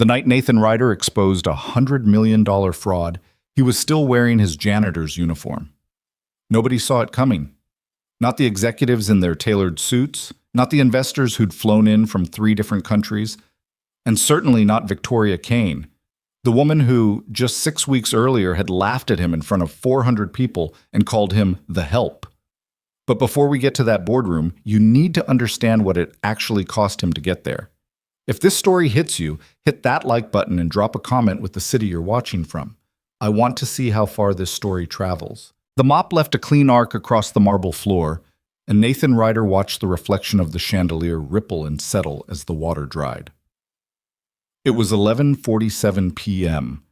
The night Nathan Ryder exposed a $100 million fraud, he was still wearing his janitor's uniform. Nobody saw it coming. Not the executives in their tailored suits, not the investors who'd flown in from 3 different countries, and certainly not Victoria Kane, the woman who, just 6 weeks earlier, had laughed at him in front of 400 people and called him the help. But before we get to that boardroom, you need to understand what it actually cost him to get there. If this story hits you, hit that like button and drop a comment with the city you're watching from. I want to see how far this story travels. The mop left a clean arc across the marble floor, and Nathan Ryder watched the reflection of the chandelier ripple and settle as the water dried. It was 11:47 p.m.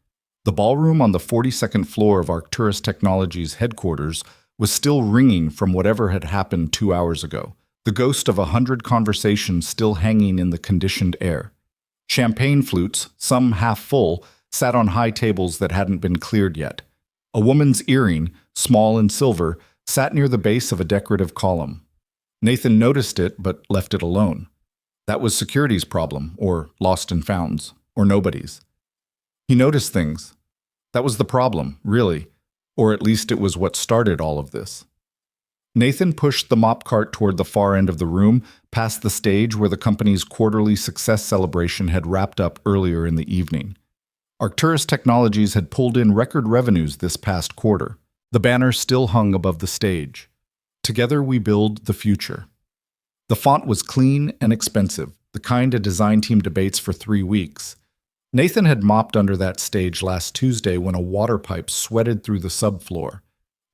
The ballroom on the 42nd floor of Arcturus Technologies headquarters was still ringing from whatever had happened 2 hours ago, the ghost of 100 conversations still hanging in the conditioned air. Champagne flutes, some half full, sat on high tables that hadn't been cleared yet. A woman's earring, small and silver, sat near the base of a decorative column. Nathan noticed it but left it alone. That was security's problem, or lost and found's, or nobody's. He noticed things. That was the problem, really, or at least it was what started all of this. Nathan pushed the mop cart toward the far end of the room, past the stage where the company's quarterly success celebration had wrapped up earlier in the evening. Arcturus Technologies had pulled in record revenues this past quarter. The banner still hung above the stage. Together we build the future. The font was clean and expensive, the kind a design team debates for 3 weeks. Nathan had mopped under that stage last Tuesday when a water pipe sweated through the subfloor.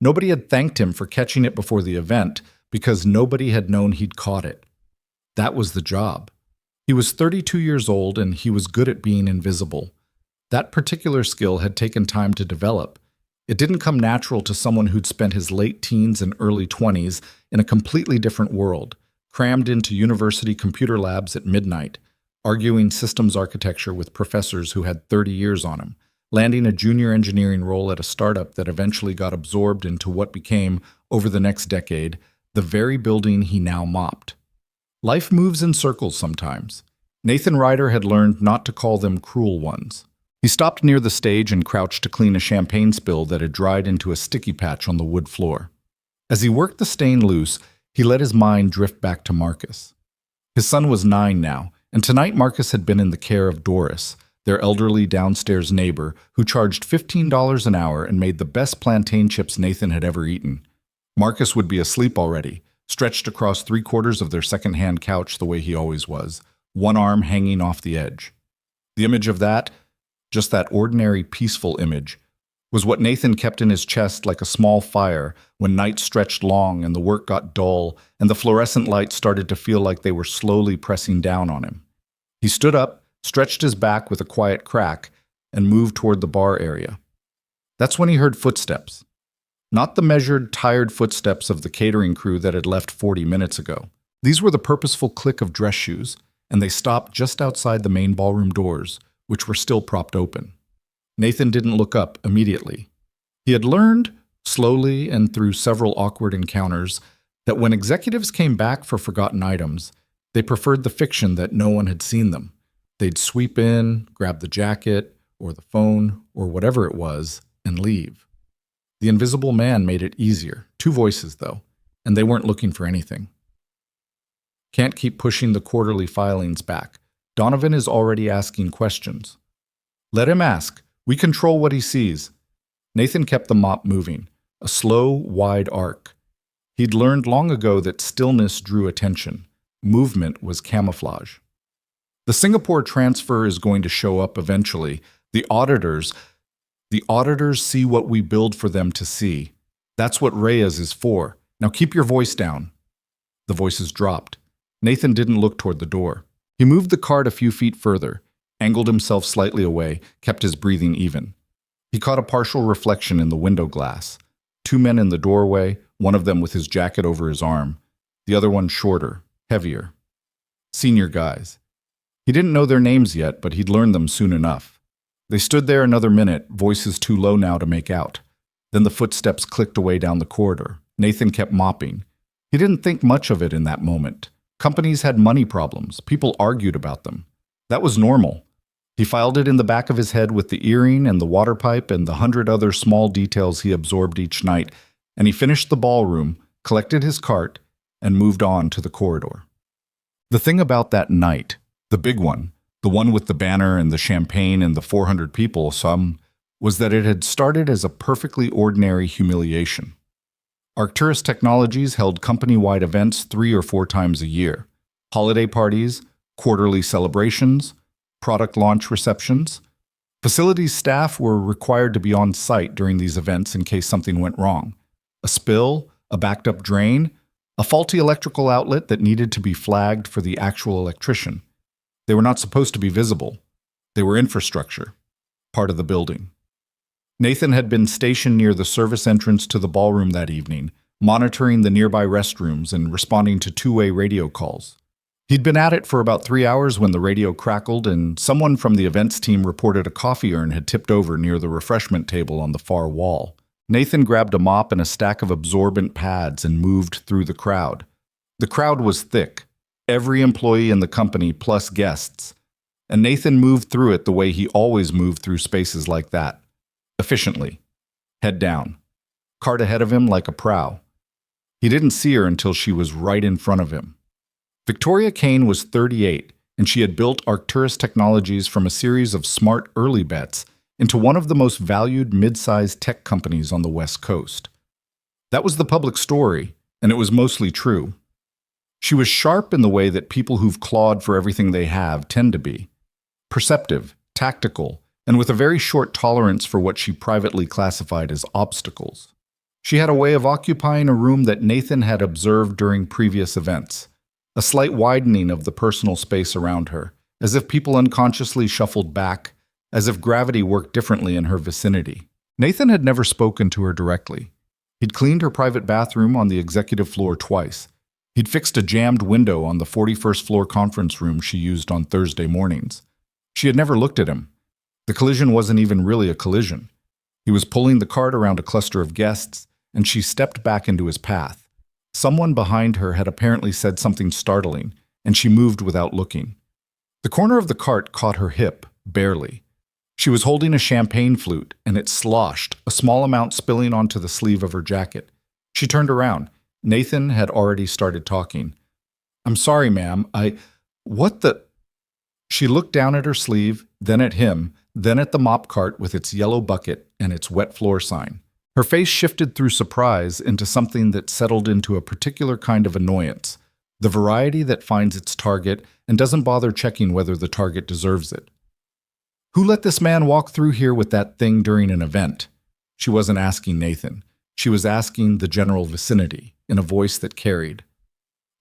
Nobody had thanked him for catching it before the event because nobody had known he'd caught it. That was the job. He was 32 years old and he was good at being invisible. That particular skill had taken time to develop. It didn't come natural to someone who'd spent his late teens and early 20s in a completely different world, crammed into university computer labs at midnight, arguing systems architecture with professors who had 30 years on him, landing a junior engineering role at a startup that eventually got absorbed into what became, over the next decade, the very building he now mopped. Life moves in circles sometimes. Nathan Ryder had learned not to call them cruel ones. He stopped near the stage and crouched to clean a champagne spill that had dried into a sticky patch on the wood floor. As he worked the stain loose, he let his mind drift back to Marcus. His son was 9 now, and tonight Marcus had been in the care of Doris, their elderly downstairs neighbor, who charged $15 an hour and made the best plantain chips Nathan had ever eaten. Marcus would be asleep already, stretched across 3/4 of their second-hand couch the way he always was, one arm hanging off the edge. The image of that, just that ordinary, peaceful image, was what Nathan kept in his chest like a small fire when nights stretched long and the work got dull and the fluorescent lights started to feel like they were slowly pressing down on him. He stood up, stretched his back with a quiet crack, and moved toward the bar area. That's when he heard footsteps. Not the measured, tired footsteps of the catering crew that had left 40 minutes ago. These were the purposeful click of dress shoes, and they stopped just outside the main ballroom doors, which were still propped open. Nathan didn't look up immediately. He had learned, slowly and through several awkward encounters, that when executives came back for forgotten items, they preferred the fiction that no one had seen them. They'd sweep in, grab the jacket, or the phone, or whatever it was, and leave. The invisible man made it easier. 2 voices, though, and they weren't looking for anything. Can't keep pushing the quarterly filings back. Donovan is already asking questions. Let him ask. We control what he sees. Nathan kept the mop moving, a slow, wide arc. He'd learned long ago that stillness drew attention. Movement was camouflage. The Singapore transfer is going to show up eventually. The auditors see what we build for them to see. That's what Reyes is for. Now keep your voice down. The voices dropped. Nathan didn't look toward the door. He moved the cart a few feet further, angled himself slightly away, kept his breathing even. He caught a partial reflection in the window glass. 2 men in the doorway, one of them with his jacket over his arm, the other one shorter, heavier. Senior guys. He didn't know their names yet, but he'd learn them soon enough. They stood there another minute, voices too low now to make out. Then the footsteps clicked away down the corridor. Nathan kept mopping. He didn't think much of it in that moment. Companies had money problems. People argued about them. That was normal. He filed it in the back of his head with the earring and the water pipe and the 100 other small details he absorbed each night, and he finished the ballroom, collected his cart, and moved on to the corridor. The thing about that night, the big one, the one with the banner and the champagne and the 400 people, was that it had started as a perfectly ordinary humiliation. Arcturus Technologies held company-wide events 3 or 4 times a year. Holiday parties, quarterly celebrations, product launch receptions. Facilities staff were required to be on site during these events in case something went wrong. A spill, a backed-up drain, a faulty electrical outlet that needed to be flagged for the actual electrician. They were not supposed to be visible. They were infrastructure, part of the building. Nathan had been stationed near the service entrance to the ballroom that evening, monitoring the nearby restrooms and responding to two-way radio calls. He'd been at it for about 3 hours when the radio crackled and someone from the events team reported a coffee urn had tipped over near the refreshment table on the far wall. Nathan grabbed a mop and a stack of absorbent pads and moved through the crowd. The crowd was thick, every employee in the company plus guests, and Nathan moved through it the way he always moved through spaces like that. Efficiently. Head down. Cart ahead of him like a prow. He didn't see her until she was right in front of him. Victoria Kane was 38, and she had built Arcturus Technologies from a series of smart early bets into one of the most valued mid-sized tech companies on the West Coast. That was the public story, and it was mostly true. She was sharp in the way that people who've clawed for everything they have tend to be. Perceptive, tactical, and with a very short tolerance for what she privately classified as obstacles. She had a way of occupying a room that Nathan had observed during previous events. A slight widening of the personal space around her, as if people unconsciously shuffled back, as if gravity worked differently in her vicinity. Nathan had never spoken to her directly. He'd cleaned her private bathroom on the executive floor twice. He'd fixed a jammed window on the 41st floor conference room she used on Thursday mornings. She had never looked at him. The collision wasn't even really a collision. He was pulling the cart around a cluster of guests, and she stepped back into his path. Someone behind her had apparently said something startling, and she moved without looking. The corner of the cart caught her hip, barely. She was holding a champagne flute, and it sloshed, a small amount spilling onto the sleeve of her jacket. She turned around. Nathan had already started talking. "I'm sorry, ma'am. What the—" She looked down at her sleeve, then at him, then at the mop cart with its yellow bucket and its wet floor sign. Her face shifted through surprise into something that settled into a particular kind of annoyance, the variety that finds its target and doesn't bother checking whether the target deserves it. Who let this man walk through here with that thing during an event? She wasn't asking Nathan. She was asking the general vicinity, in a voice that carried.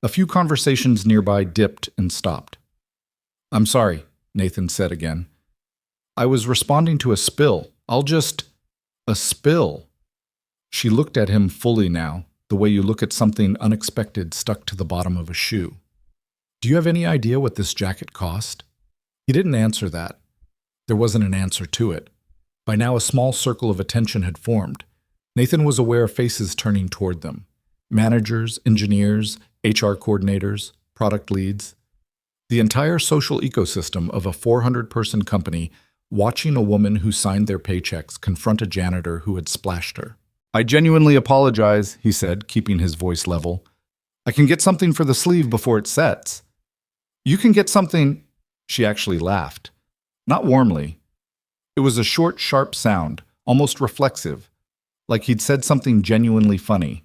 A few conversations nearby dipped and stopped. "I'm sorry," Nathan said again. "I was responding to a spill. A spill." She looked at him fully now, the way you look at something unexpected stuck to the bottom of a shoe. "Do you have any idea what this jacket cost?" He didn't answer that. There wasn't an answer to it. By now a small circle of attention had formed. Nathan was aware of faces turning toward them. Managers, engineers, HR coordinators, product leads. The entire social ecosystem of a 400-person company watching a woman who signed their paychecks confront a janitor who had splashed her. "I genuinely apologize," he said, keeping his voice level. "I can get something for the sleeve before it sets." "You can get something—" She actually laughed. Not warmly. It was a short, sharp sound, almost reflexive, like he'd said something genuinely funny.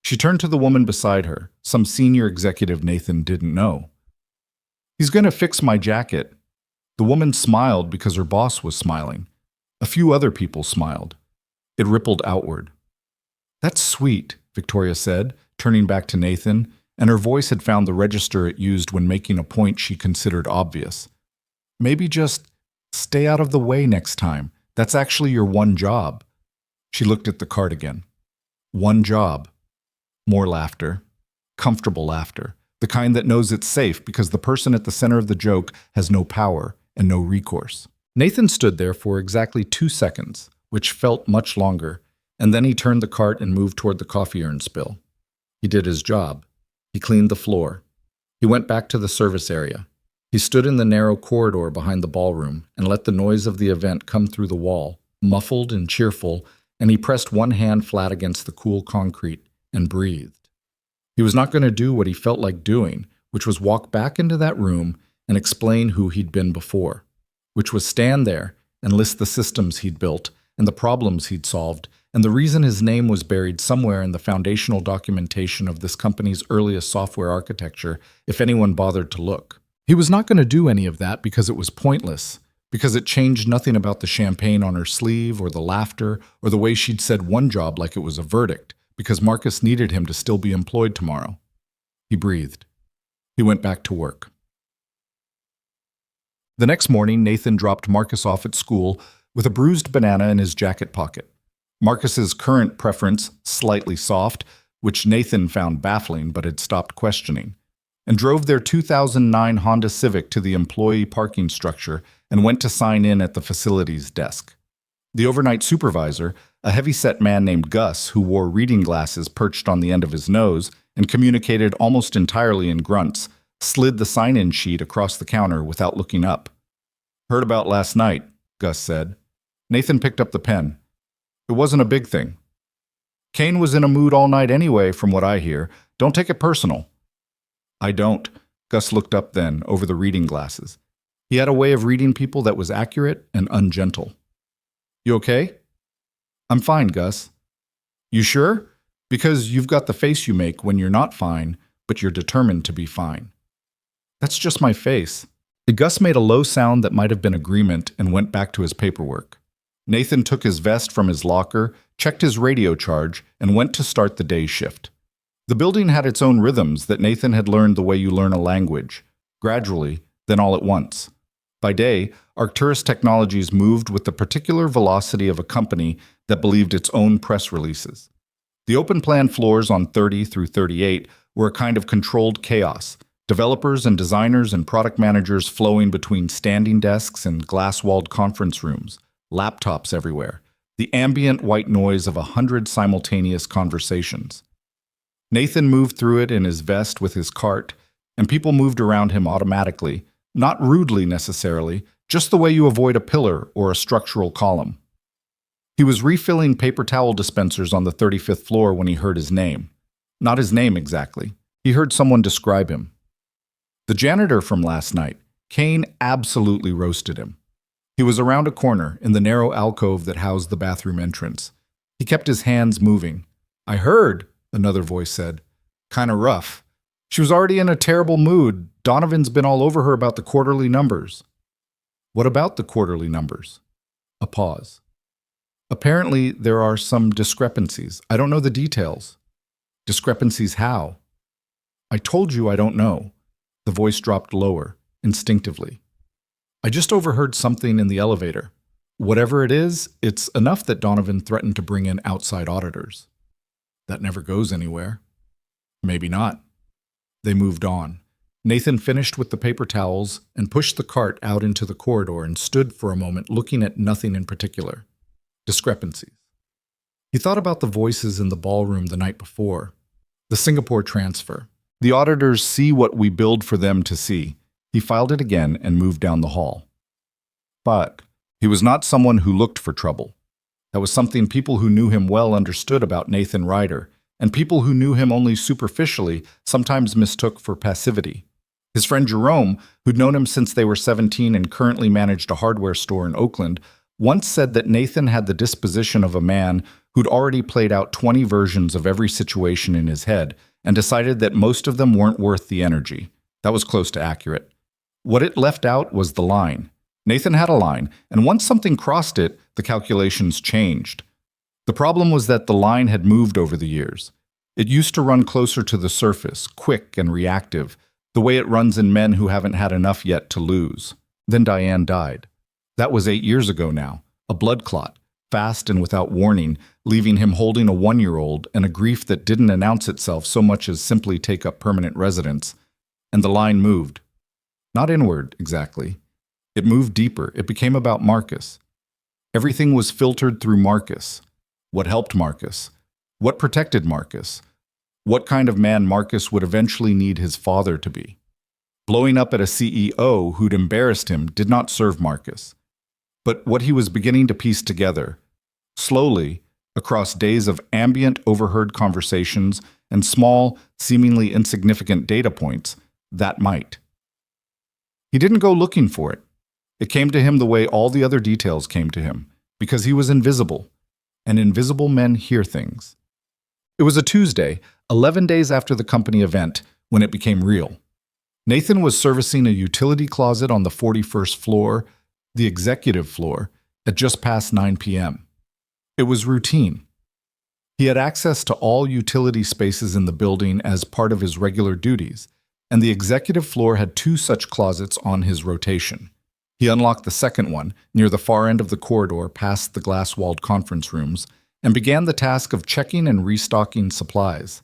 She turned to the woman beside her, some senior executive Nathan didn't know. "He's going to fix my jacket." The woman smiled because her boss was smiling. A few other people smiled. It rippled outward. "That's sweet," Victoria said, turning back to Nathan, and her voice had found the register it used when making a point she considered obvious. "Maybe just stay out of the way next time. That's actually your one job." She looked at the cart again. One job. More laughter. Comfortable laughter. The kind that knows it's safe because the person at the center of the joke has no power and no recourse. Nathan stood there for exactly 2 seconds, which felt much longer, and then he turned the cart and moved toward the coffee urn spill. He did his job. He cleaned the floor. He went back to the service area. He stood in the narrow corridor behind the ballroom and let the noise of the event come through the wall, muffled and cheerful, and he pressed one hand flat against the cool concrete and breathed. He was not going to do what he felt like doing, which was walk back into that room and explain who he'd been before, which was stand there and list the systems he'd built and the problems he'd solved and the reason his name was buried somewhere in the foundational documentation of this company's earliest software architecture if anyone bothered to look. He was not going to do any of that because it was pointless, because it changed nothing about the champagne on her sleeve or the laughter or the way she'd said one job like it was a verdict, because Marcus needed him to still be employed tomorrow. He breathed. He went back to work. The next morning, Nathan dropped Marcus off at school with a bruised banana in his jacket pocket. Marcus's current preference, slightly soft, which Nathan found baffling but had stopped questioning, and drove their 2009 Honda Civic to the employee parking structure and went to sign in at the facilities desk. The overnight supervisor, a heavy-set man named Gus who wore reading glasses perched on the end of his nose and communicated almost entirely in grunts, slid the sign-in sheet across the counter without looking up. "Heard about last night," Gus said. Nathan picked up the pen. "It wasn't a big thing. Kane was in a mood all night anyway, from what I hear. Don't take it personal." "I don't." Gus looked up then, over the reading glasses. He had a way of reading people that was accurate and ungentle. "You okay?" "I'm fine, Gus." "You sure? Because you've got the face you make when you're not fine, but you're determined to be fine." "That's just my face." Gus made a low sound that might have been agreement and went back to his paperwork. Nathan took his vest from his locker, checked his radio charge, and went to start the day's shift. The building had its own rhythms that Nathan had learned the way you learn a language, gradually, then all at once. By day, Arcturus Technologies moved with the particular velocity of a company that believed its own press releases. The open-plan floors on 30 through 38 were a kind of controlled chaos, developers and designers and product managers flowing between standing desks and glass-walled conference rooms, laptops everywhere, the ambient white noise of 100 simultaneous conversations. Nathan moved through it in his vest with his cart, and people moved around him automatically, not rudely necessarily, just the way you avoid a pillar or a structural column. He was refilling paper towel dispensers on the 35th floor when he heard his name. Not his name exactly. He heard someone describe him. The janitor from last night. Kane absolutely roasted him. He was around a corner in the narrow alcove that housed the bathroom entrance. He kept his hands moving. "I heard," another voice said. "Kinda rough. She was already in a terrible mood. Donovan's been all over her about the quarterly numbers." "What about the quarterly numbers?" A pause. "Apparently, there are some discrepancies. I don't know the details." "Discrepancies how?" "I told you I don't know." The voice dropped lower, instinctively. "I just overheard something in the elevator. Whatever it is, it's enough that Donovan threatened to bring in outside auditors." "That never goes anywhere." "Maybe not." They moved on. Nathan finished with the paper towels and pushed the cart out into the corridor and stood for a moment looking at nothing in particular. Discrepancies. He thought about the voices in the ballroom the night before. The Singapore transfer. The auditors see what we build for them to see. He filed it again and moved down the hall. But he was not someone who looked for trouble. That was something people who knew him well understood about Nathan Ryder, and people who knew him only superficially sometimes mistook for passivity. His friend Jerome, who'd known him since they were 17 and currently managed a hardware store in Oakland, once said that Nathan had the disposition of a man who'd already played out 20 versions of every situation in his head and decided that most of them weren't worth the energy. That was close to accurate. What it left out was the line. Nathan had a line, and once something crossed it, the calculations changed. The problem was that the line had moved over the years. It used to run closer to the surface, quick and reactive, the way it runs in men who haven't had enough yet to lose. Then Diane died. That was 8 years ago now, a blood clot, fast and without warning, leaving him holding a 1-year-old and a grief that didn't announce itself so much as simply take up permanent residence. And the line moved. Not inward, exactly. It moved deeper. It became about Marcus. Everything was filtered through Marcus. What helped Marcus? What protected Marcus? What kind of man Marcus would eventually need his father to be? Blowing up at a CEO who'd embarrassed him did not serve Marcus. But what he was beginning to piece together, slowly, across days of ambient overheard conversations and small, seemingly insignificant data points, that might. He didn't go looking for it. It came to him the way all the other details came to him, because he was invisible, and invisible men hear things. It was a Tuesday, 11 days after the company event, when it became real. Nathan was servicing a utility closet on the 41st floor, the executive floor, at just past 9 p.m. It was routine. He had access to all utility spaces in the building as part of his regular duties, and the executive floor had 2 such closets on his rotation. He unlocked the second one, near the far end of the corridor past the glass-walled conference rooms, and began the task of checking and restocking supplies.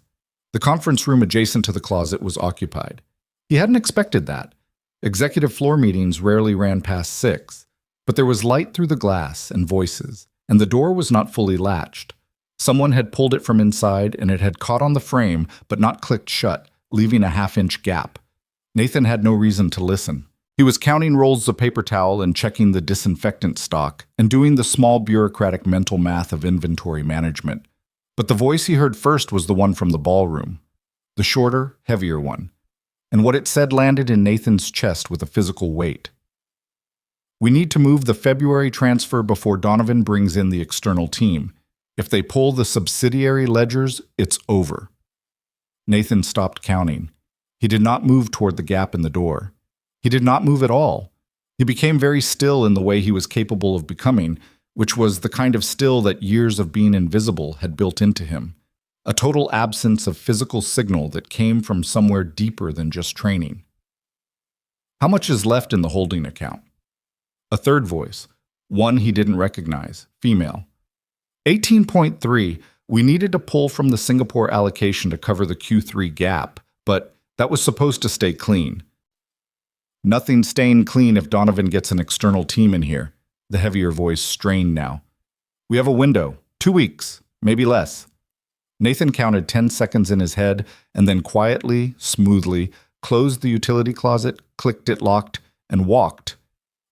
The conference room adjacent to the closet was occupied. He hadn't expected that. Executive floor meetings rarely ran past 6, but there was light through the glass and voices, and the door was not fully latched. Someone had pulled it from inside, and it had caught on the frame but not clicked shut, leaving a half-inch gap. Nathan had no reason to listen. He was counting rolls of paper towel and checking the disinfectant stock and doing the small bureaucratic mental math of inventory management. But the voice he heard first was the one from the ballroom, the shorter, heavier one, and what it said landed in Nathan's chest with a physical weight. We need to move the February transfer before Donovan brings in the external team. If they pull the subsidiary ledgers, it's over. Nathan stopped counting. He did not move toward the gap in the door. He did not move at all. He became very still in the way he was capable of becoming, which was the kind of still that years of being invisible had built into him. A total absence of physical signal that came from somewhere deeper than just training. How much is left in the holding account? A third voice, one he didn't recognize, female. 18.3, we needed to pull from the Singapore allocation to cover the Q3 gap, but that was supposed to stay clean. Nothing staying clean if Donovan gets an external team in here. The heavier voice strained now. We have a window, 2 weeks, maybe less. Nathan counted 10 seconds in his head and then quietly, smoothly, closed the utility closet, clicked it locked, and walked.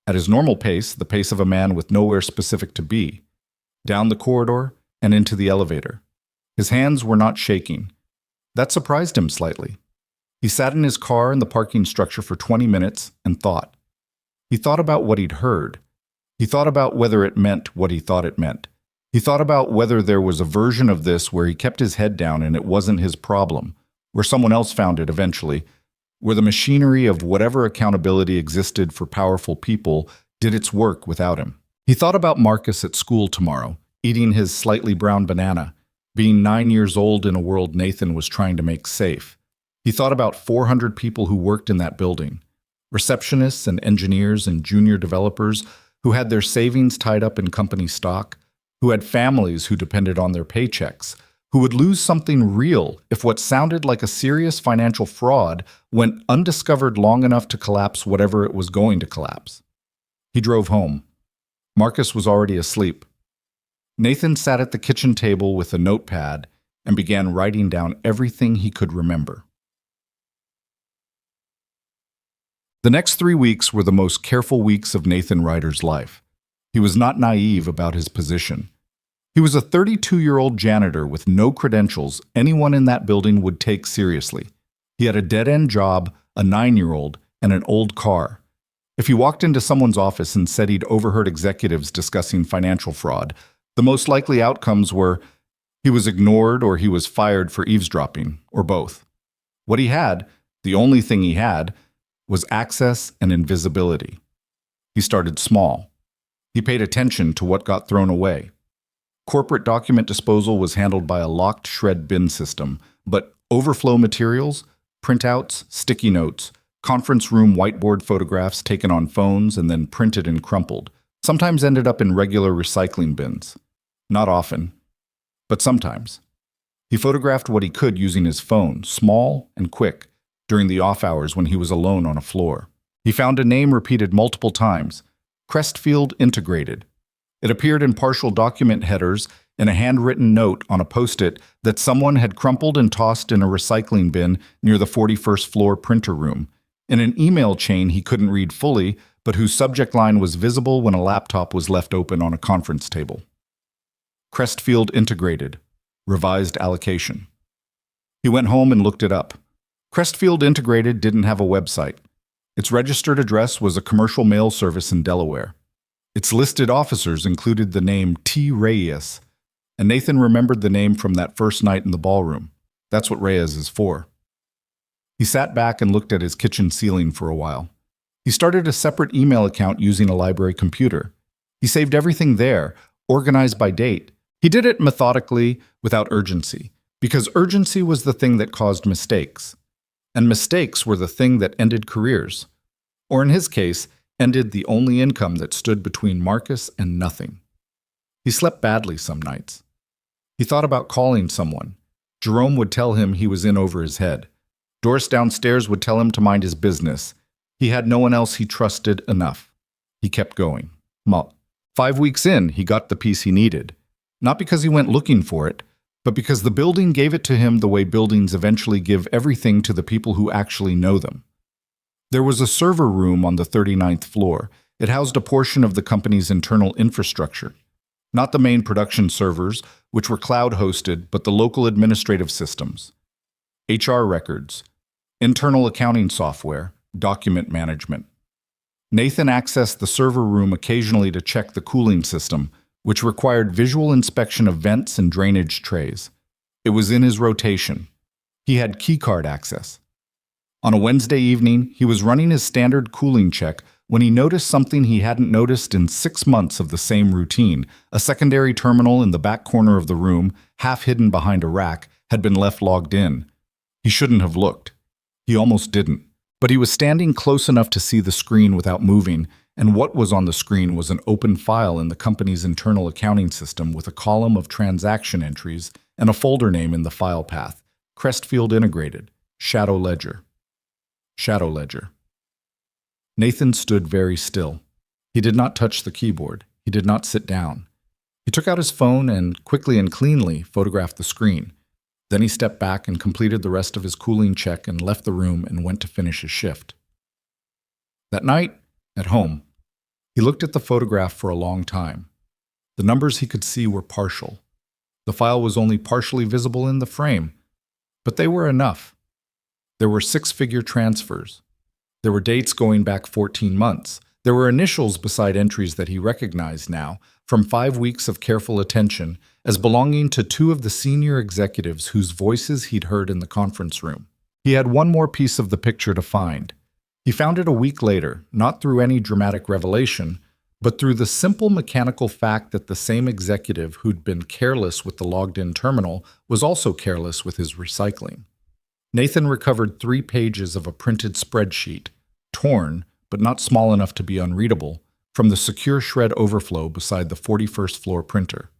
At his normal pace, the pace of a man with nowhere specific to be. Down the corridor and into the elevator. His hands were not shaking. That surprised him slightly. He sat in his car in the parking structure for 20 minutes and thought. He thought about what he'd heard. He thought about whether it meant what he thought it meant. He thought about whether there was a version of this where he kept his head down and it wasn't his problem, where someone else found it eventually, where the machinery of whatever accountability existed for powerful people did its work without him. He thought about Marcus at school tomorrow, eating his slightly brown banana, being 9 years old in a world Nathan was trying to make safe. He thought about 400 people who worked in that building, receptionists and engineers and junior developers who had their savings tied up in company stock, who had families who depended on their paychecks, who would lose something real if what sounded like a serious financial fraud went undiscovered long enough to collapse whatever it was going to collapse. He drove home. Marcus was already asleep. Nathan sat at the kitchen table with a notepad and began writing down everything he could remember. The next 3 weeks were the most careful weeks of Nathan Ryder's life. He was not naive about his position. He was a 32-year-old janitor with no credentials anyone in that building would take seriously. He had a dead-end job, a 9-year-old, and an old car. If he walked into someone's office and said he'd overheard executives discussing financial fraud, the most likely outcomes were he was ignored or he was fired for eavesdropping, or both. What he had, the only thing he had, was access and invisibility. He started small. He paid attention to what got thrown away. Corporate document disposal was handled by a locked shred bin system, but overflow materials, printouts, sticky notes, conference room whiteboard photographs taken on phones and then printed and crumpled, sometimes ended up in regular recycling bins. Not often, but sometimes. He photographed what he could using his phone, small and quick, during the off hours when he was alone on a floor. He found a name repeated multiple times, Crestfield Integrated. It appeared in partial document headers in a handwritten note on a post-it that someone had crumpled and tossed in a recycling bin near the 41st floor printer room. in an email chain he couldn't read fully, but whose subject line was visible when a laptop was left open on a conference table. Crestfield Integrated, revised allocation. He went home and looked it up. Crestfield Integrated didn't have a website. Its registered address was a commercial mail service in Delaware. Its listed officers included the name T. Reyes, and Nathan remembered the name from that first night in the ballroom. That's what Reyes is for. He sat back and looked at his kitchen ceiling for a while. He started a separate email account using a library computer. He saved everything there, organized by date. He did it methodically, without urgency, because urgency was the thing that caused mistakes. And mistakes were the thing that ended careers. Or in his case, ended the only income that stood between Marcus and nothing. He slept badly some nights. He thought about calling someone. Jerome would tell him he was in over his head. Doris downstairs would tell him to mind his business. He had no one else he trusted enough. He kept going. 5 weeks in, he got the piece he needed. Not because he went looking for it, but because the building gave it to him the way buildings eventually give everything to the people who actually know them. There was a server room on the 39th floor. It housed a portion of the company's internal infrastructure. Not the main production servers, which were cloud-hosted, but the local administrative systems. HR records, internal accounting software, document management. Nathan accessed the server room occasionally to check the cooling system, which required visual inspection of vents and drainage trays. It was in his rotation. He had keycard access. On a Wednesday evening, he was running his standard cooling check when he noticed something he hadn't noticed in 6 months of the same routine. A secondary terminal in the back corner of the room, half hidden behind a rack, had been left logged in. He shouldn't have looked. He almost didn't. But he was standing close enough to see the screen without moving, and what was on the screen was an open file in the company's internal accounting system with a column of transaction entries and a folder name in the file path. Crestfield Integrated, Shadow Ledger. Shadow Ledger. Nathan stood very still. He did not touch the keyboard. He did not sit down. He took out his phone and, quickly and cleanly, photographed the screen. Then he stepped back and completed the rest of his cooling check and left the room and went to finish his shift. That night, at home, he looked at the photograph for a long time. The numbers he could see were partial. The file was only partially visible in the frame, but they were enough. There were 6-figure transfers. There were dates going back 14 months. There were initials beside entries that he recognized now, from 5 weeks of careful attention, as belonging to 2 of the senior executives whose voices he'd heard in the conference room. He had one more piece of the picture to find. He found it a week later, not through any dramatic revelation, but through the simple mechanical fact that the same executive who'd been careless with the logged-in terminal was also careless with his recycling. Nathan recovered 3 pages of a printed spreadsheet, torn, but not small enough to be unreadable, from the secure shred overflow beside the 41st floor printer.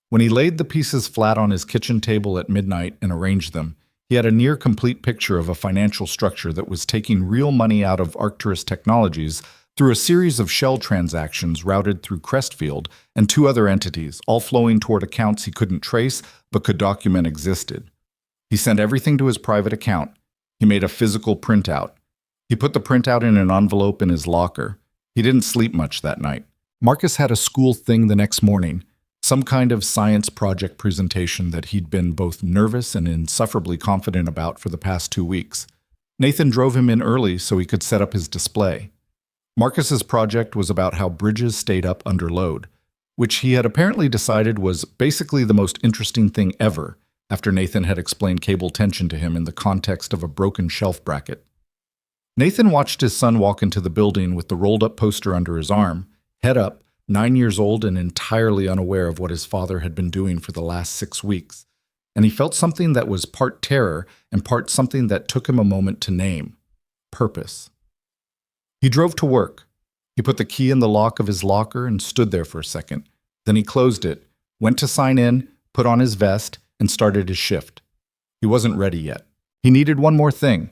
When he laid the pieces flat on his kitchen table at midnight and arranged them, he had a near-complete picture of a financial structure that was taking real money out of Arcturus Technologies through a series of shell transactions routed through Crestfield and 2 other entities, all flowing toward accounts he couldn't trace but could document existed. He sent everything to his private account. He made a physical printout. He put the printout in an envelope in his locker. He didn't sleep much that night. Marcus had a school thing the next morning, some kind of science project presentation that he'd been both nervous and insufferably confident about for the past 2 weeks. Nathan drove him in early so he could set up his display. Marcus's project was about how bridges stayed up under load, which he had apparently decided was basically the most interesting thing ever after Nathan had explained cable tension to him in the context of a broken shelf bracket. Nathan watched his son walk into the building with the rolled-up poster under his arm, head up, 9 years old and entirely unaware of what his father had been doing for the last 6 weeks, and he felt something that was part terror and part something that took him a moment to name: purpose. He drove to work. He put the key in the lock of his locker and stood there for a second. Then he closed it, went to sign in, put on his vest, and started his shift. He wasn't ready yet. He needed one more thing.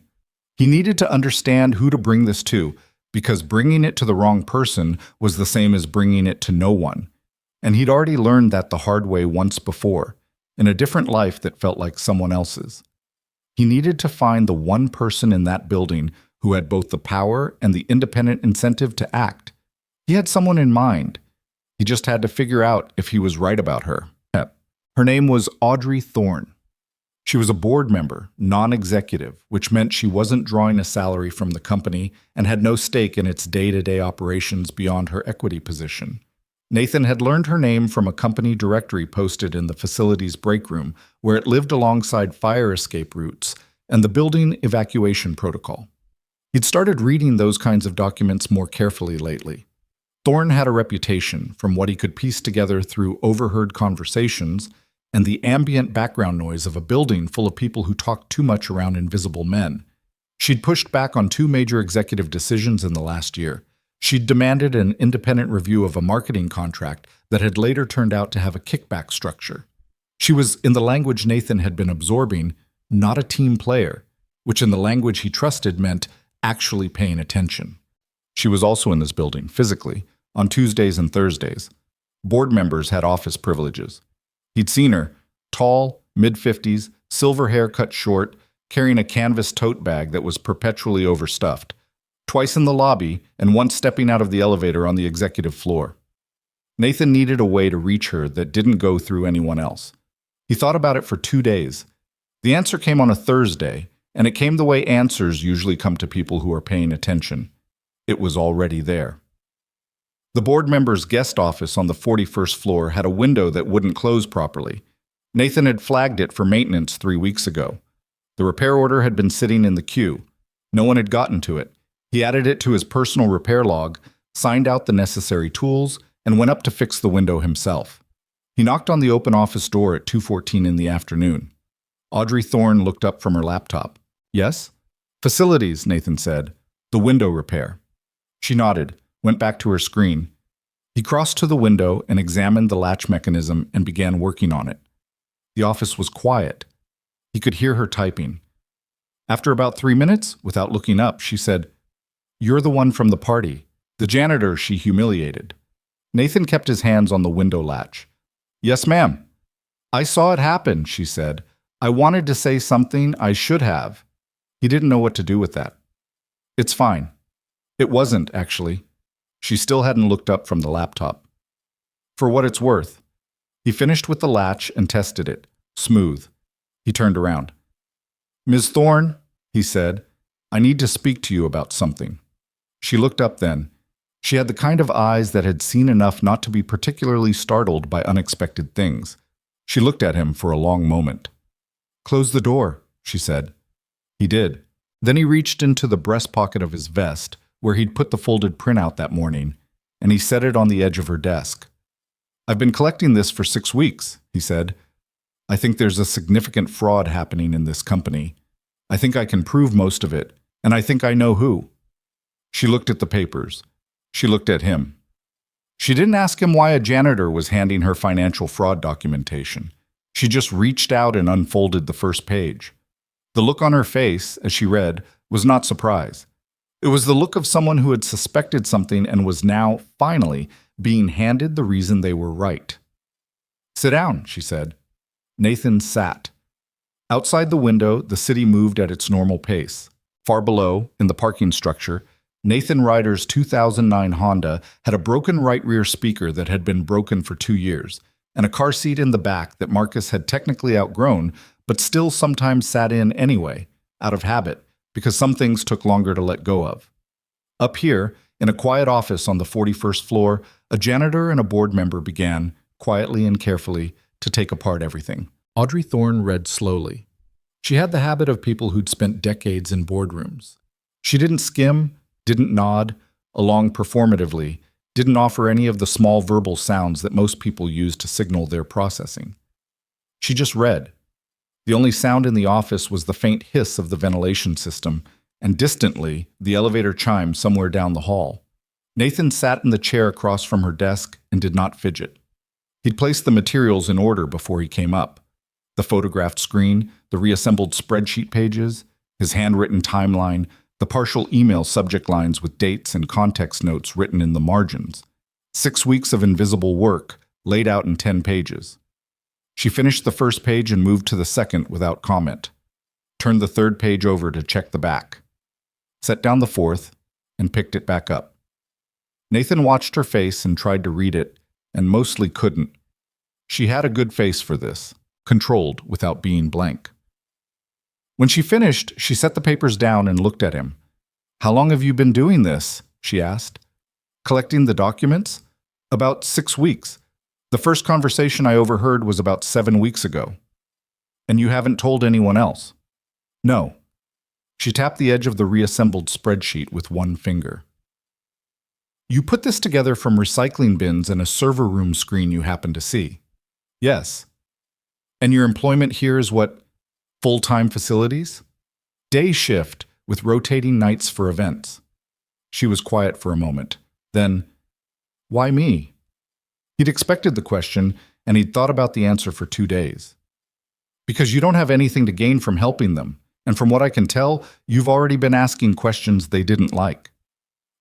He needed to understand who to bring this to, because bringing it to the wrong person was the same as bringing it to no one. And he'd already learned that the hard way once before, in a different life that felt like someone else's. He needed to find the one person in that building who had both the power and the independent incentive to act. He had someone in mind. He just had to figure out if he was right about her. Her name was Audrey Thorne. She was a board member, non-executive, which meant she wasn't drawing a salary from the company and had no stake in its day-to-day operations beyond her equity position. Nathan had learned her name from a company directory posted in the facility's break room, where it lived alongside fire escape routes and the building evacuation protocol. He'd started reading those kinds of documents more carefully lately. Thorne had a reputation, from what he could piece together through overheard conversations and the ambient background noise of a building full of people who talked too much around invisible men. She'd pushed back on 2 major executive decisions in the last year. She'd demanded an independent review of a marketing contract that had later turned out to have a kickback structure. She was, in the language Nathan had been absorbing, not a team player, which in the language he trusted meant actually paying attention. She was also in this building, physically, on Tuesdays and Thursdays. Board members had office privileges. He'd seen her, tall, mid-50s, silver hair cut short, carrying a canvas tote bag that was perpetually overstuffed, twice in the lobby and once stepping out of the elevator on the executive floor. Nathan needed a way to reach her that didn't go through anyone else. He thought about it for 2 days. The answer came on a Thursday, and it came the way answers usually come to people who are paying attention. It was already there. The board member's guest office on the 41st floor had a window that wouldn't close properly. Nathan had flagged it for maintenance 3 weeks ago. The repair order had been sitting in the queue. No one had gotten to it. He added it to his personal repair log, signed out the necessary tools, and went up to fix the window himself. He knocked on the open office door at 2:14 in the afternoon. Audrey Thorne looked up from her laptop. "Yes?" "Facilities," Nathan said. "The window repair." She nodded, went back to her screen. He crossed to the window and examined the latch mechanism and began working on it. The office was quiet. He could hear her typing. After about 3 minutes, without looking up, she said, "You're the one from the party, the janitor she humiliated." Nathan kept his hands on the window latch. "Yes, ma'am." "I saw it happen," she said. "I wanted to say something I should have." He didn't know what to do with that. "It's fine." It wasn't, actually. She still hadn't looked up from the laptop. "For what it's worth." He finished with the latch and tested it. Smooth. He turned around. "Ms. Thorne," he said, "I need to speak to you about something." She looked up then. She had the kind of eyes that had seen enough not to be particularly startled by unexpected things. She looked at him for a long moment. "Close the door," she said. He did. Then he reached into the breast pocket of his vest, where he'd put the folded printout that morning, and he set it on the edge of her desk. "I've been collecting this for 6 weeks, he said. "I think there's a significant fraud happening in this company. I think I can prove most of it, and I think I know who." She looked at the papers. She looked at him. She didn't ask him why a janitor was handing her financial fraud documentation. She just reached out and unfolded the first page. The look on her face, as she read, was not surprise. It was the look of someone who had suspected something and was now, finally, being handed the reason they were right. "Sit down," she said. Nathan sat. Outside the window, the city moved at its normal pace. Far below, in the parking structure, Nathan Ryder's 2009 Honda had a broken right rear speaker that had been broken for 2 years, and a car seat in the back that Marcus had technically outgrown, but still sometimes sat in anyway, out of habit, because some things took longer to let go of. Up here, in a quiet office on the 41st floor, a janitor and a board member began, quietly and carefully, to take apart everything. Audrey Thorne read slowly. She had the habit of people who'd spent decades in boardrooms. She didn't skim, didn't nod, along performatively, didn't offer any of the small verbal sounds that most people use to signal their processing. She just read. The only sound in the office was the faint hiss of the ventilation system, and distantly, the elevator chime somewhere down the hall. Nathan sat in the chair across from her desk and did not fidget. He'd placed the materials in order before he came up. The photographed screen, the reassembled spreadsheet pages, his handwritten timeline, the partial email subject lines with dates and context notes written in the margins. 6 weeks of invisible work, laid out in 10 pages. She finished the first page and moved to the second without comment. Turned the third page over to check the back. set down the fourth, and picked it back up. Nathan watched her face and tried to read it, and mostly couldn't. She had a good face for this, controlled without being blank. When she finished, she set the papers down and looked at him. "How long have you been doing this?" she asked. "Collecting the documents?" "About 6 weeks. The first conversation I overheard was about 7 weeks ago." "And you haven't told anyone else?" "No." She tapped the edge of the reassembled spreadsheet with one finger. "You put this together from recycling bins and a server room screen you happen to see?" "Yes." "And your employment here is what? Full-time facilities?" "Day shift with rotating nights for events." She was quiet for a moment. Then, "Why me?" He'd expected the question, and he'd thought about the answer for 2 days. "Because you don't have anything to gain from helping them, and from what I can tell, you've already been asking questions they didn't like."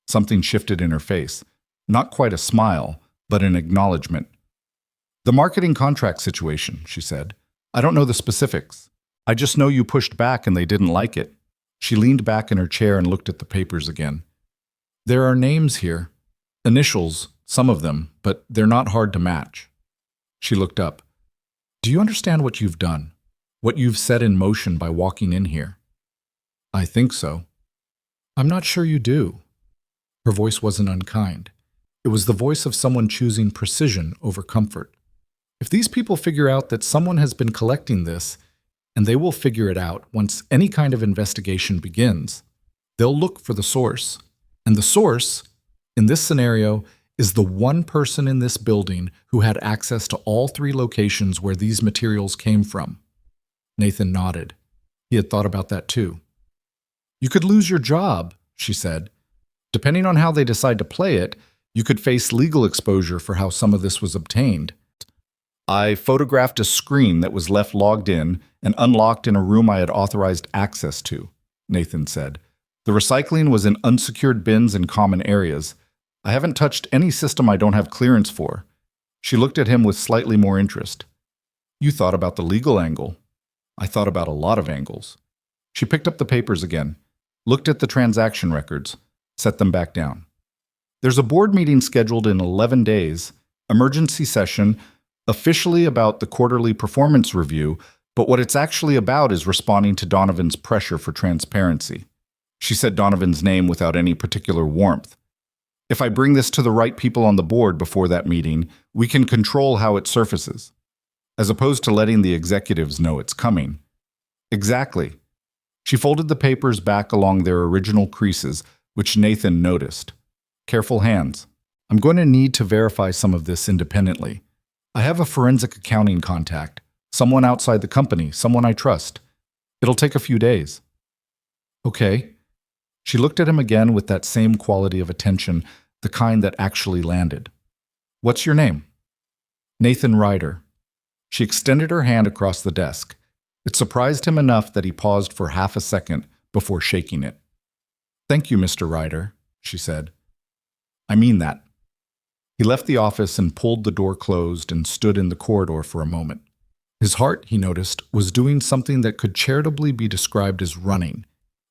Something shifted in her face. Not quite a smile, but an acknowledgement. "The marketing contract situation," she said. "I don't know the specifics. I just know you pushed back and they didn't like it." She leaned back in her chair and looked at the papers again. "There are names here. Initials, some of them, but they're not hard to match." She looked up. "Do you understand what you've done? What you've set in motion by walking in here?" "I think so." "I'm not sure you do." Her voice wasn't unkind. It was the voice of someone choosing precision over comfort. "If these people figure out that someone has been collecting this, and they will figure it out once any kind of investigation begins, they'll look for the source. And the source, in this scenario, is the one person in this building who had access to all 3 locations where these materials came from." Nathan nodded. He had thought about that too. "You could lose your job," she said. "Depending on how they decide to play it, you could face legal exposure for how some of this was obtained." "I photographed a screen that was left logged in and unlocked in a room I had authorized access to," Nathan said. "The recycling was in unsecured bins in common areas. I haven't touched any system I don't have clearance for." She looked at him with slightly more interest. "You thought about the legal angle." "I thought about a lot of angles." She picked up the papers again, looked at the transaction records, set them back down. "There's a board meeting scheduled in 11 days, emergency session, officially about the quarterly performance review, but what it's actually about is responding to Donovan's pressure for transparency." She said Donovan's name without any particular warmth. "If I bring this to the right people on the board before that meeting, we can control how it surfaces, as opposed to letting the executives know it's coming." "Exactly." She folded the papers back along their original creases, which Nathan noticed. "Careful hands. I'm going to need to verify some of this independently. I have a forensic accounting contact, someone outside the company, someone I trust. It'll take a few days." "Okay." She looked at him again with that same quality of attention, the kind that actually landed. "What's your name?" "Nathan Ryder." She extended her hand across the desk. It surprised him enough that he paused for half a second before shaking it. "Thank you, Mr. Ryder," she said. "I mean that." He left the office and pulled the door closed and stood in the corridor for a moment. His heart, he noticed, was doing something that could charitably be described as running.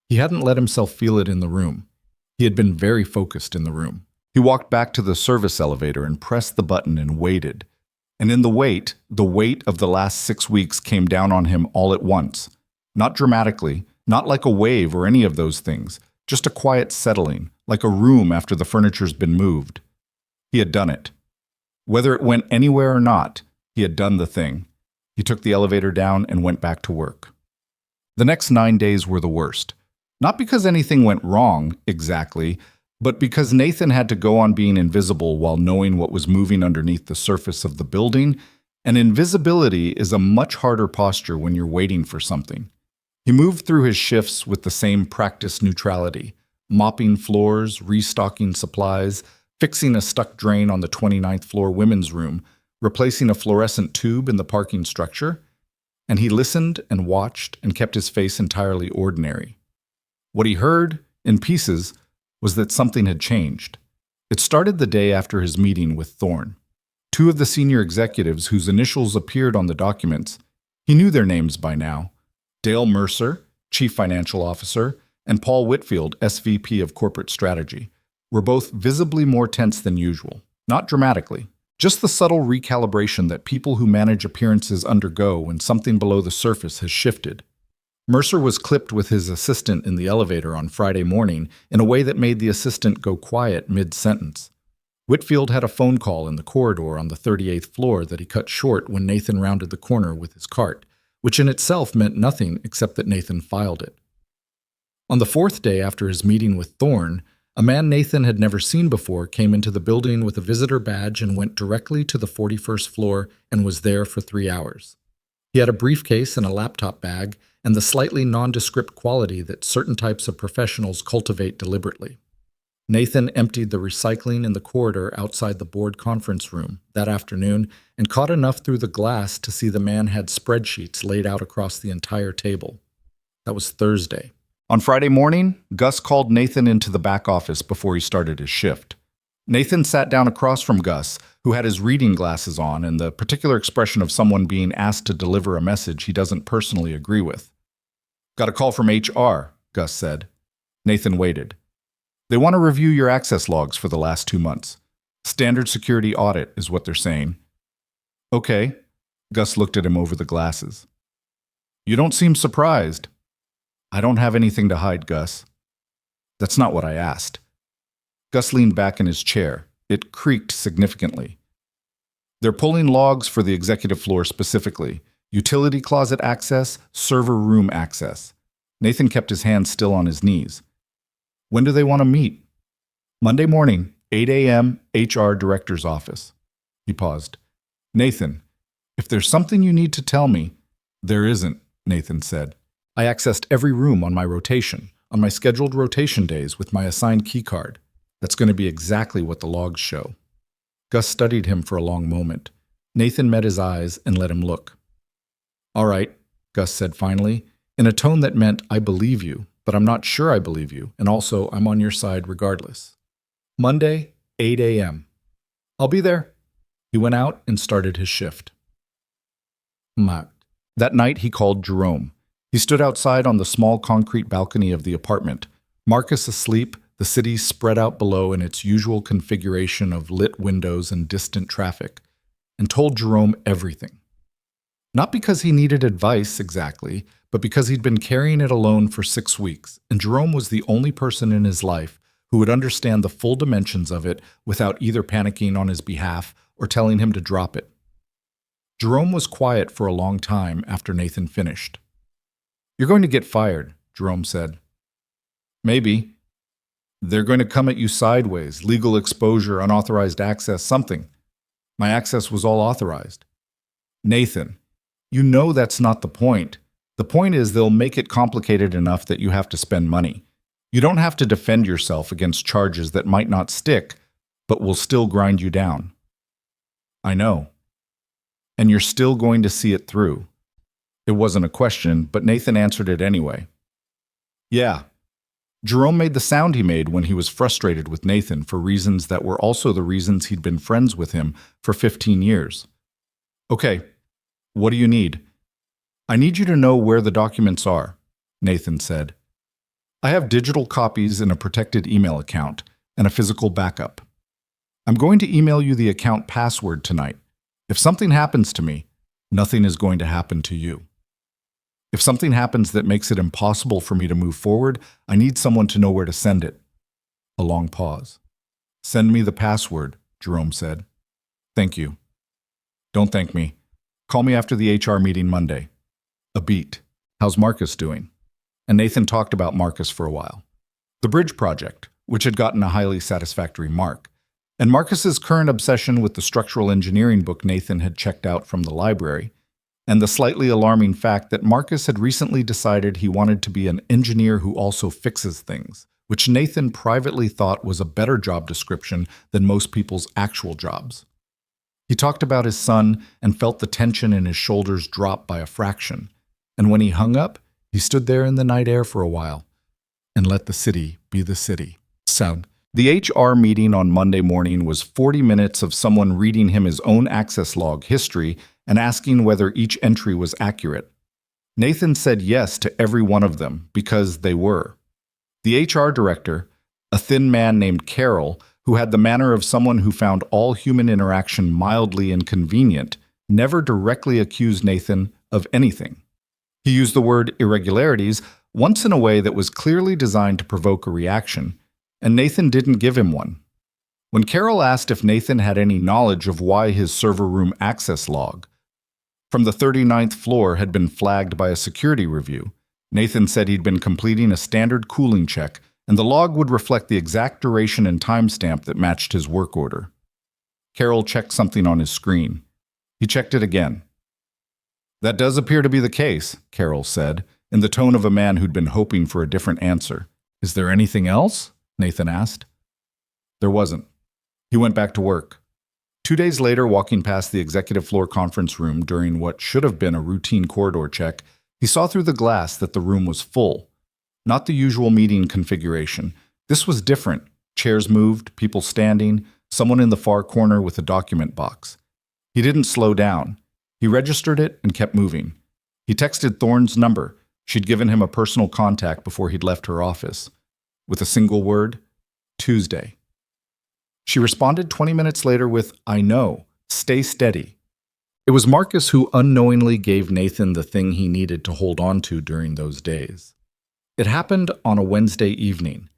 He hadn't let himself feel it in the room. He had been very focused in the room. He walked back to the service elevator and pressed the button and waited. And in the weight of the last 6 weeks came down on him all at once. Not dramatically, not like a wave or any of those things, just a quiet settling, like a room after the furniture's been moved. He had done it. Whether it went anywhere or not, he had done the thing. He took the elevator down and went back to work. The next 9 days were the worst. Not because anything went wrong, exactly, but because Nathan had to go on being invisible while knowing what was moving underneath the surface of the building, and invisibility is a much harder posture when you're waiting for something. He moved through his shifts with the same practiced neutrality, mopping floors, restocking supplies, fixing a stuck drain on the 29th floor women's room, replacing a fluorescent tube in the parking structure, and he listened and watched and kept his face entirely ordinary. What he heard, in pieces, was that something had changed. It started the day after his meeting with Thorne. 2 of the senior executives whose initials appeared on the documents, he knew their names by now, Dale Mercer, Chief Financial Officer, and Paul Whitfield, SVP of Corporate Strategy, were both visibly more tense than usual. Not dramatically, just the subtle recalibration that people who manage appearances undergo when something below the surface has shifted. Mercer was clipped with his assistant in the elevator on Friday morning in a way that made the assistant go quiet mid-sentence. Whitfield had a phone call in the corridor on the 38th floor that he cut short when Nathan rounded the corner with his cart, which in itself meant nothing except that Nathan filed it. On the fourth day after his meeting with Thorne, a man Nathan had never seen before came into the building with a visitor badge and went directly to the 41st floor and was there for 3 hours. He had a briefcase and a laptop bag and the slightly nondescript quality that certain types of professionals cultivate deliberately. Nathan emptied the recycling in the corridor outside the board conference room that afternoon and caught enough through the glass to see the man had spreadsheets laid out across the entire table. That was Thursday. On Friday morning, Gus called Nathan into the back office before he started his shift. Nathan sat down across from Gus, who had his reading glasses on and the particular expression of someone being asked to deliver a message he doesn't personally agree with. "Got a call from HR," Gus said. Nathan waited. "They want to review your access logs for the last 2 months. Standard security audit is what they're saying." "Okay." Gus looked at him over the glasses. "You don't seem surprised." "I don't have anything to hide, Gus." "That's not what I asked." Gus leaned back in his chair. It creaked significantly. "They're pulling logs for the executive floor specifically. Utility closet access, server room access." Nathan kept his hands still on his knees. "When do they want to meet?" "Monday morning, 8 a.m., HR Director's office." He paused. "Nathan, if there's something you need to tell me—" "There isn't," Nathan said. "I accessed every room on my rotation, on my scheduled rotation days with my assigned keycard. That's going to be exactly what the logs show." Gus studied him for a long moment. Nathan met his eyes and let him look. "All right," Gus said finally, in a tone that meant, "I believe you, but I'm not sure I believe you, and also I'm on your side regardless. Monday, 8 a.m. I'll be there." He went out and started his shift. That night he called Jerome. He stood outside on the small concrete balcony of the apartment, Marcus asleep, the city spread out below in its usual configuration of lit windows and distant traffic, and told Jerome everything. Not because he needed advice exactly, but because he'd been carrying it alone for 6 weeks, and Jerome was the only person in his life who would understand the full dimensions of it without either panicking on his behalf or telling him to drop it. Jerome was quiet for a long time after Nathan finished. "You're going to get fired," Jerome said. "Maybe. They're going to come at you sideways, legal exposure, unauthorized access, something. My access was all authorized." "Nathan, you know that's not the point. The point is they'll make it complicated enough that you have to spend money. You don't have to defend yourself against charges that might not stick, but will still grind you down." "I know. And you're still going to see it through." It wasn't a question, but Nathan answered it anyway. "Yeah." Jerome made the sound he made when he was frustrated with Nathan for reasons that were also the reasons he'd been friends with him for 15 years. "Okay, what do you need?" "I need you to know where the documents are," Nathan said. "I have digital copies in a protected email account and a physical backup. I'm going to email you the account password tonight. If something happens to me, nothing is going to happen to you. If something happens that makes it impossible for me to move forward, I need someone to know where to send it." A long pause. "Send me the password," Jerome said. "Thank you." "Don't thank me. Call me after the HR meeting Monday." A beat. "How's Marcus doing?" And Nathan talked about Marcus for a while. The bridge project, which had gotten a highly satisfactory mark, and Marcus's current obsession with the structural engineering book Nathan had checked out from the library, and the slightly alarming fact that Marcus had recently decided he wanted to be an engineer who also fixes things, which Nathan privately thought was a better job description than most people's actual jobs. He talked about his son and felt the tension in his shoulders drop by a fraction, and when he hung up, he stood there in the night air for a while and let the city be the city. The HR meeting on Monday morning was 40 minutes of someone reading him his own access log history and asking whether each entry was accurate. Nathan said yes to every one of them because they were. The HR director, a thin man named Carol, who had the manner of someone who found all human interaction mildly inconvenient, never directly accused Nathan of anything. He used the word irregularities once in a way that was clearly designed to provoke a reaction, and Nathan didn't give him one. When Carol asked if Nathan had any knowledge of why his server room access log from the 39th floor had been flagged by a security review, Nathan said he'd been completing a standard cooling check, and the log would reflect the exact duration and timestamp that matched his work order. Carol checked something on his screen. He checked it again. "That does appear to be the case," Carol said, in the tone of a man who'd been hoping for a different answer. "Is there anything else?" Nathan asked. There wasn't. He went back to work. 2 days later, walking past the executive floor conference room during what should have been a routine corridor check, he saw through the glass that the room was full. Not the usual meeting configuration. This was different. Chairs moved, people standing, someone in the far corner with a document box. He didn't slow down. He registered it and kept moving. He texted Thorne's number. She'd given him a personal contact before he'd left her office. With a single word, Tuesday. She responded 20 minutes later with, "I know. Stay steady." It was Marcus who unknowingly gave Nathan the thing he needed to hold on to during those days. It happened on a Wednesday evening.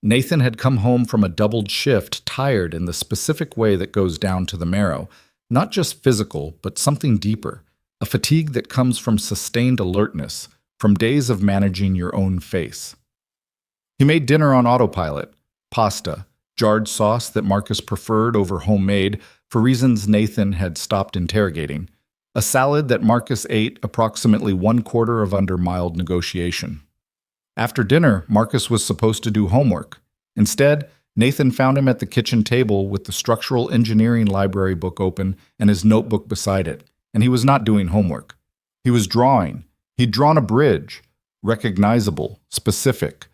Nathan had come home from a doubled shift, tired in the specific way that goes down to the marrow, not just physical, but something deeper, a fatigue that comes from sustained alertness, from days of managing your own face. He made dinner on autopilot, pasta, jarred sauce that Marcus preferred over homemade for reasons Nathan had stopped interrogating, a salad that Marcus ate approximately 1/4 of under mild negotiation. After dinner, Marcus was supposed to do homework. Instead, Nathan found him at the kitchen table with the structural engineering library book open and his notebook beside it, and he was not doing homework. He was drawing. He'd drawn a bridge, recognizable, specific,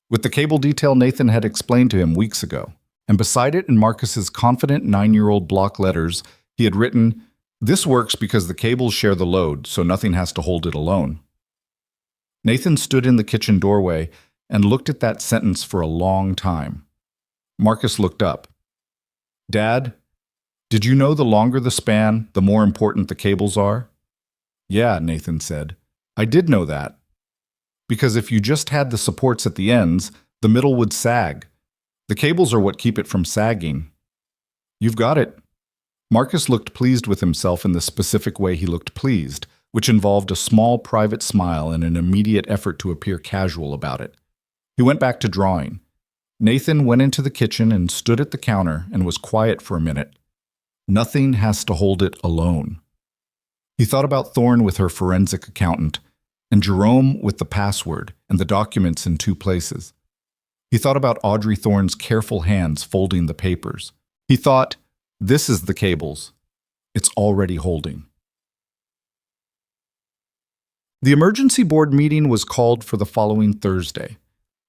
with the cable detail Nathan had explained to him weeks ago. And beside it, in Marcus's confident 9-year-old block letters, he had written, "This works because the cables share the load, so nothing has to hold it alone." Nathan stood in the kitchen doorway and looked at that sentence for a long time. Marcus looked up. "Dad, did you know the longer the span, the more important the cables are?" "Yeah," Nathan said. "I did know that. Because if you just had the supports at the ends, the middle would sag. The cables are what keep it from sagging." "You've got it." Marcus looked pleased with himself in the specific way he looked pleased, which involved a small private smile and an immediate effort to appear casual about it. He went back to drawing. Nathan went into the kitchen and stood at the counter and was quiet for a minute. Nothing has to hold it alone. He thought about Thorne with her forensic accountant, and Jerome with the password and the documents in 2 places. He thought about Audrey Thorne's careful hands folding the papers. He thought, this is the cables. It's already holding. The emergency board meeting was called for the following Thursday.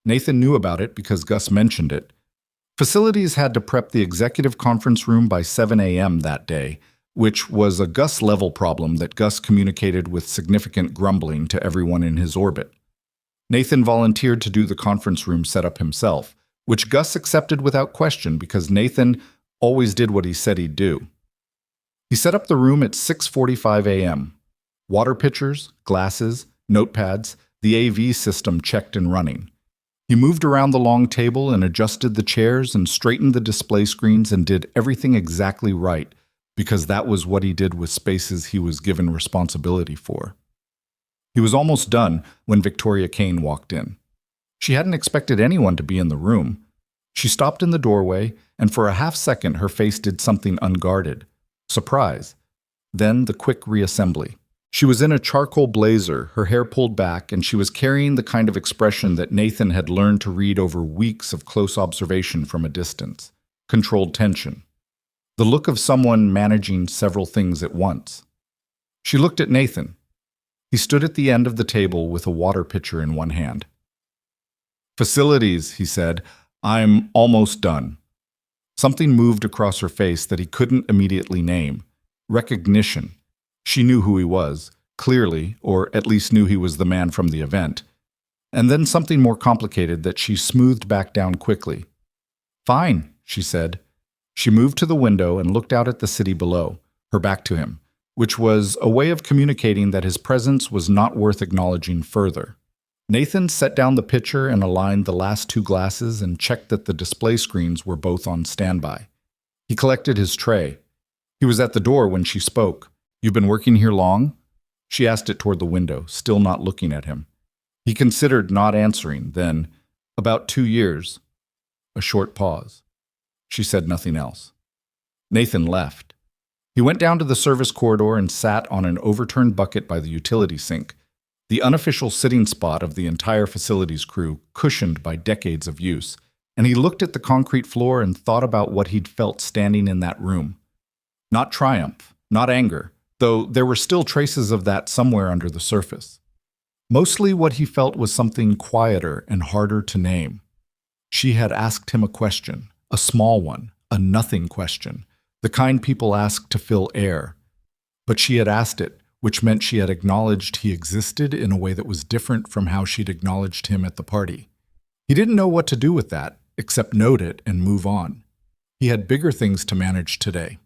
Nathan knew about it because Gus mentioned it. Facilities had to prep the executive conference room by 7 a.m. that day, which was a Gus-level problem that Gus communicated with significant grumbling to everyone in his orbit. Nathan volunteered to do the conference room setup himself, which Gus accepted without question because Nathan always did what he said he'd do. He set up the room at 6:45 a.m. Water pitchers, glasses, notepads, the AV system checked and running. He moved around the long table and adjusted the chairs and straightened the display screens and did everything exactly right, because that was what he did with spaces he was given responsibility for. He was almost done when Victoria Kane walked in. She hadn't expected anyone to be in the room. She stopped in the doorway, and for a half second her face did something unguarded. Surprise. Then the quick reassembly. She was in a charcoal blazer, her hair pulled back, and she was carrying the kind of expression that Nathan had learned to read over weeks of close observation from a distance. Controlled tension. The look of someone managing several things at once. She looked at Nathan. He stood at the end of the table with a water pitcher in one hand. "Facilities," he said. "I'm almost done." Something moved across her face that he couldn't immediately name. Recognition. She knew who he was, clearly, or at least knew he was the man from the event. and then something more complicated that she smoothed back down quickly. "Fine," she said. She moved to the window and looked out at the city below, her back to him, which was a way of communicating that his presence was not worth acknowledging further. Nathan set down the pitcher and aligned the last two glasses and checked that the display screens were both on standby. He collected his tray. He was at the door when she spoke. "You've been working here long?" She asked it toward the window, still not looking at him. He considered not answering, then, "About 2 years." A short pause. She said nothing else. Nathan left. He went down to the service corridor and sat on an overturned bucket by the utility sink, the unofficial sitting spot of the entire facilities crew, cushioned by decades of use, and he looked at the concrete floor and thought about what he'd felt standing in that room. Not triumph, not anger, though there were still traces of that somewhere under the surface. Mostly what he felt was something quieter and harder to name. She had asked him a question, a small one, a nothing question, the kind people ask to fill air. But she had asked it, which meant she had acknowledged he existed in a way that was different from how she'd acknowledged him at the party. He didn't know what to do with that, except note it and move on. He had bigger things to manage today.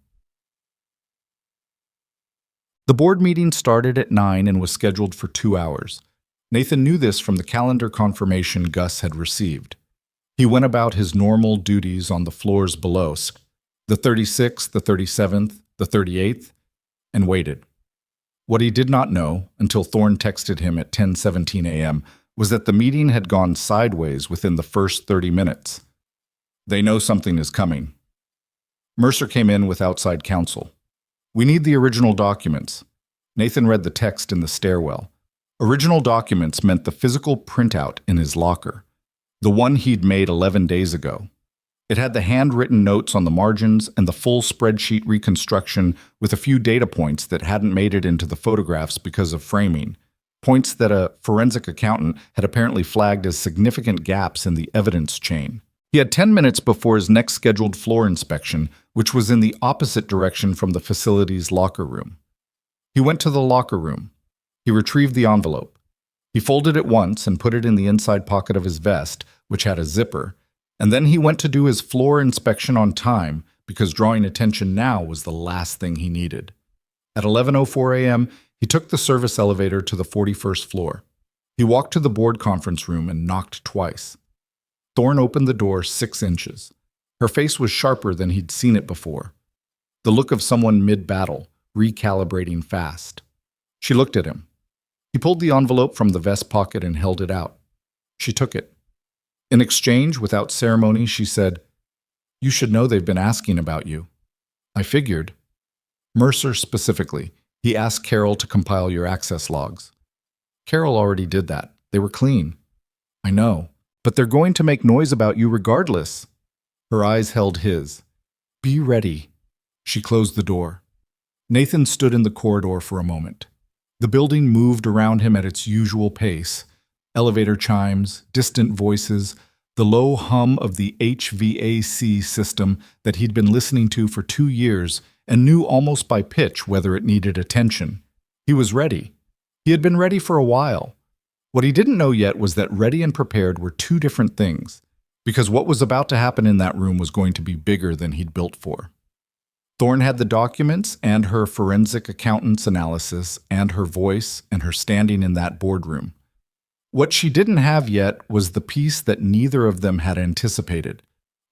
The board meeting started at 9 and was scheduled for 2 hours. Nathan knew this from the calendar confirmation Gus had received. He went about his normal duties on the floors below, the 36th, the 37th, the 38th, and waited. What he did not know, until Thorne texted him at 10:17 a.m., was that the meeting had gone sideways within the first 30 minutes. They know something is coming. Mercer came in with outside counsel. "We need the original documents." Nathan read the text in the stairwell. Original documents meant the physical printout in his locker, the one he'd made 11 days ago. It had the handwritten notes on the margins and the full spreadsheet reconstruction with a few data points that hadn't made it into the photographs because of framing, points that a forensic accountant had apparently flagged as significant gaps in the evidence chain. He had 10 minutes before his next scheduled floor inspection, which was in the opposite direction from the facility's locker room. He went to the locker room. He retrieved the envelope. He folded it once and put it in the inside pocket of his vest, which had a zipper, and then he went to do his floor inspection on time because drawing attention now was the last thing he needed. At 11:04 a.m., he took the service elevator to the 41st floor. He walked to the board conference room and knocked twice. Thorne opened the door 6 inches. Her face was sharper than he'd seen it before. The look of someone mid-battle, recalibrating fast. She looked at him. He pulled the envelope from the vest pocket and held it out. She took it. In exchange, without ceremony, she said, "You should know they've been asking about you." "I figured." "Mercer specifically. He asked Carol to compile your access logs." "Carol already did that. They were clean." "I know, but they're going to make noise about you regardless." Her eyes held his. "Be ready." She closed the door. Nathan stood in the corridor for a moment. The building moved around him at its usual pace. Elevator chimes, distant voices, the low hum of the HVAC system that he'd been listening to for 2 years and knew almost by pitch whether it needed attention. He was ready. He had been ready for a while. What he didn't know yet was that ready and prepared were 2 different things, because what was about to happen in that room was going to be bigger than he'd built for. Thorne had the documents and her forensic accountant's analysis and her voice and her standing in that boardroom. What she didn't have yet was the piece that neither of them had anticipated,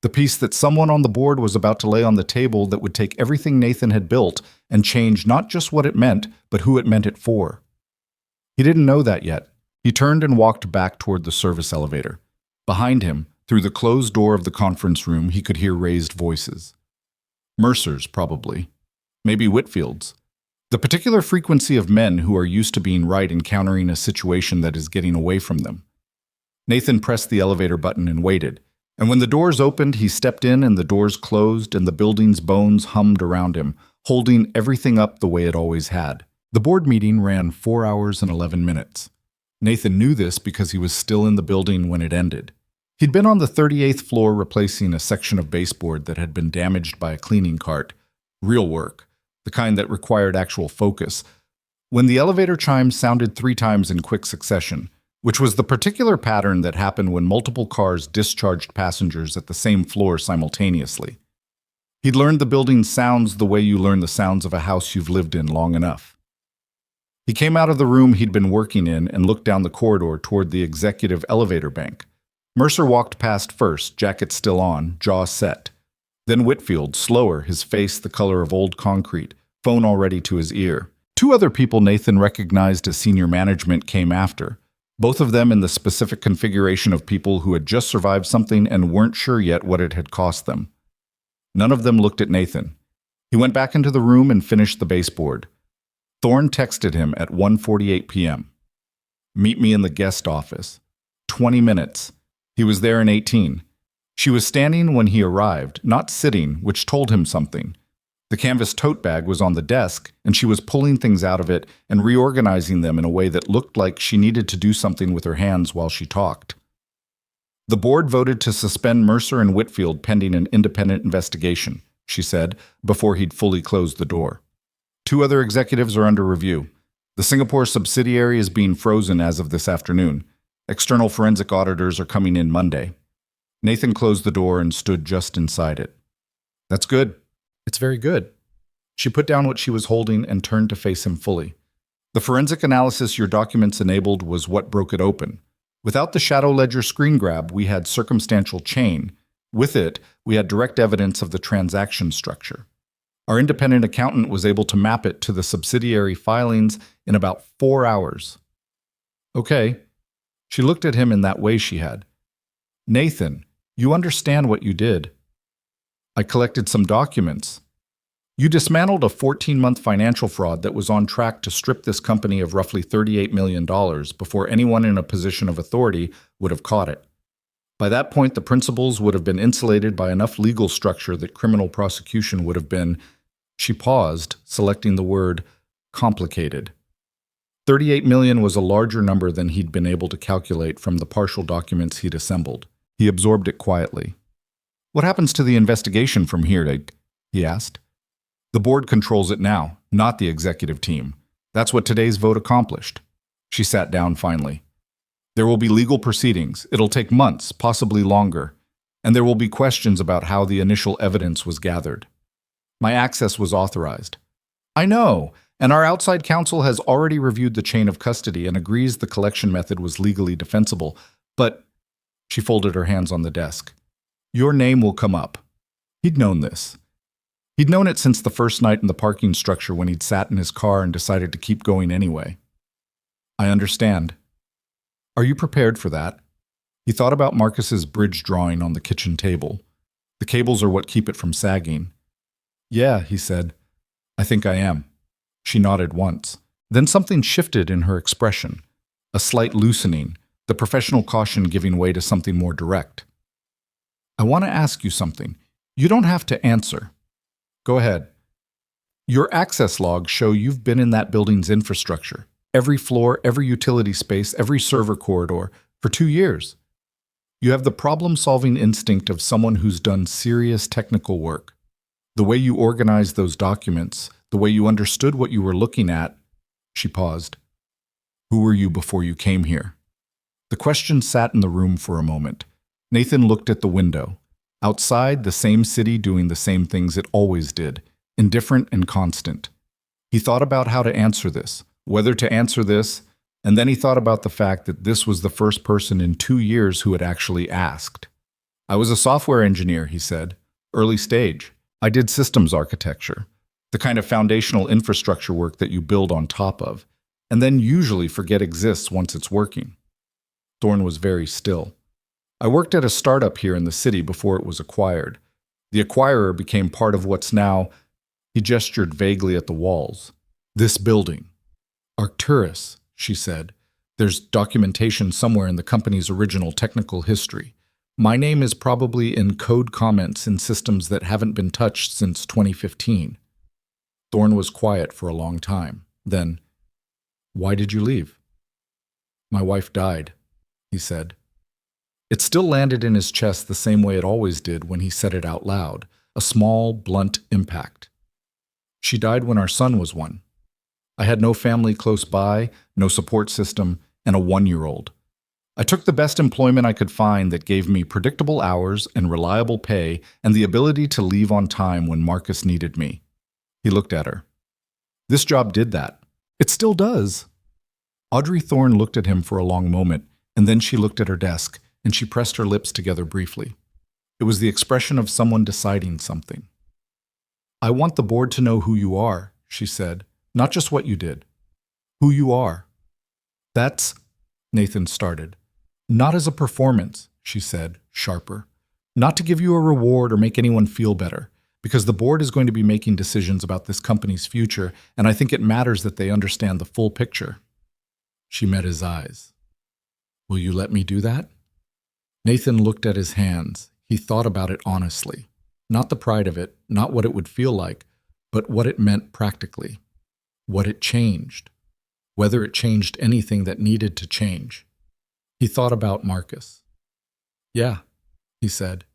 the piece that someone on the board was about to lay on the table that would take everything Nathan had built and change not just what it meant, but who it meant it for. He didn't know that yet. He turned and walked back toward the service elevator. Behind him, through the closed door of the conference room, he could hear raised voices. Mercer's, probably. Maybe Whitfield's. The particular frequency of men who are used to being right encountering a situation that is getting away from them. Nathan pressed the elevator button and waited, and when the doors opened, he stepped in and the doors closed and the building's bones hummed around him, holding everything up the way it always had. The board meeting ran 4 hours and 11 minutes. Nathan knew this because he was still in the building when it ended. He'd been on the 38th floor replacing a section of baseboard that had been damaged by a cleaning cart. Real work, the kind that required actual focus. When the elevator chimes sounded 3 times in quick succession, which was the particular pattern that happened when multiple cars discharged passengers at the same floor simultaneously. He'd learned the building's sounds the way you learn the sounds of a house you've lived in long enough. He came out of the room he'd been working in and looked down the corridor toward the executive elevator bank. Mercer walked past first, jacket still on, jaw set. Then Whitfield, slower, his face the color of old concrete, phone already to his ear. Two other people Nathan recognized as senior management came after, both of them in the specific configuration of people who had just survived something and weren't sure yet what it had cost them. None of them looked at Nathan. He went back into the room and finished the baseboard. Thorne texted him at 1:48 p.m. "Meet me in the guest office." 20 minutes. He was there in 18. She was standing when he arrived, not sitting, which told him something. The canvas tote bag was on the desk, and she was pulling things out of it and reorganizing them in a way that looked like she needed to do something with her hands while she talked. "The board voted to suspend Mercer and Whitfield pending an independent investigation," she said, before he'd fully closed the door. "Two other executives are under review. The Singapore subsidiary is being frozen as of this afternoon. External forensic auditors are coming in Monday." Nathan closed the door and stood just inside it. "That's good. It's very good." She put down what she was holding and turned to face him fully. "The forensic analysis your documents enabled was what broke it open. Without the shadow ledger screen grab, we had circumstantial chain. With it, we had direct evidence of the transaction structure. Our independent accountant was able to map it to the subsidiary filings in about 4 hours." "Okay." She looked at him in that way she had. "Nathan, you understand what you did." "I collected some documents." "You dismantled a 14-month financial fraud that was on track to strip this company of roughly $38 million before anyone in a position of authority would have caught it. By that point, the principals would have been insulated by enough legal structure that criminal prosecution would have been," she paused, selecting the word, "complicated." 38 million was a larger number than he'd been able to calculate from the partial documents he'd assembled. He absorbed it quietly. "What happens to the investigation from here?" he asked. "The board controls it now, not the executive team. That's what today's vote accomplished." She sat down finally. "There will be legal proceedings. It'll take months, possibly longer. And there will be questions about how the initial evidence was gathered. My access was authorized." "I know, and our outside counsel has already reviewed the chain of custody and agrees the collection method was legally defensible. But," she folded her hands on the desk, "your name will come up." He'd known this. He'd known it since the first night in the parking structure when he'd sat in his car and decided to keep going anyway. "I understand." "Are you prepared for that?" He thought about Marcus's bridge drawing on the kitchen table. "The cables are what keep it from sagging." "Yeah," he said. "I think I am." She nodded once. Then something shifted in her expression. A slight loosening, the professional caution giving way to something more direct. "I want to ask you something. You don't have to answer." "Go ahead." "Your access logs show you've been in that building's infrastructure, every floor, every utility space, every server corridor, for 2 years. You have the problem-solving instinct of someone who's done serious technical work. The way you organized those documents, the way you understood what you were looking at." She paused. "Who were you before you came here?" The question sat in the room for a moment. Nathan looked at the window. Outside, the same city doing the same things it always did, indifferent and constant. He thought about how to answer this, whether to answer this, and then he thought about the fact that this was the first person in 2 years who had actually asked. "I was a software engineer," he said. "Early stage. I did systems architecture. The kind of foundational infrastructure work that you build on top of, and then usually forget exists once it's working." Thorne was very still. "I worked at a startup here in the city before it was acquired. The acquirer became part of what's now," he gestured vaguely at the walls, "this building. Arcturus," she said. "There's documentation somewhere in the company's original technical history. My name is probably in code comments in systems that haven't been touched since 2015. Thorne was quiet for a long time. Then, "Why did you leave?" "My wife died," he said. It still landed in his chest the same way it always did when he said it out loud, a small, blunt impact. "She died when our son was 1. I had no family close by, no support system, and a 1-year-old. I took the best employment I could find that gave me predictable hours and reliable pay and the ability to leave on time when Marcus needed me. He looked at her. This job did that. It still does. Audrey Thorne looked at him for a long moment, and then she looked at her desk, and she pressed her lips together briefly. It was the expression of someone deciding something. I want the board to know who you are, she said, not just what you did. Who you are. That's, Nathan started. Not as a performance, she said, sharper. Not to give you a reward or make anyone feel better, because the board is going to be making decisions about this company's future, and I think it matters that they understand the full picture. She met his eyes. Will you let me do that? Nathan looked at his hands. He thought about it honestly. Not the pride of it, not what it would feel like, but what it meant practically. What it changed. Whether it changed anything that needed to change. He thought about Marcus. Yeah, he said.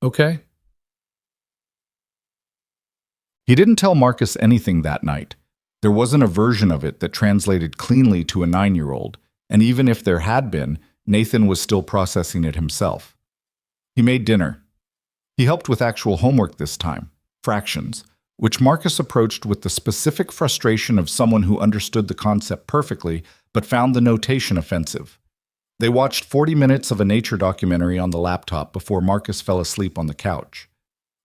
Okay. He didn't tell Marcus anything that night. There wasn't a version of it that translated cleanly to a 9-year-old, and even if there had been, Nathan was still processing it himself. He made dinner. He helped with actual homework this time, fractions, which Marcus approached with the specific frustration of someone who understood the concept perfectly but found the notation offensive. They watched 40 minutes of a nature documentary on the laptop before Marcus fell asleep on the couch.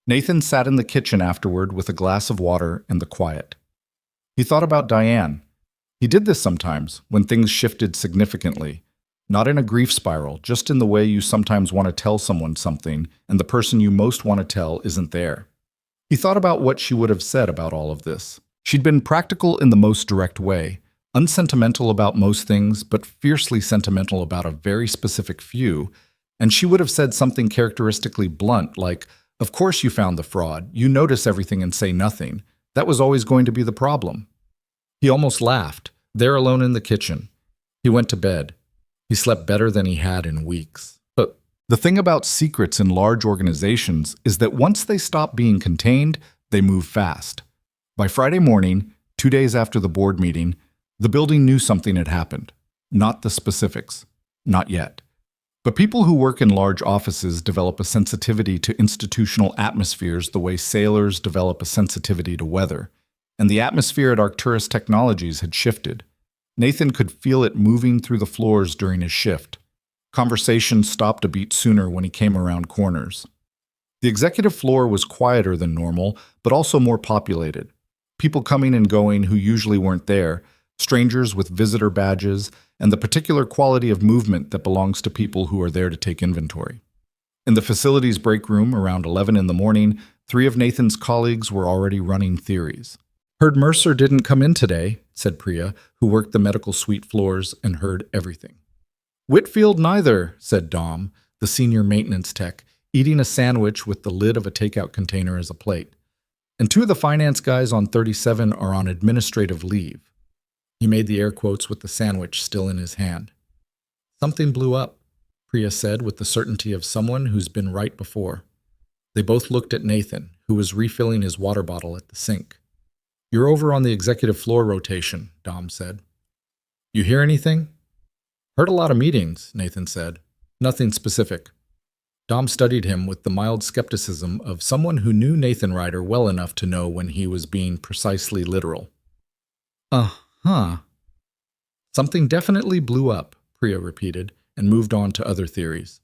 Nathan sat in the kitchen afterward with a glass of water and the quiet. He thought about Diane. He did this sometimes, when things shifted significantly. Not in a grief spiral, just in the way you sometimes want to tell someone something, and the person you most want to tell isn't there. He thought about what she would have said about all of this. She'd been practical in the most direct way, unsentimental about most things, but fiercely sentimental about a very specific few, and she would have said something characteristically blunt, like, "Of course you found the fraud. You notice everything and say nothing. That was always going to be the problem." He almost laughed, there alone in the kitchen. He went to bed. He slept better than he had in weeks. But the thing about secrets in large organizations is that once they stop being contained, they move fast. By Friday morning, 2 days after the board meeting, the building knew something had happened. Not the specifics. Not yet. But people who work in large offices develop a sensitivity to institutional atmospheres the way sailors develop a sensitivity to weather. And the atmosphere at Arcturus Technologies had shifted. Nathan could feel it moving through the floors during his shift. Conversation stopped a beat sooner when he came around corners. The executive floor was quieter than normal, but also more populated. People coming and going who usually weren't there, strangers with visitor badges, and the particular quality of movement that belongs to people who are there to take inventory. In the facilities break room around 11 in the morning, 3 of Nathan's colleagues were already running theories. Heard Mercer didn't come in today, said Priya, who worked the medical suite floors and heard everything. Whitfield neither, said Dom, the senior maintenance tech, eating a sandwich with the lid of a takeout container as a plate. And 2 of the finance guys on 37 are on administrative leave. He made the air quotes with the sandwich still in his hand. Something blew up, Priya said with the certainty of someone who's been right before. They both looked at Nathan, who was refilling his water bottle at the sink. You're over on the executive floor rotation, Dom said. You hear anything? Heard a lot of meetings, Nathan said. Nothing specific. Dom studied him with the mild skepticism of someone who knew Nathan Ryder well enough to know when he was being precisely literal. Uh-huh. Something definitely blew up, Priya repeated, and moved on to other theories.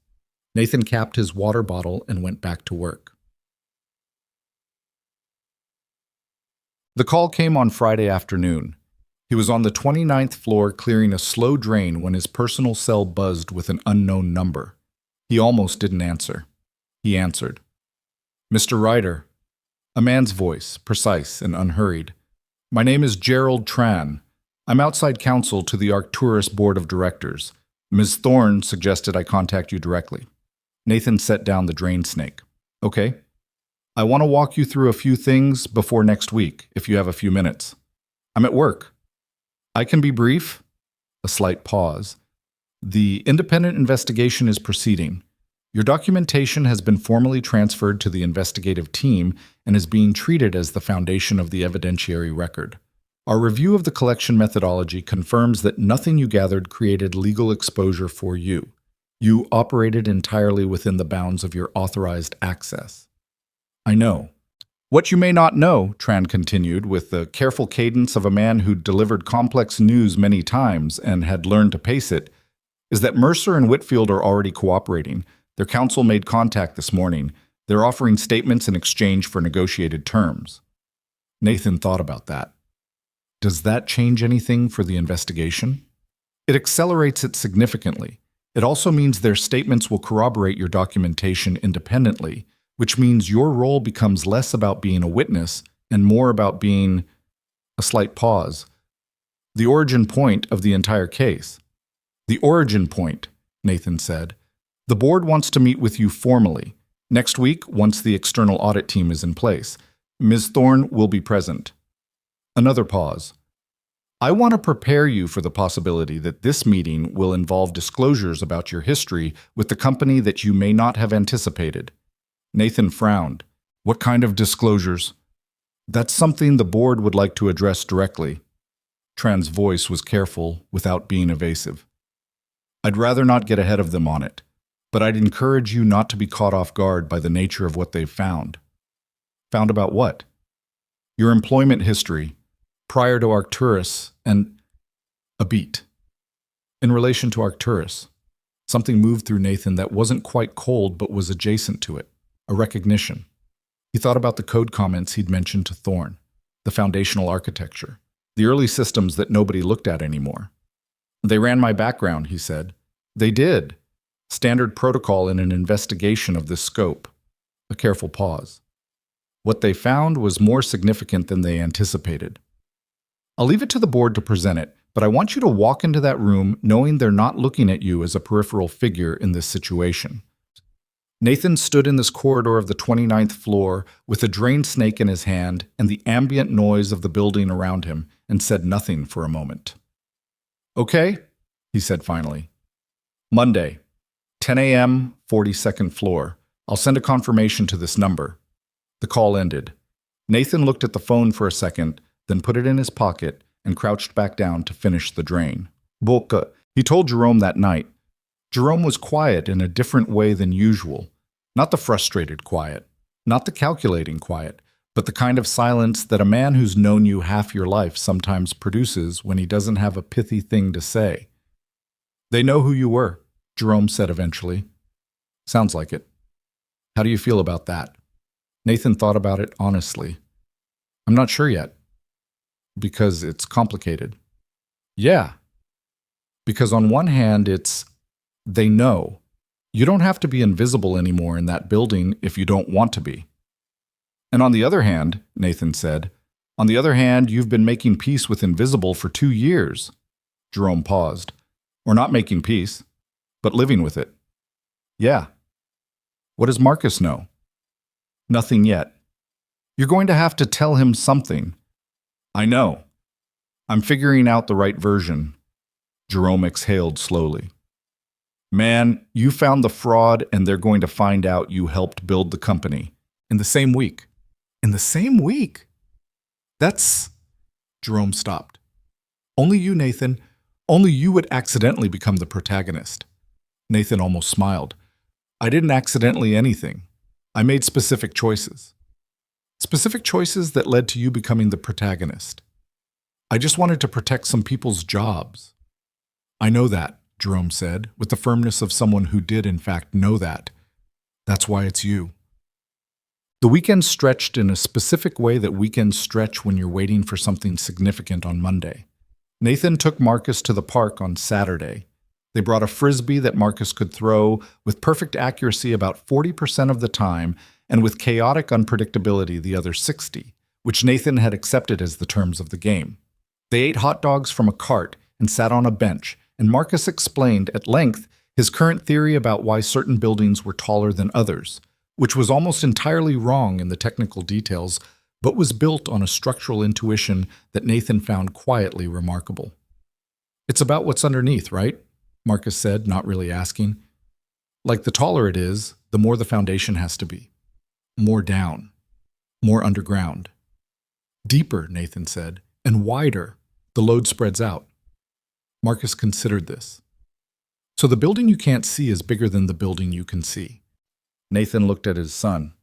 Nathan capped his water bottle and went back to work. The call came on Friday afternoon. He was on the 29th floor clearing a slow drain when his personal cell buzzed with an unknown number. He almost didn't answer. He answered. Mr. Ryder. A man's voice, precise and unhurried. My name is Gerald Tran. I'm outside counsel to the Arcturus Board of Directors. Ms. Thorne suggested I contact you directly. Nathan set down the drain snake. Okay. I want to walk you through a few things before next week, if you have a few minutes. I'm at work. I can be brief. A slight pause. The independent investigation is proceeding. Your documentation has been formally transferred to the investigative team and is being treated as the foundation of the evidentiary record. Our review of the collection methodology confirms that nothing you gathered created legal exposure for you. You operated entirely within the bounds of your authorized access. I know. What you may not know, Tran continued, with the careful cadence of a man who'd delivered complex news many times and had learned to pace it, is that Mercer and Whitfield are already cooperating. Their counsel made contact this morning. They're offering statements in exchange for negotiated terms. Nathan thought about that. Does that change anything for the investigation? It accelerates it significantly. It also means their statements will corroborate your documentation independently, which means your role becomes less about being a witness and more about being a slight pause. The origin point of the entire case. The origin point, Nathan said. The board wants to meet with you formally. Next week, once the external audit team is in place. Ms. Thorne will be present. Another pause. I want to prepare you for the possibility that this meeting will involve disclosures about your history with the company that you may not have anticipated. Nathan frowned. What kind of disclosures? That's something the board would like to address directly. Tran's voice was careful without being evasive. I'd rather not get ahead of them on it, but I'd encourage you not to be caught off guard by the nature of what they've found. Found about what? Your employment history, prior to Arcturus, and a beat. In relation to Arcturus, something moved through Nathan that wasn't quite cold but was adjacent to it, a recognition. He thought about the code comments he'd mentioned to Thorne, the foundational architecture, the early systems that nobody looked at anymore. They ran my background, he said. They did. Standard protocol in an investigation of this scope. A careful pause. What they found was more significant than they anticipated. I'll leave it to the board to present it, but I want you to walk into that room knowing they're not looking at you as a peripheral figure in this situation. Nathan stood in this corridor of the 29th floor with a drain snake in his hand and the ambient noise of the building around him and said nothing for a moment. Okay, he said finally. Monday, 10 a.m., 42nd floor. I'll send a confirmation to this number. The call ended. Nathan looked at the phone for a second, then put it in his pocket and crouched back down to finish the drain. Boca, he told Jerome that night. Jerome was quiet in a different way than usual. Not the frustrated quiet, not the calculating quiet, but the kind of silence that a man who's known you half your life sometimes produces when he doesn't have a pithy thing to say. They know who you were, Jerome said eventually. Sounds like it. How do you feel about that? Nathan thought about it honestly. I'm not sure yet. Because it's complicated. Yeah. Because on one hand, they know. You don't have to be invisible anymore in that building if you don't want to be. And on the other hand, Nathan said, on the other hand, you've been making peace with invisible for 2 years. Jerome paused. Or not making peace, but living with it. Yeah. What does Marcus know? Nothing yet. You're going to have to tell him something. I know. I'm figuring out the right version. Jerome exhaled slowly. Man, you found the fraud and they're going to find out you helped build the company. In the same week. In the same week? That's... Jerome stopped. Only you, Nathan. Only you would accidentally become the protagonist. Nathan almost smiled. I didn't accidentally anything. I made specific choices. Specific choices that led to you becoming the protagonist. I just wanted to protect some people's jobs. I know that, Jerome said, with the firmness of someone who did in fact know that. That's why it's you. The weekend stretched in a specific way that weekends stretch when you're waiting for something significant on Monday. Nathan took Marcus to the park on Saturday. They brought a frisbee that Marcus could throw with perfect accuracy about 40% of the time and with chaotic unpredictability the other 60%, which Nathan had accepted as the terms of the game. They ate hot dogs from a cart and sat on a bench, and Marcus explained at length his current theory about why certain buildings were taller than others, which was almost entirely wrong in the technical details, but was built on a structural intuition that Nathan found quietly remarkable. It's about what's underneath, right? Marcus said, not really asking. Like the taller it is, the more the foundation has to be. More down. More underground. Deeper, Nathan said. and wider, the load spreads out. Marcus considered this. So the building you can't see is bigger than the building you can see. Nathan looked at his son.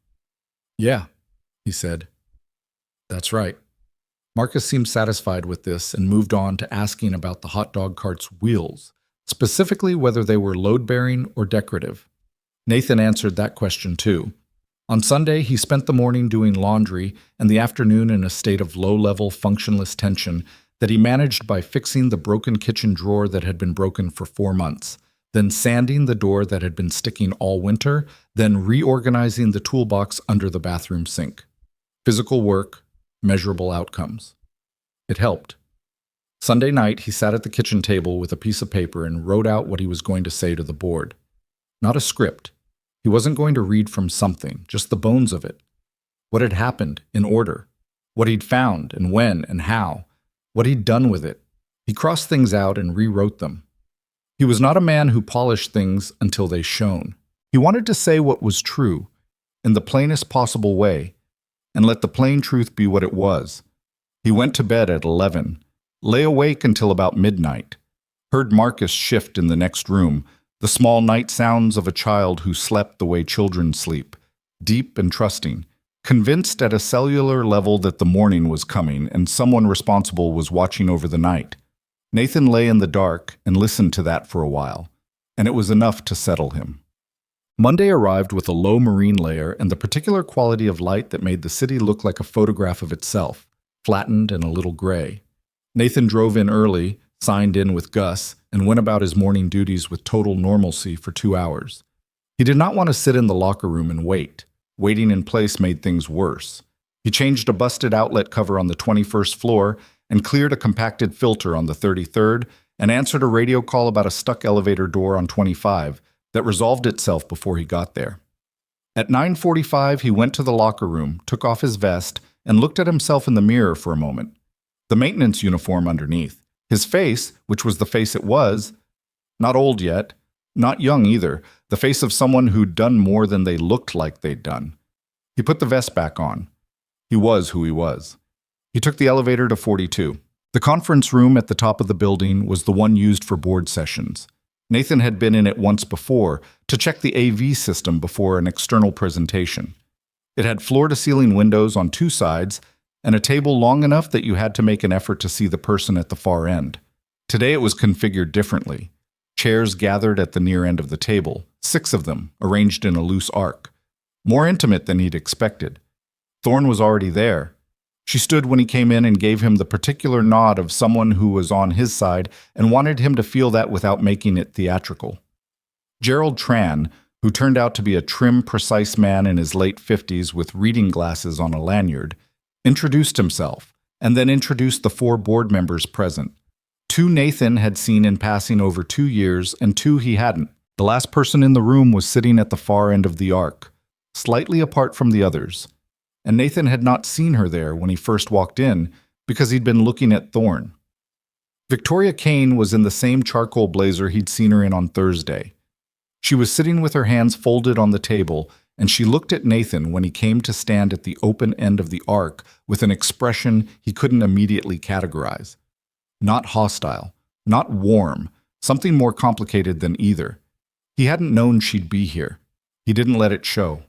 Yeah, he said. That's right. Marcus seemed satisfied with this and moved on to asking about the hot dog cart's wheels, specifically whether they were load-bearing or decorative. Nathan answered that question too. On Sunday, he spent the morning doing laundry and the afternoon in a state of low-level, functionless tension that he managed by fixing the broken kitchen drawer that had been broken for 4 months, then sanding the door that had been sticking all winter, then reorganizing the toolbox under the bathroom sink. Physical work, measurable outcomes. It helped. Sunday night, he sat at the kitchen table with a piece of paper and wrote out what he was going to say to the board. Not a script. He wasn't going to read from something, just the bones of it. What had happened, in order. What he'd found, and when, and how. What he'd done with it. He crossed things out and rewrote them. He was not a man who polished things until they shone. He wanted to say what was true, in the plainest possible way, and let the plain truth be what it was. He went to bed at 11, lay awake until about midnight, heard Marcus shift in the next room, the small night sounds of a child who slept the way children sleep, deep and trusting, convinced at a cellular level that the morning was coming and someone responsible was watching over the night. Nathan lay in the dark and listened to that for a while, and it was enough to settle him. Monday arrived with a low marine layer and the particular quality of light that made the city look like a photograph of itself, flattened and a little gray. Nathan drove in early, signed in with Gus, and went about his morning duties with total normalcy for 2 hours. He did not want to sit in the locker room and wait. Waiting in place made things worse. He changed a busted outlet cover on the 21st floor and cleared a compacted filter on the 33rd and answered a radio call about a stuck elevator door on 25 that resolved itself before he got there. At 9:45, he went to the locker room, took off his vest, and looked at himself in the mirror for a moment. The maintenance uniform underneath. His face, which was the face it was, not old yet, not young either, the face of someone who'd done more than they looked like they'd done. He put the vest back on. He was who he was. He took the elevator to 42. The conference room at the top of the building was the one used for board sessions. Nathan had been in it once before to check the AV system before an external presentation. It had floor-to-ceiling windows on 2 sides and a table long enough that you had to make an effort to see the person at the far end. Today it was configured differently. Chairs gathered at the near end of the table, 6 of them, arranged in a loose arc. More intimate than he'd expected. Thorne was already there. She stood when he came in and gave him the particular nod of someone who was on his side and wanted him to feel that without making it theatrical. Gerald Tran, who turned out to be a trim, precise man in his late 50s with reading glasses on a lanyard, introduced himself, and then introduced the 4 board members present. 2 Nathan had seen in passing over 2 years, and 2 he hadn't. The last person in the room was sitting at the far end of the arc, slightly apart from the others. And Nathan had not seen her there when he first walked in because he'd been looking at Thorne. Victoria Kane was in the same charcoal blazer he'd seen her in on Thursday. She was sitting with her hands folded on the table, and she looked at Nathan when he came to stand at the open end of the arc with an expression he couldn't immediately categorize. Not hostile, not warm, something more complicated than either. He hadn't known she'd be here. He didn't let it show.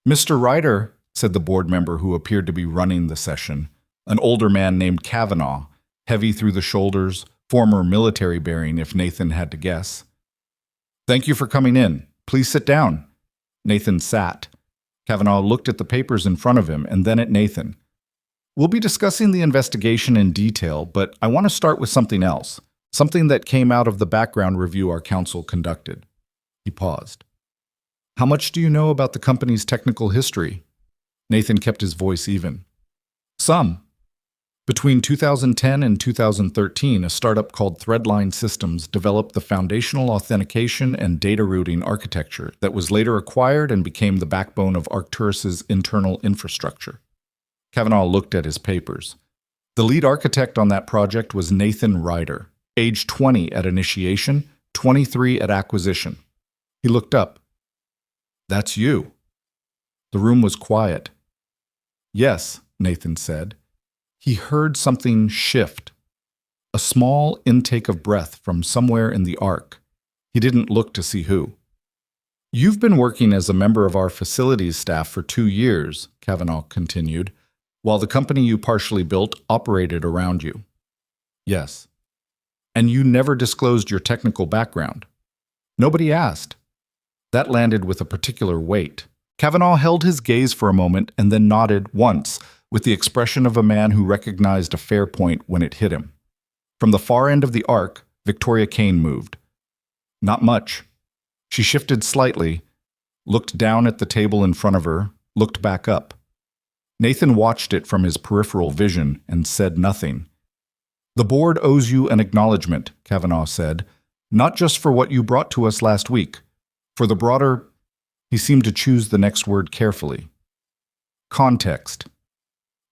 "Mr. Ryder," said the board member who appeared to be running the session, an older man named Kavanaugh, heavy through the shoulders, former military bearing if Nathan had to guess. "Thank you for coming in. Please sit down." Nathan sat. Kavanaugh looked at the papers in front of him and then at Nathan. "We'll be discussing the investigation in detail, but I want to start with something else, something that came out of the background review our council conducted." He paused. "How much do you know about the company's technical history?" Nathan kept his voice even. "Some. Between 2010 and 2013, a startup called Threadline Systems developed the foundational authentication and data routing architecture that was later acquired and became the backbone of Arcturus's internal infrastructure." Kavanaugh looked at his papers. The lead architect on that project was Nathan Ryder, age 20 at initiation, 23 at acquisition. He looked up. "That's you." The room was quiet. "Yes," Nathan said. He heard something shift, a small intake of breath from somewhere in the arc. He didn't look to see who. "You've been working as a member of our facilities staff for 2 years," Kavanaugh continued, "while the company you partially built operated around you." "Yes." "And you never disclosed your technical background." "Nobody asked." That landed with a particular weight. Kavanaugh held his gaze for a moment and then nodded once, with the expression of a man who recognized a fair point when it hit him. From the far end of the arc, Victoria Kane moved. Not much. She shifted slightly, looked down at the table in front of her, looked back up. Nathan watched it from his peripheral vision and said nothing. "The board owes you an acknowledgement," Kavanaugh said, "not just for what you brought to us last week, for the broader—" He seemed to choose the next word carefully. "Context."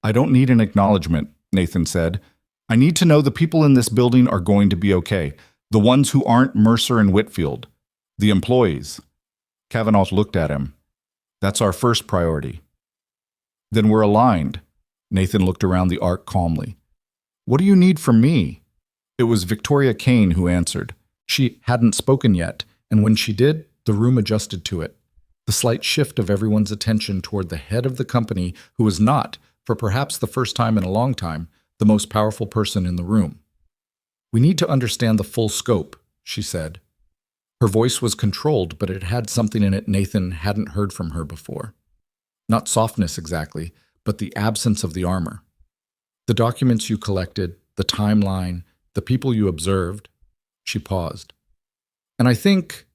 "I don't need an acknowledgement," Nathan said. "I need to know the people in this building are going to be okay, the ones who aren't Mercer and Whitfield, the employees." Kavanaugh looked at him. "That's our first priority." "Then we're aligned." Nathan looked around the arc calmly. "What do you need from me?" It was Victoria Kane who answered. She hadn't spoken yet, and when she did, the room adjusted to it. The slight shift of everyone's attention toward the head of the company, who was not, for perhaps the first time in a long time, the most powerful person in the room. "We need to understand the full scope," she said. Her voice was controlled, but it had something in it Nathan hadn't heard from her before. Not softness exactly, but the absence of the armor. "The documents you collected, the timeline, the people you observed." She paused. "And I think—"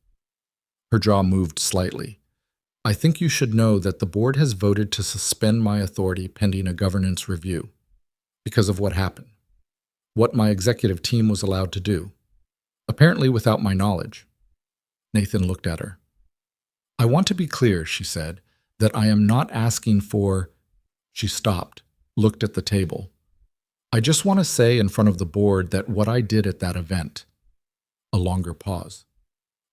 Her jaw moved slightly. "I think you should know that the board has voted to suspend my authority pending a governance review. Because of what happened. What my executive team was allowed to do. Apparently without my knowledge." Nathan looked at her. "I want to be clear," she said, "that I am not asking for—" She stopped, looked at the table. "I just want to say in front of the board that what I did at that event—" A longer pause.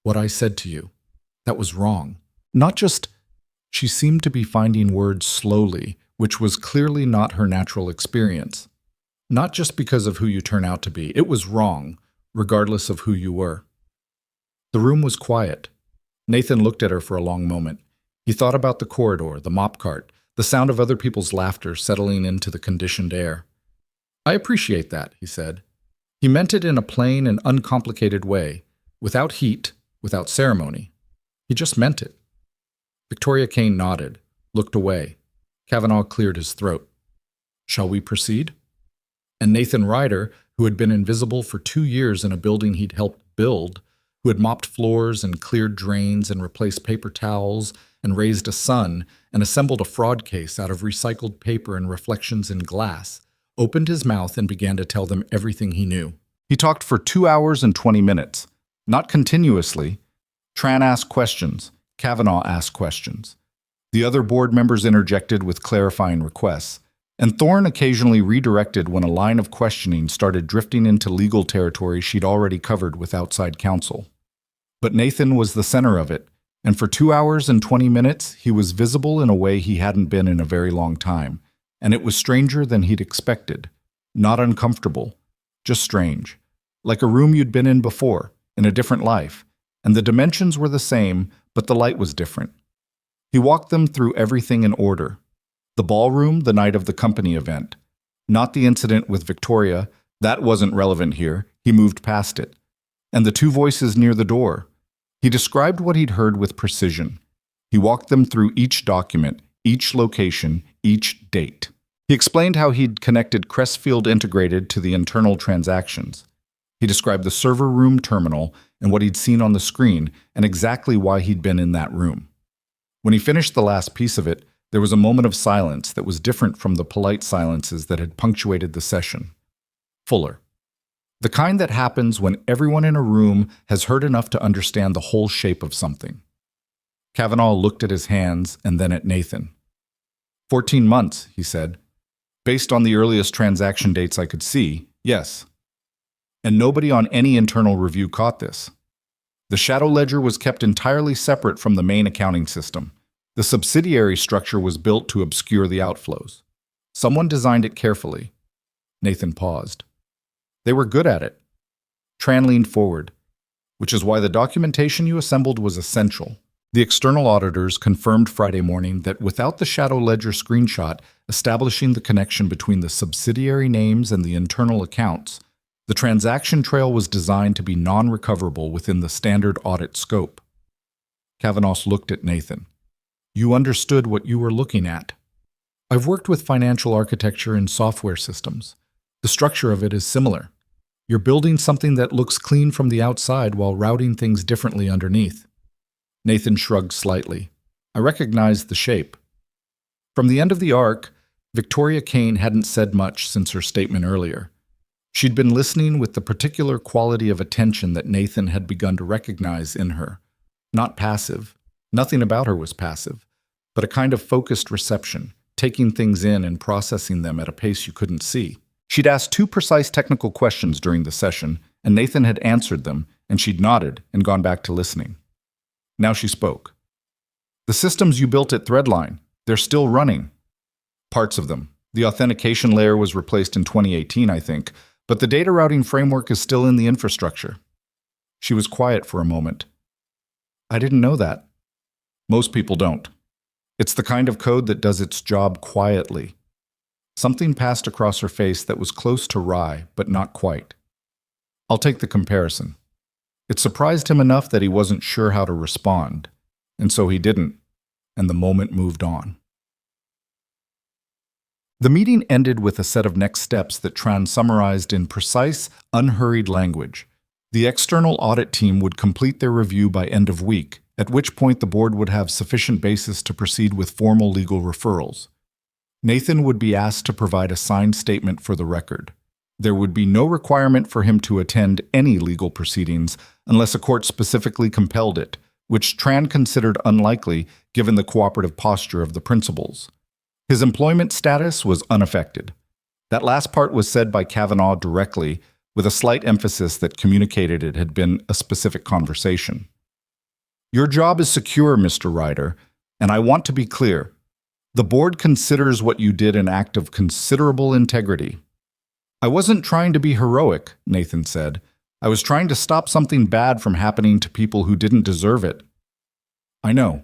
"What I said to you, that was wrong. Not just—" She seemed to be finding words slowly, which was clearly not her natural experience. "Not just because of who you turn out to be. It was wrong, regardless of who you were." The room was quiet. Nathan looked at her for a long moment. He thought about the corridor, the mop cart, the sound of other people's laughter settling into the conditioned air. "I appreciate that," he said. He meant it in a plain and uncomplicated way, without heat, without ceremony. He just meant it. Victoria Kane nodded, looked away. Kavanaugh cleared his throat. "Shall we proceed?" And Nathan Ryder, who had been invisible for 2 years in a building he'd helped build, who had mopped floors and cleared drains and replaced paper towels and raised a son and assembled a fraud case out of recycled paper and reflections in glass, opened his mouth and began to tell them everything he knew. He talked for 2 hours and 20 minutes. Not continuously. Tran asked questions. Kavanaugh asked questions. The other board members interjected with clarifying requests, and Thorne occasionally redirected when a line of questioning started drifting into legal territory she'd already covered with outside counsel. But Nathan was the center of it, and for 2 hours and 20 minutes, he was visible in a way he hadn't been in a very long time, and it was stranger than he'd expected. Not uncomfortable, just strange. Like a room you'd been in before, in a different life, and the dimensions were the same, but the light was different. He walked them through everything in order. The ballroom the night of the company event. Not the incident with Victoria, that wasn't relevant here, he moved past it. And the 2 voices near the door. He described what he'd heard with precision. He walked them through each document, each location, each date. He explained how he'd connected Crestfield Integrated to the internal transactions. He described the server room terminal and what he'd seen on the screen and exactly why he'd been in that room. When he finished the last piece of it, there was a moment of silence that was different from the polite silences that had punctuated the session. Fuller. The kind that happens when everyone in a room has heard enough to understand the whole shape of something. Kavanaugh looked at his hands and then at Nathan. 14 months, he said. Based on the earliest transaction dates I could see, yes. And nobody on any internal review caught this. The shadow ledger was kept entirely separate from the main accounting system. The subsidiary structure was built to obscure the outflows. Someone designed it carefully. Nathan paused. They were good at it. Tran leaned forward, which is why the documentation you assembled was essential. The external auditors confirmed Friday morning that without the shadow ledger screenshot establishing the connection between the subsidiary names and the internal accounts, the transaction trail was designed to be non-recoverable within the standard audit scope. Kavanaugh looked at Nathan. You understood what you were looking at. I've worked with financial architecture and software systems. The structure of it is similar. You're building something that looks clean from the outside while routing things differently underneath. Nathan shrugged slightly. I recognized the shape. From the end of the arc, Victoria Kane hadn't said much since her statement earlier. She'd been listening with the particular quality of attention that Nathan had begun to recognize in her. Not passive. Nothing about her was passive, but a kind of focused reception, taking things in and processing them at a pace you couldn't see. She'd asked 2 precise technical questions during the session, and Nathan had answered them, and she'd nodded and gone back to listening. Now she spoke. The systems you built at Threadline, they're still running. Parts of them. The authentication layer was replaced in 2018, I think, but the data routing framework is still in the infrastructure. She was quiet for a moment. I didn't know that. Most people don't. It's the kind of code that does its job quietly. Something passed across her face that was close to wry, but not quite. I'll take the comparison. It surprised him enough that he wasn't sure how to respond, and so he didn't, and the moment moved on. The meeting ended with a set of next steps that Tran summarized in precise, unhurried language. The external audit team would complete their review by end of week, at which point the board would have sufficient basis to proceed with formal legal referrals. Nathan would be asked to provide a signed statement for the record. There would be no requirement for him to attend any legal proceedings unless a court specifically compelled it, which Tran considered unlikely given the cooperative posture of the principals. His employment status was unaffected. That last part was said by Kavanaugh directly, with a slight emphasis that communicated it had been a specific conversation. Your job is secure, Mr. Ryder, and I want to be clear. The board considers what you did an act of considerable integrity. I wasn't trying to be heroic, Nathan said. I was trying to stop something bad from happening to people who didn't deserve it. I know.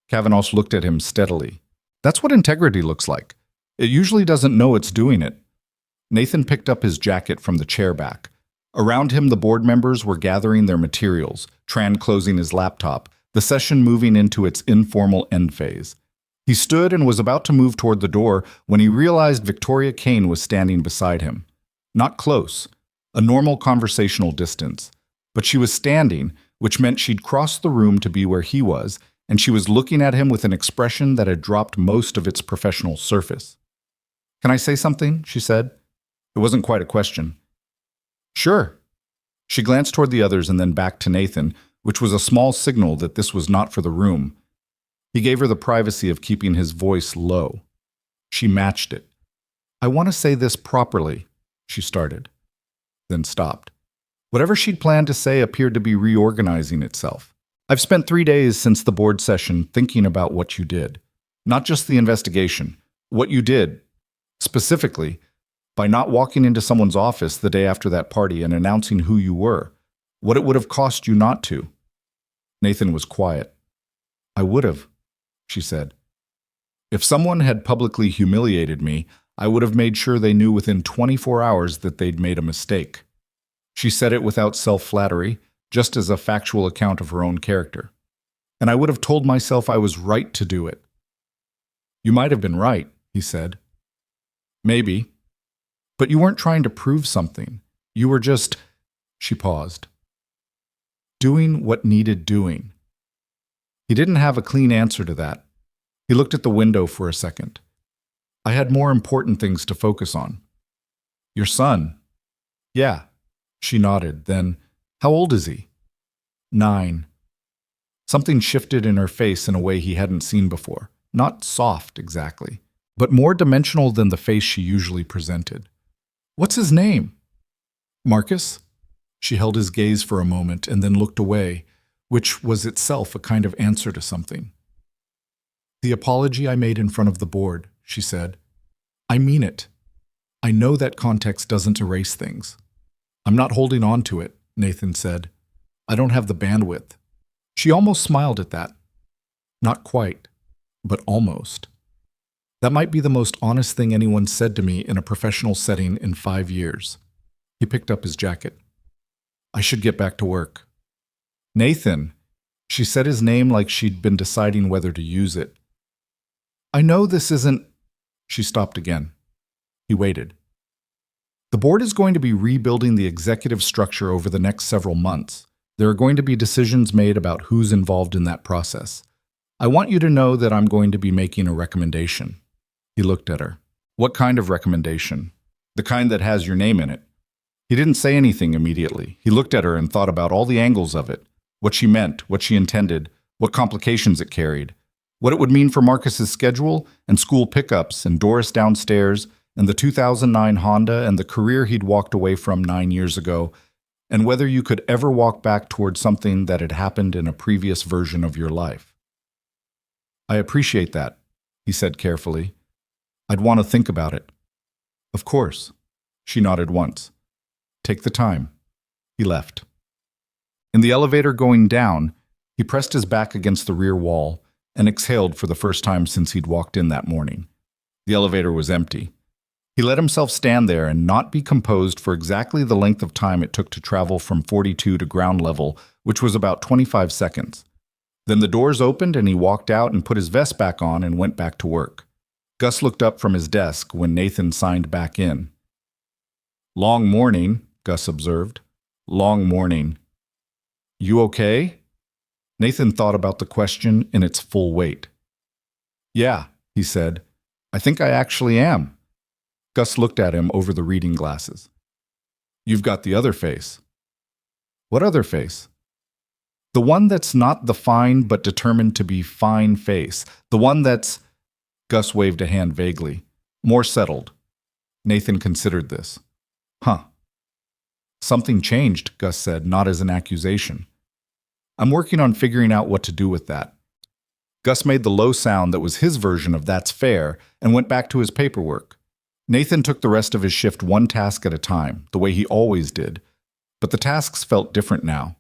Kavanaugh looked at him steadily. That's what integrity looks like. It usually doesn't know it's doing it. Nathan picked up his jacket from the chair back. Around him, the board members were gathering their materials, Tran closing his laptop, the session moving into its informal end phase. He stood and was about to move toward the door when he realized Victoria Kane was standing beside him. Not close, a normal conversational distance, but she was standing, which meant she'd crossed the room to be where he was, and she was looking at him with an expression that had dropped most of its professional surface. Can I say something? She said. It wasn't quite a question. Sure. She glanced toward the others and then back to Nathan, which was a small signal that this was not for the room. He gave her the privacy of keeping his voice low. She matched it. I want to say this properly, she started, then stopped. Whatever she'd planned to say appeared to be reorganizing itself. I've spent 3 days since the board session thinking about what you did. Not just the investigation, what you did, specifically, by not walking into someone's office the day after that party and announcing who you were, what it would have cost you not to. Nathan was quiet. I would have, she said. If someone had publicly humiliated me, I would have made sure they knew within 24 hours that they'd made a mistake. She said it without self-flattery, just as a factual account of her own character. And I would have told myself I was right to do it. You might have been right, he said. Maybe. But you weren't trying to prove something. You were just, she paused, doing what needed doing. He didn't have a clean answer to that. He looked at the window for a second. I had more important things to focus on. Your son. Yeah. She nodded, then, how old is he? 9. Something shifted in her face in a way he hadn't seen before. Not soft, exactly, but more dimensional than the face she usually presented. What's his name? Marcus? She held his gaze for a moment and then looked away, which was itself a kind of answer to something. The apology I made in front of the board, she said. I mean it. I know that context doesn't erase things. I'm not holding on to it, Nathan said. I don't have the bandwidth. She almost smiled at that. Not quite, but almost. That might be the most honest thing anyone said to me in a professional setting in 5 years. He picked up his jacket. I should get back to work. Nathan. She said his name like she'd been deciding whether to use it. I know this isn't... She stopped again. He waited. The board is going to be rebuilding the executive structure over the next several months. There are going to be decisions made about who's involved in that process. I want you to know that I'm going to be making a recommendation. He looked at her. What kind of recommendation? The kind that has your name in it. He didn't say anything immediately. He looked at her and thought about all the angles of it. What she meant, what she intended, what complications it carried, what it would mean for Marcus's schedule and school pickups and Doris downstairs and the 2009 Honda and the career he'd walked away from 9 years ago, and whether you could ever walk back towards something that had happened in a previous version of your life. I appreciate that, he said carefully. I'd want to think about it. Of course. She nodded once. Take the time. He left. In the elevator going down, he pressed his back against the rear wall and exhaled for the first time since he'd walked in that morning. The elevator was empty. He let himself stand there and not be composed for exactly the length of time it took to travel from 42 to ground level, which was about 25 seconds. Then the doors opened and he walked out and put his vest back on and went back to work. Gus looked up from his desk when Nathan signed back in. Long morning, Gus observed. Long morning. You okay? Nathan thought about the question in its full weight. Yeah, he said. I think I actually am. Gus looked at him over the reading glasses. You've got the other face. What other face? The one that's not the fine but determined to be fine face. The one that's... Gus waved a hand vaguely. More settled. Nathan considered this. Huh. Something changed, Gus said, not as an accusation. I'm working on figuring out what to do with that. Gus made the low sound that was his version of that's fair and went back to his paperwork. Nathan took the rest of his shift one task at a time, the way he always did. But the tasks felt different now.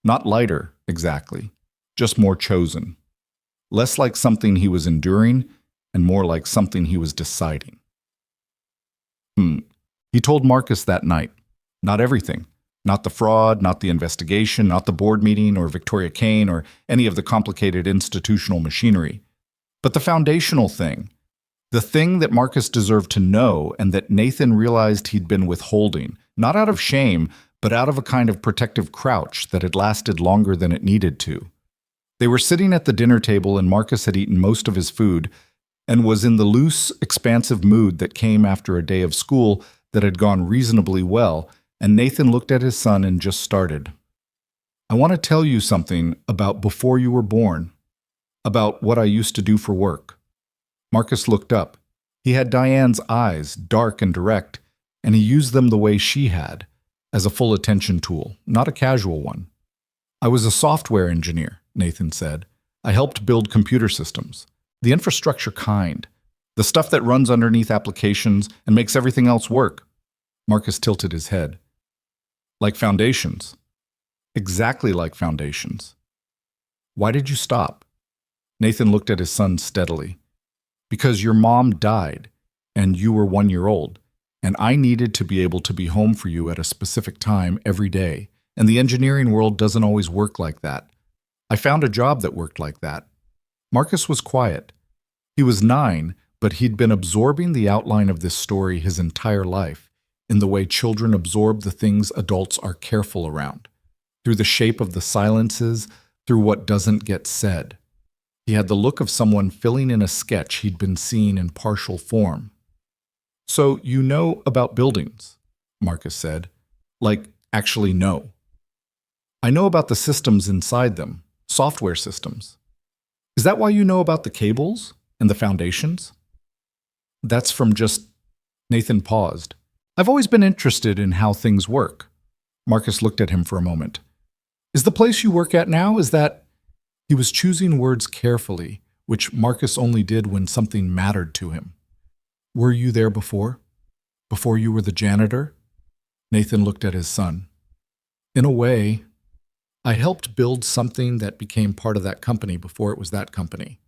Not lighter, exactly. Just more chosen. Less like something he was enduring and more like something he was deciding. He told Marcus that night. Not everything. Not the fraud, not the investigation, not the board meeting or Victoria Kane or any of the complicated institutional machinery. But the foundational thing. The thing that Marcus deserved to know and that Nathan realized he'd been withholding, not out of shame, but out of a kind of protective crouch that had lasted longer than it needed to. They were sitting at the dinner table and Marcus had eaten most of his food and was in the loose, expansive mood that came after a day of school that had gone reasonably well, and Nathan looked at his son and just started. I want to tell you something about before you were born, about what I used to do for work. Marcus looked up. He had Diane's eyes, dark and direct, and he used them the way she had, as a full attention tool, not a casual one. I was a software engineer, Nathan said. I helped build computer systems, the infrastructure kind, the stuff that runs underneath applications and makes everything else work. Marcus tilted his head. Like foundations. Exactly like foundations. Why did you stop? Nathan looked at his son steadily. Because your mom died, and you were 1 year old, and I needed to be able to be home for you at a specific time every day, and the engineering world doesn't always work like that. I found a job that worked like that. Marcus was quiet. He was 9, but he'd been absorbing the outline of this story his entire life, in the way children absorb the things adults are careful around, through the shape of the silences, through what doesn't get said. He had the look of someone filling in a sketch he'd been seeing in partial form. So you know about buildings, Marcus said. Like, actually know. I know about the systems inside them, software systems. Is that why you know about the cables and the foundations? That's from just... Nathan paused. I've always been interested in how things work. Marcus looked at him for a moment. Is the place you work at now, is that... He was choosing words carefully, which Marcus only did when something mattered to him. Were you there before? Before you were the janitor? Nathan looked at his son. In a way, I helped build something that became part of that company before it was that company.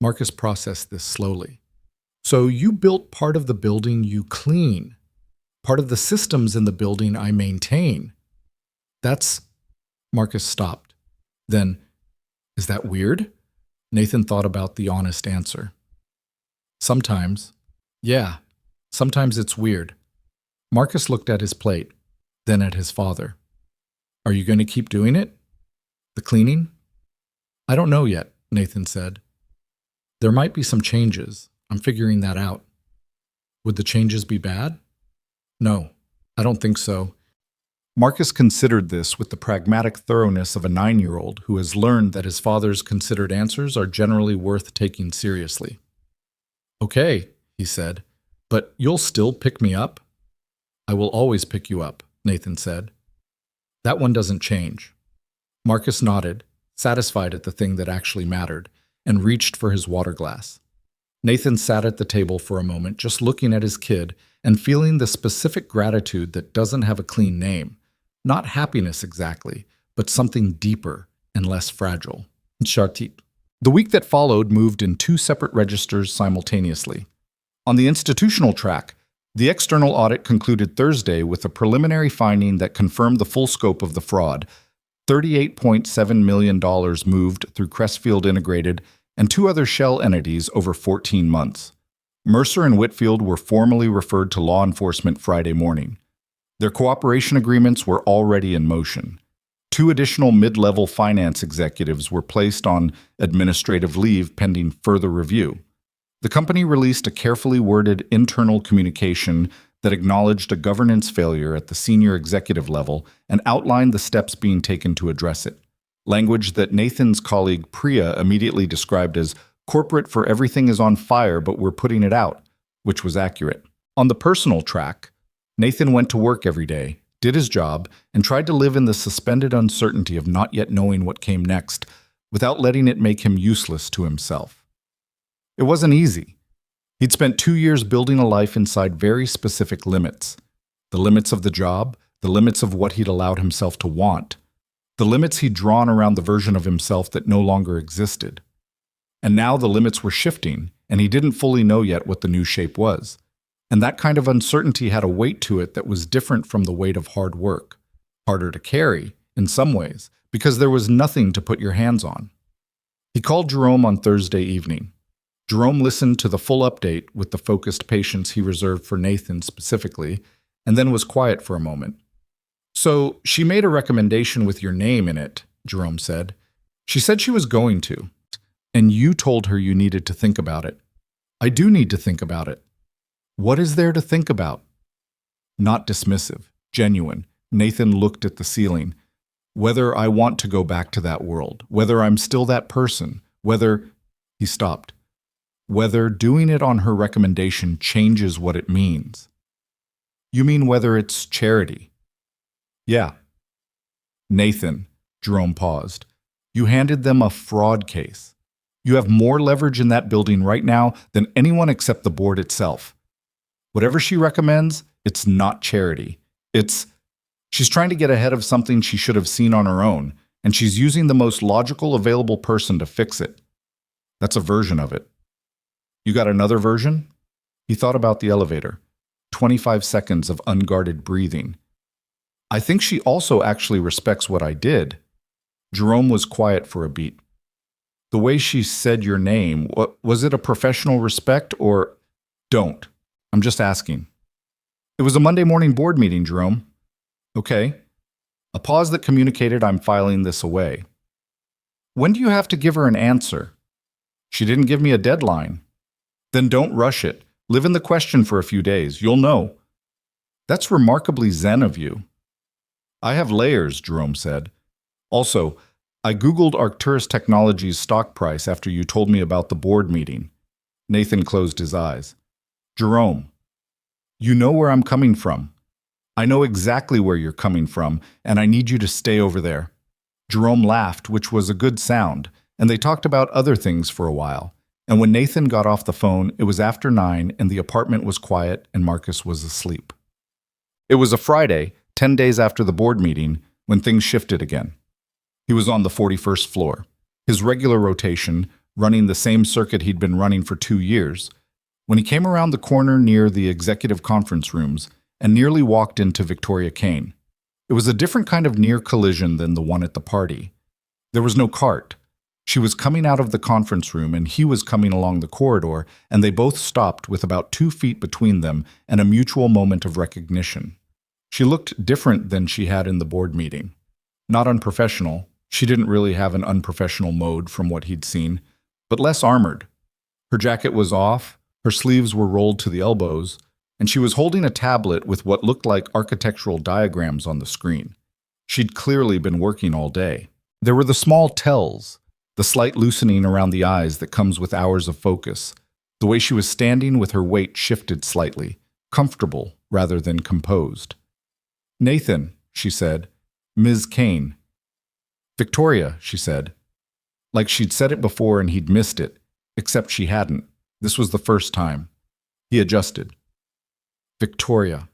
Marcus processed this slowly. So you built part of the building you clean, part of the systems in the building I maintain. That's... Marcus stopped. Then, is that weird? Nathan thought about the honest answer. Sometimes. Yeah, sometimes it's weird. Marcus looked at his plate, then at his father. Are you going to keep doing it? The cleaning? I don't know yet, Nathan said. There might be some changes. I'm figuring that out. Would the changes be bad? No, I don't think so. Marcus considered this with the pragmatic thoroughness of a 9-year-old who has learned that his father's considered answers are generally worth taking seriously. Okay, he said, but you'll still pick me up? I will always pick you up, Nathan said. That one doesn't change. Marcus nodded, satisfied at the thing that actually mattered, and reached for his water glass. Nathan sat at the table for a moment, just looking at his kid and feeling the specific gratitude that doesn't have a clean name. Not happiness exactly, but something deeper and less fragile. Chartit. The week that followed moved in 2 separate registers simultaneously. On the institutional track, the external audit concluded Thursday with a preliminary finding that confirmed the full scope of the fraud. $38.7 million moved through Crestfield Integrated and 2 other shell entities over 14 months. Mercer and Whitfield were formally referred to law enforcement Friday morning. Their cooperation agreements were already in motion. 2 additional mid-level finance executives were placed on administrative leave pending further review. The company released a carefully worded internal communication that acknowledged a governance failure at the senior executive level and outlined the steps being taken to address it. Language that Nathan's colleague Priya immediately described as corporate for everything is on fire but we're putting it out, which was accurate. On the personal track, Nathan went to work every day, did his job, and tried to live in the suspended uncertainty of not yet knowing what came next, without letting it make him useless to himself. It wasn't easy. He'd spent 2 years building a life inside very specific limits. The limits of the job, the limits of what he'd allowed himself to want, the limits he'd drawn around the version of himself that no longer existed. And now the limits were shifting, and he didn't fully know yet what the new shape was. And that kind of uncertainty had a weight to it that was different from the weight of hard work. Harder to carry, in some ways, because there was nothing to put your hands on. He called Jerome on Thursday evening. Jerome listened to the full update with the focused patience he reserved for Nathan specifically, and then was quiet for a moment. So, she made a recommendation with your name in it, Jerome said. She said she was going to, and you told her you needed to think about it. I do need to think about it. What is there to think about? Not dismissive, genuine. Nathan looked at the ceiling. Whether I want to go back to that world, whether I'm still that person, whether... He stopped. Whether doing it on her recommendation changes what it means. You mean whether it's charity? Yeah. Nathan, Jerome paused. You handed them a fraud case. You have more leverage in that building right now than anyone except the board itself. Whatever she recommends, it's not charity. She's trying to get ahead of something she should have seen on her own, and she's using the most logical available person to fix it. That's a version of it. You got another version? He thought about the elevator. 25 seconds of unguarded breathing. I think she also actually respects what I did. Jerome was quiet for a beat. The way she said your name, was it a professional respect or... Don't. I'm just asking. It was a Monday morning board meeting, Jerome. Okay. A pause that communicated I'm filing this away. When do you have to give her an answer? She didn't give me a deadline. Then don't rush it. Live in the question for a few days. You'll know. That's remarkably zen of you. I have layers, Jerome said. Also, I Googled Arcturus Technologies' stock price after you told me about the board meeting. Nathan closed his eyes. Jerome, you know where I'm coming from. I know exactly where you're coming from, and I need you to stay over there. Jerome laughed, which was a good sound, and they talked about other things for a while. And when Nathan got off the phone, it was after 9 and the apartment was quiet and Marcus was asleep. It was a Friday, 10 days after the board meeting, when things shifted again. He was on the 41st floor. His regular rotation, running the same circuit he'd been running for 2 years, when he came around the corner near the executive conference rooms and nearly walked into Victoria Kane. It was a different kind of near collision than the one at the party. There was no cart. She was coming out of the conference room and he was coming along the corridor, and they both stopped with about 2 feet between them and a mutual moment of recognition. She looked different than she had in the board meeting. Not unprofessional. She didn't really have an unprofessional mode from what he'd seen, but less armored. Her jacket was off, her sleeves were rolled to the elbows, and she was holding a tablet with what looked like architectural diagrams on the screen. She'd clearly been working all day. There were the small tells, the slight loosening around the eyes that comes with hours of focus, the way she was standing with her weight shifted slightly, comfortable rather than composed. "Nathan," she said. "Ms. Kane." "Victoria," she said. Like she'd said it before and he'd missed it, except she hadn't. This was the first time. He adjusted. "Victoria."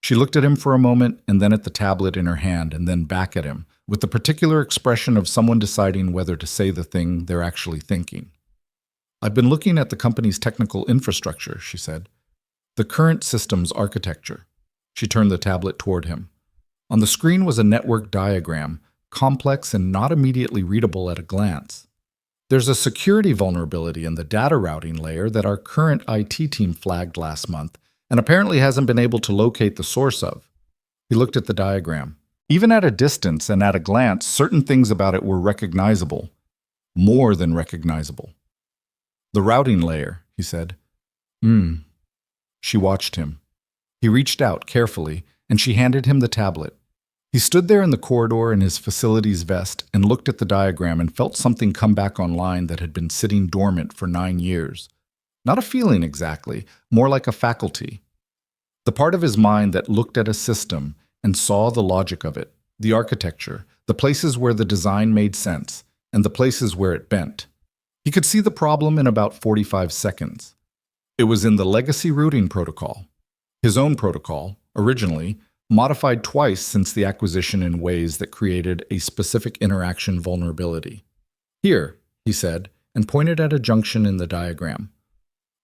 She looked at him for a moment and then at the tablet in her hand and then back at him, with the particular expression of someone deciding whether to say the thing they're actually thinking. "I've been looking at the company's technical infrastructure," she said. "The current system's architecture." She turned the tablet toward him. On the screen was a network diagram, complex and not immediately readable at a glance. "There's a security vulnerability in the data routing layer that our current IT team flagged last month and apparently hasn't been able to locate the source of." He looked at the diagram. Even at a distance and at a glance, certain things about it were recognizable. More than recognizable. "The routing layer," he said. She watched him. He reached out carefully, and she handed him the tablet. He stood there in the corridor in his facilities vest and looked at the diagram and felt something come back online that had been sitting dormant for 9 years. Not a feeling exactly, more like a faculty. The part of his mind that looked at a system and saw the logic of it, the architecture, the places where the design made sense, and the places where it bent. He could see the problem in about 45 seconds. It was in the legacy routing protocol. His own protocol, originally, modified twice since the acquisition in ways that created a specific interaction vulnerability. "Here," he said, and pointed at a junction in the diagram.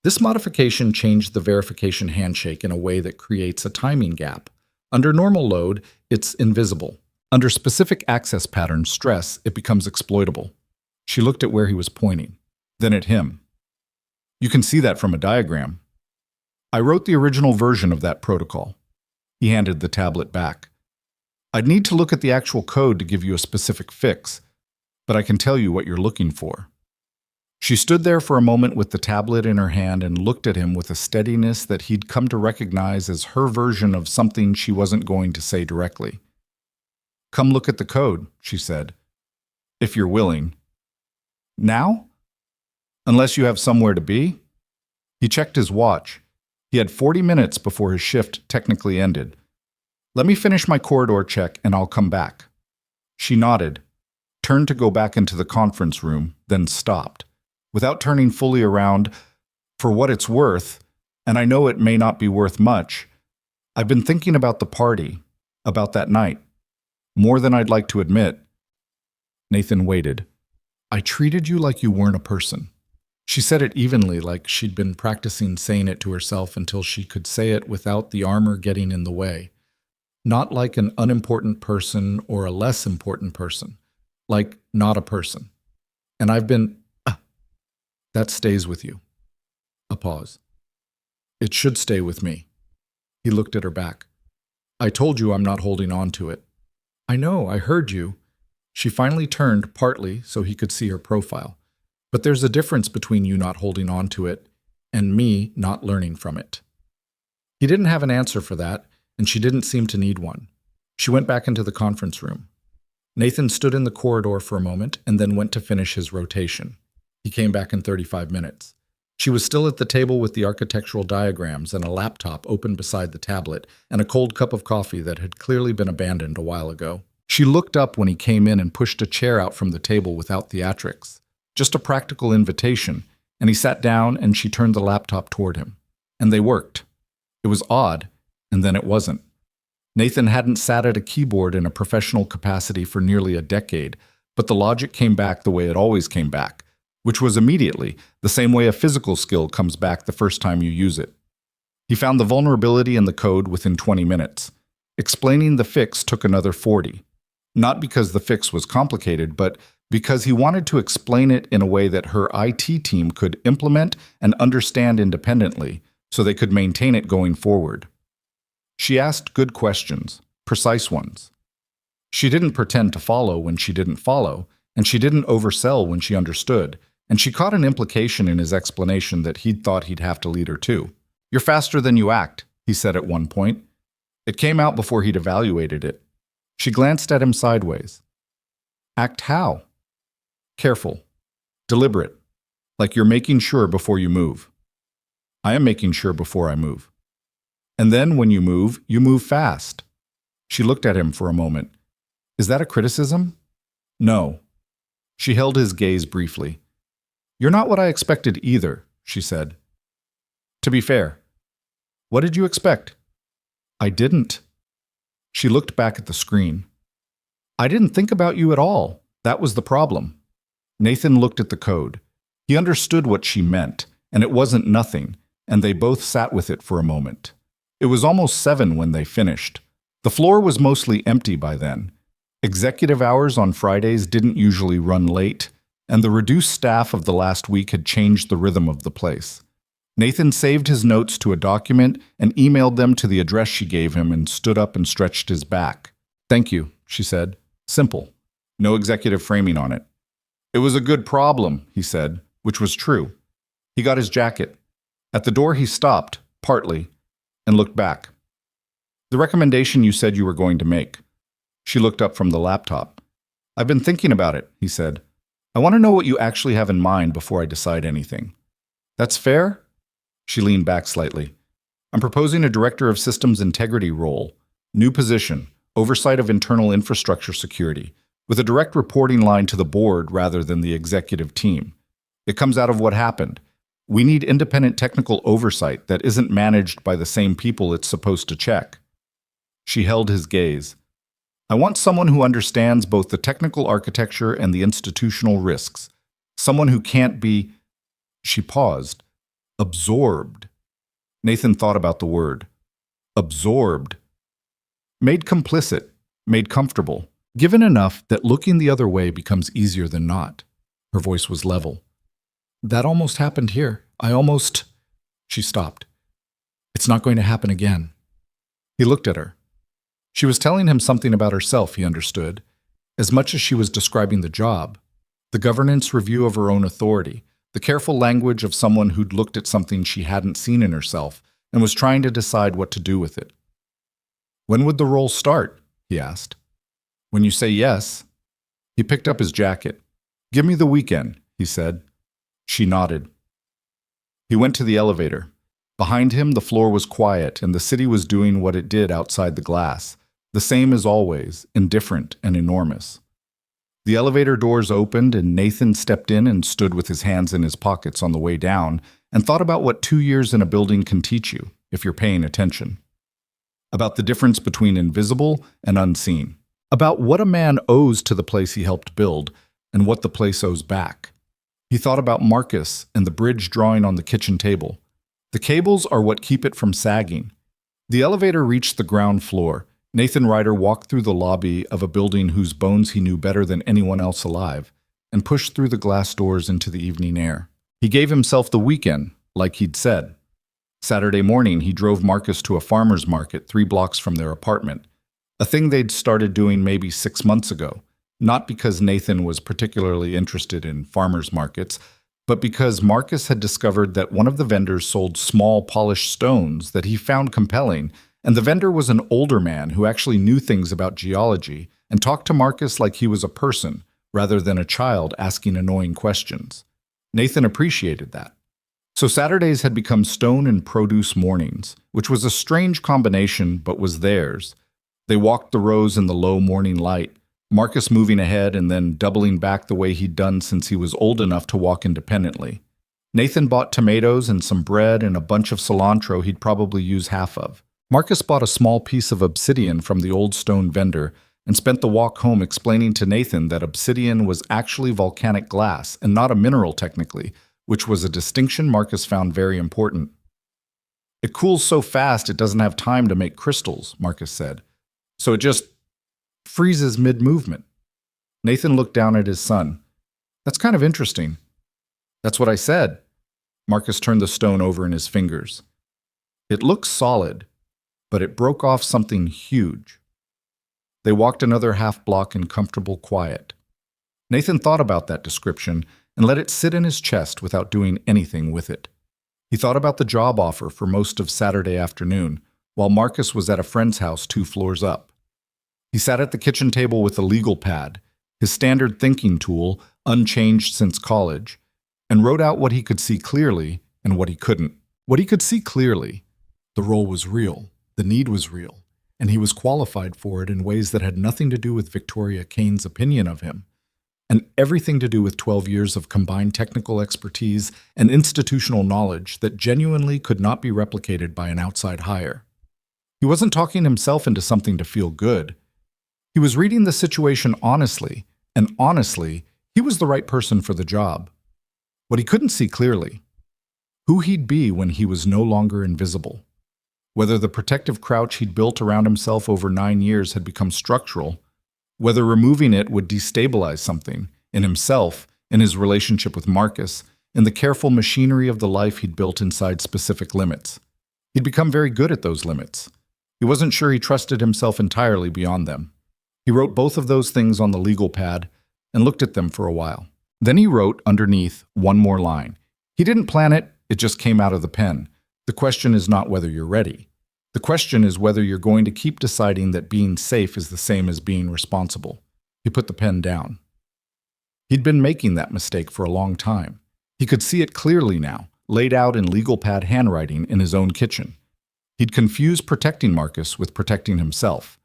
This modification changed the verification handshake in a way that creates a timing gap. Under normal load, it's invisible. Under specific access pattern stress, it becomes exploitable. She looked at where he was pointing, then at him. "You can see that from a diagram. I wrote the original version of that protocol." He handed the tablet back. "I'd need to look at the actual code to give you a specific fix, but I can tell you what you're looking for." She stood there for a moment with the tablet in her hand and looked at him with a steadiness that he'd come to recognize as her version of something she wasn't going to say directly. "Come look at the code," she said, "if you're willing." "Now? Unless you have somewhere to be?" He checked his watch. He had 40 minutes before his shift technically ended. "Let me finish my corridor check and I'll come back." She nodded, turned to go back into the conference room, then stopped. Without turning fully around, "For what it's worth, and I know it may not be worth much, I've been thinking about the party, about that night. More than I'd like to admit." Nathan waited. "I treated you like you weren't a person." She said it evenly, like she'd been practicing saying it to herself until she could say it without the armor getting in the way. Not like an unimportant person or a less important person. Like not a person. "And I've been... That stays with you." A pause. "It should stay with me." He looked at her back. "I told you I'm not holding on to it." "I know, I heard you." She finally turned, partly so he could see her profile. "But there's a difference between you not holding on to it and me not learning from it." He didn't have an answer for that, and she didn't seem to need one. She went back into the conference room. Nathan stood in the corridor for a moment and then went to finish his rotation. He came back in 35 minutes. She was still at the table with the architectural diagrams and a laptop open beside the tablet and a cold cup of coffee that had clearly been abandoned a while ago. She looked up when he came in and pushed a chair out from the table without theatrics. Just a practical invitation, and he sat down and she turned the laptop toward him. And they worked. It was odd, and then it wasn't. Nathan hadn't sat at a keyboard in a professional capacity for nearly a decade, but the logic came back the way it always came back, which was immediately, the same way a physical skill comes back the first time you use it. He found the vulnerability in the code within 20 minutes. Explaining the fix took another 40. Not because the fix was complicated, but because he wanted to explain it in a way that her IT team could implement and understand independently, so they could maintain it going forward. She asked good questions, precise ones. She didn't pretend to follow when she didn't follow, and she didn't oversell when she understood, and she caught an implication in his explanation that he'd thought he'd have to lead her to. "You're faster than you act," he said at one point. It came out before he'd evaluated it. She glanced at him sideways. "Act how?" "Careful. Deliberate. Like you're making sure before you move." "I am making sure before I move." "And then when you move fast." She looked at him for a moment. "Is that a criticism?" "No." She held his gaze briefly. "You're not what I expected either," she said. "To be fair." "What did you expect?" "I didn't." She looked back at the screen. "I didn't think about you at all. That was the problem." Nathan looked at the code. He understood what she meant, and it wasn't nothing, and they both sat with it for a moment. It was almost 7 when they finished. The floor was mostly empty by then. Executive hours on Fridays didn't usually run late, and the reduced staff of the last week had changed the rhythm of the place. Nathan saved his notes to a document and emailed them to the address she gave him and stood up and stretched his back. "Thank you," she said. Simple. No executive framing on it. "It was a good problem," he said, which was true. He got his jacket. At the door he stopped, partly, and looked back. "The recommendation you said you were going to make." She looked up from the laptop. "I've been thinking about it," he said. "I want to know what you actually have in mind before I decide anything." "That's fair?" She leaned back slightly. "I'm proposing a Director of Systems Integrity role, new position, oversight of internal infrastructure security, with a direct reporting line to the board rather than the executive team. It comes out of what happened. We need independent technical oversight that isn't managed by the same people it's supposed to check." She held his gaze. "I want someone who understands both the technical architecture and the institutional risks. Someone who can't be—" She paused. "Absorbed." Nathan thought about the word. Absorbed. Made complicit, made comfortable, given enough that looking the other way becomes easier than not. Her voice was level. "That almost happened here. She stopped. "It's not going to happen again." He looked at her. She was telling him something about herself, he understood, as much as she was describing the job, the governance review of her own authority, the careful language of someone who'd looked at something she hadn't seen in herself and was trying to decide what to do with it. "When would the role start?" he asked. "When you say yes." He picked up his jacket. "Give me the weekend," he said. She nodded. He went to the elevator. Behind him, the floor was quiet, and the city was doing what it did outside the glass, the same as always, indifferent and enormous. The elevator doors opened, and Nathan stepped in and stood with his hands in his pockets on the way down and thought about what 2 years in a building can teach you, if you're paying attention. About the difference between invisible and unseen. About what a man owes to the place he helped build and what the place owes back. He thought about Marcus and the bridge drawing on the kitchen table. The cables are what keep it from sagging. The elevator reached the ground floor. Nathan Ryder walked through the lobby of a building whose bones he knew better than anyone else alive, and pushed through the glass doors into the evening air. He gave himself the weekend, like he'd said. Saturday morning, he drove Marcus to a farmer's market 3 blocks from their apartment, a thing they'd started doing maybe 6 months ago, not because Nathan was particularly interested in farmers markets, but because Marcus had discovered that one of the vendors sold small polished stones that he found compelling, and the vendor was an older man who actually knew things about geology and talked to Marcus like he was a person, rather than a child asking annoying questions. Nathan appreciated that. So Saturdays had become stone and produce mornings, which was a strange combination but was theirs. They walked the rows in the low morning light, Marcus moving ahead and then doubling back the way he'd done since he was old enough to walk independently. Nathan bought tomatoes and some bread and a bunch of cilantro he'd probably use half of. Marcus bought a small piece of obsidian from the old stone vendor and spent the walk home explaining to Nathan that obsidian was actually volcanic glass and not a mineral technically, which was a distinction Marcus found very important. It cools so fast it doesn't have time to make crystals, Marcus said. So it just freezes mid-movement. Nathan looked down at his son. That's kind of interesting. That's what I said. Marcus turned the stone over in his fingers. It looks solid, but it broke off something huge. They walked another half block in comfortable quiet. Nathan thought about that description and let it sit in his chest without doing anything with it. He thought about the job offer for most of Saturday afternoon, while Marcus was at a friend's house 2 floors up. He sat at the kitchen table with a legal pad, his standard thinking tool, unchanged since college, and wrote out what he could see clearly and what he couldn't. What he could see clearly, the role was real, the need was real, and he was qualified for it in ways that had nothing to do with Victoria Kane's opinion of him, and everything to do with 12 years of combined technical expertise and institutional knowledge that genuinely could not be replicated by an outside hire. He wasn't talking himself into something to feel good. He was reading the situation honestly, and honestly, he was the right person for the job. What he couldn't see clearly, who he'd be when he was no longer invisible. Whether the protective crouch he'd built around himself over 9 years had become structural, whether removing it would destabilize something, in himself, in his relationship with Marcus, in the careful machinery of the life he'd built inside specific limits. He'd become very good at those limits. He wasn't sure he trusted himself entirely beyond them. He wrote both of those things on the legal pad and looked at them for a while. Then he wrote underneath one more line. He didn't plan it, it just came out of the pen. The question is not whether you're ready. The question is whether you're going to keep deciding that being safe is the same as being responsible. He put the pen down. He'd been making that mistake for a long time. He could see it clearly now, laid out in legal pad handwriting in his own kitchen. He'd confused protecting Marcus with protecting himself.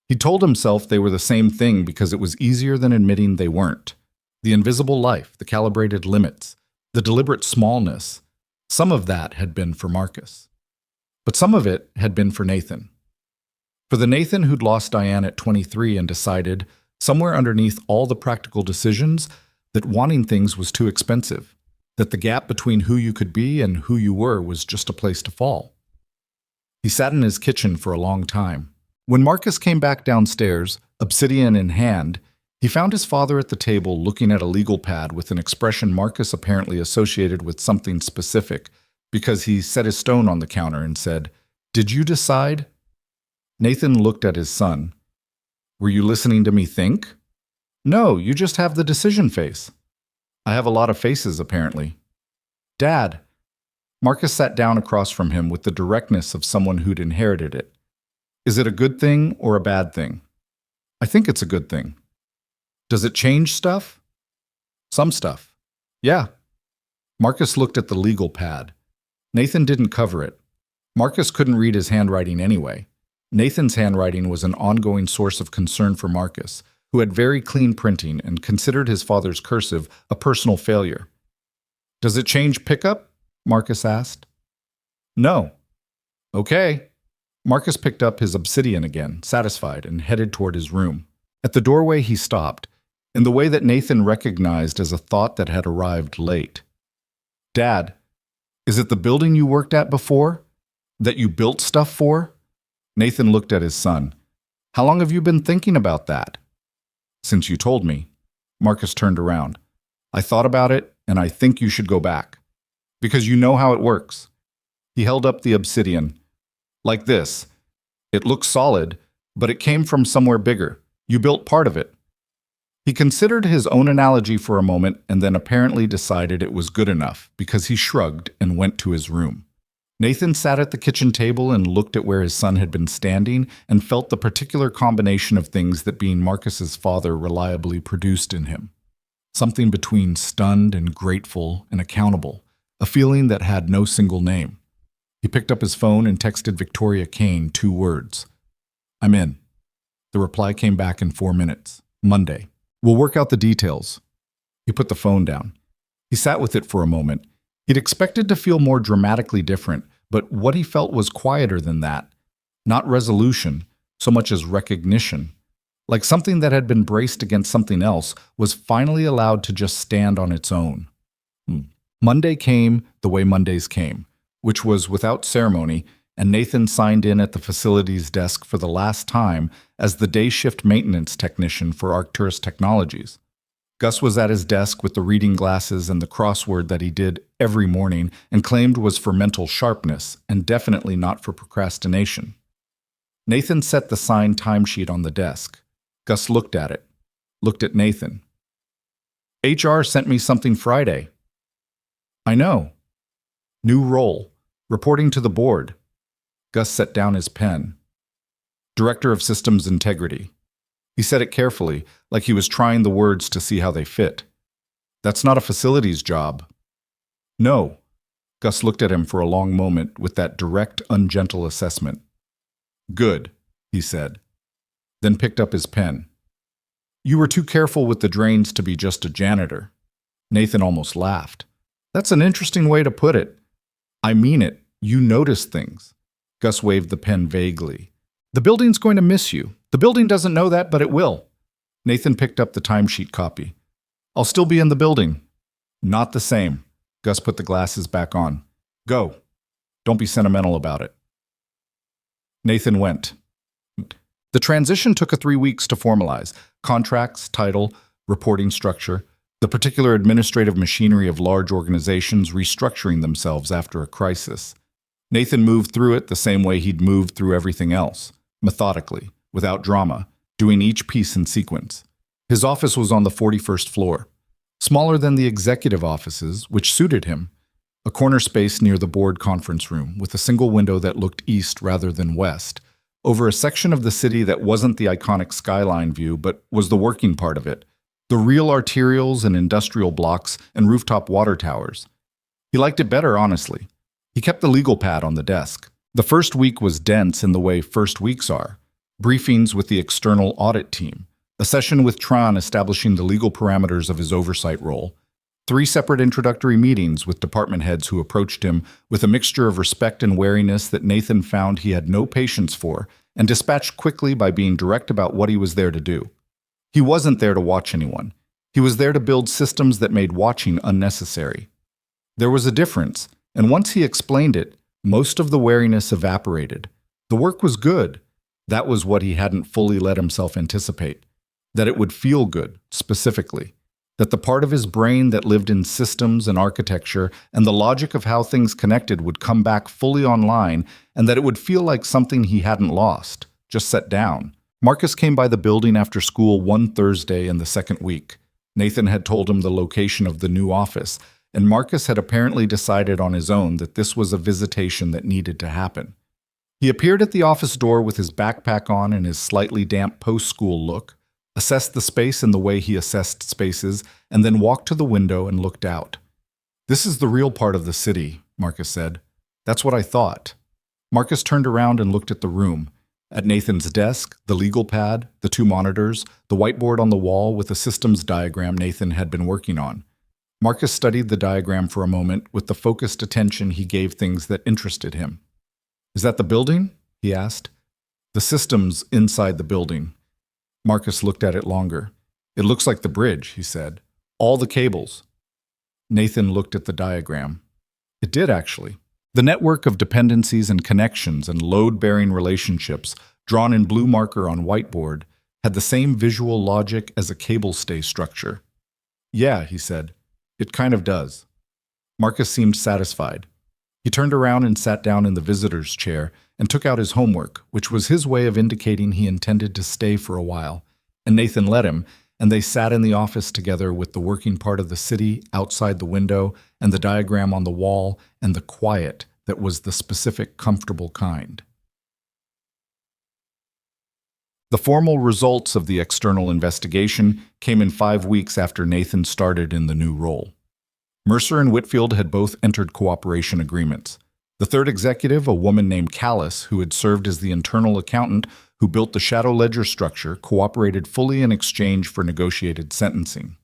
He told himself they were the same thing because it was easier than admitting they weren't. The invisible life, the calibrated limits, the deliberate smallness, some of that had been for Marcus. But some of it had been for Nathan. For the Nathan who'd lost Diane at 23 and decided, somewhere underneath all the practical decisions, that wanting things was too expensive, that the gap between who you could be and who you were was just a place to fall. He sat in his kitchen for a long time. When Marcus came back downstairs, obsidian in hand, he found his father at the table looking at a legal pad with an expression Marcus apparently associated with something specific, because he set his stone on the counter and said, "Did you decide?" Nathan looked at his son. "Were you listening to me think?" "No, you just have the decision face." "I have a lot of faces, apparently." "Dad." Marcus sat down across from him with the directness of someone who'd inherited it. "Is it a good thing or a bad thing?" "I think it's a good thing." "Does it change stuff?" "Some stuff." "Yeah." Marcus looked at the legal pad. Nathan didn't cover it. Marcus couldn't read his handwriting anyway. Nathan's handwriting was an ongoing source of concern for Marcus, who had very clean printing and considered his father's cursive a personal failure. "Does it change pickup?" Marcus asked. "No." "Okay." Marcus picked up his obsidian again, satisfied, and headed toward his room. At the doorway he stopped, in the way that Nathan recognized as a thought that had arrived late. "Dad, is it the building you worked at before? That you built stuff for?" Nathan looked at his son. "How long have you been thinking about that?" "Since you told me." Marcus turned around. "I thought about it, and I think you should go back. Because you know how it works." He held up the obsidian. "Like this. It looks solid, but it came from somewhere bigger. You built part of it." He considered his own analogy for a moment and then apparently decided it was good enough because he shrugged and went to his room. Nathan sat at the kitchen table and looked at where his son had been standing and felt the particular combination of things that being Marcus's father reliably produced in him. Something between stunned and grateful and accountable, a feeling that had no single name. He picked up his phone and texted Victoria Kane 2 words. "I'm in." The reply came back in 4 minutes. "Monday. We'll work out the details." He put the phone down. He sat with it for a moment. He'd expected to feel more dramatically different, but what he felt was quieter than that. Not resolution, so much as recognition. Like something that had been braced against something else was finally allowed to just stand on its own. Monday came the way Mondays came, which was without ceremony, and Nathan signed in at the facilities desk for the last time as the day shift maintenance technician for Arcturus Technologies. Gus was at his desk with the reading glasses and the crossword that he did every morning and claimed was for mental sharpness and definitely not for procrastination. Nathan set the signed timesheet on the desk. Gus looked at it, looked at Nathan. HR sent me something Friday. I know. New role, reporting to the board. Gus set down his pen. Director of Systems Integrity. He said it carefully, like he was trying the words to see how they fit. That's not a facilities job. No. Gus looked at him for a long moment with that direct, ungentle assessment. Good, he said, then picked up his pen. You were too careful with the drains to be just a janitor. Nathan almost laughed. That's an interesting way to put it. I mean it. You notice things. Gus waved the pen vaguely. The building's going to miss you. The building doesn't know that, but it will. Nathan picked up the timesheet copy. I'll still be in the building. Not the same. Gus put the glasses back on. Go. Don't be sentimental about it. Nathan went. The transition took 3 weeks to formalize. Contracts, title, reporting structure, the particular administrative machinery of large organizations restructuring themselves after a crisis. Nathan moved through it the same way he'd moved through everything else, methodically, without drama, doing each piece in sequence. His office was on the 41st floor, smaller than the executive offices, which suited him. A corner space near the board conference room, with a single window that looked east rather than west, over a section of the city that wasn't the iconic skyline view, but was the working part of it, the real arterials and industrial blocks and rooftop water towers. He liked it better, honestly. He kept the legal pad on the desk. The first week was dense in the way first weeks are. Briefings with the external audit team, a session with Tron establishing the legal parameters of his oversight role, 3 separate introductory meetings with department heads who approached him with a mixture of respect and wariness that Nathan found he had no patience for and dispatched quickly by being direct about what he was there to do. He wasn't there to watch anyone. He was there to build systems that made watching unnecessary. There was a difference, and once he explained it, most of the wariness evaporated. The work was good. That was what he hadn't fully let himself anticipate. That it would feel good, specifically. That the part of his brain that lived in systems and architecture and the logic of how things connected would come back fully online, and that it would feel like something he hadn't lost, just set down. Marcus came by the building after school one Thursday in the second week. Nathan had told him the location of the new office, and Marcus had apparently decided on his own that this was a visitation that needed to happen. He appeared at the office door with his backpack on and his slightly damp post-school look, assessed the space in the way he assessed spaces, and then walked to the window and looked out. This is the real part of the city, Marcus said. That's what I thought. Marcus turned around and looked at the room. At Nathan's desk, the legal pad, the 2 monitors, the whiteboard on the wall with a systems diagram Nathan had been working on. Marcus studied the diagram for a moment with the focused attention he gave things that interested him. Is that the building? He asked. The systems inside the building. Marcus looked at it longer. It looks like the bridge, he said. All the cables. Nathan looked at the diagram. It did, actually. The network of dependencies and connections and load-bearing relationships, drawn in blue marker on whiteboard, had the same visual logic as a cable stay structure. Yeah, he said. It kind of does. Marcus seemed satisfied. He turned around and sat down in the visitor's chair and took out his homework, which was his way of indicating he intended to stay for a while. And Nathan let him, and they sat in the office together with the working part of the city outside the window and the diagram on the wall and the quiet that was the specific, comfortable kind. The formal results of the external investigation came in 5 weeks after Nathan started in the new role. Mercer and Whitfield had both entered cooperation agreements. The third executive, a woman named Callis, who had served as the internal accountant who built the shadow ledger structure, cooperated fully in exchange for negotiated sentencing.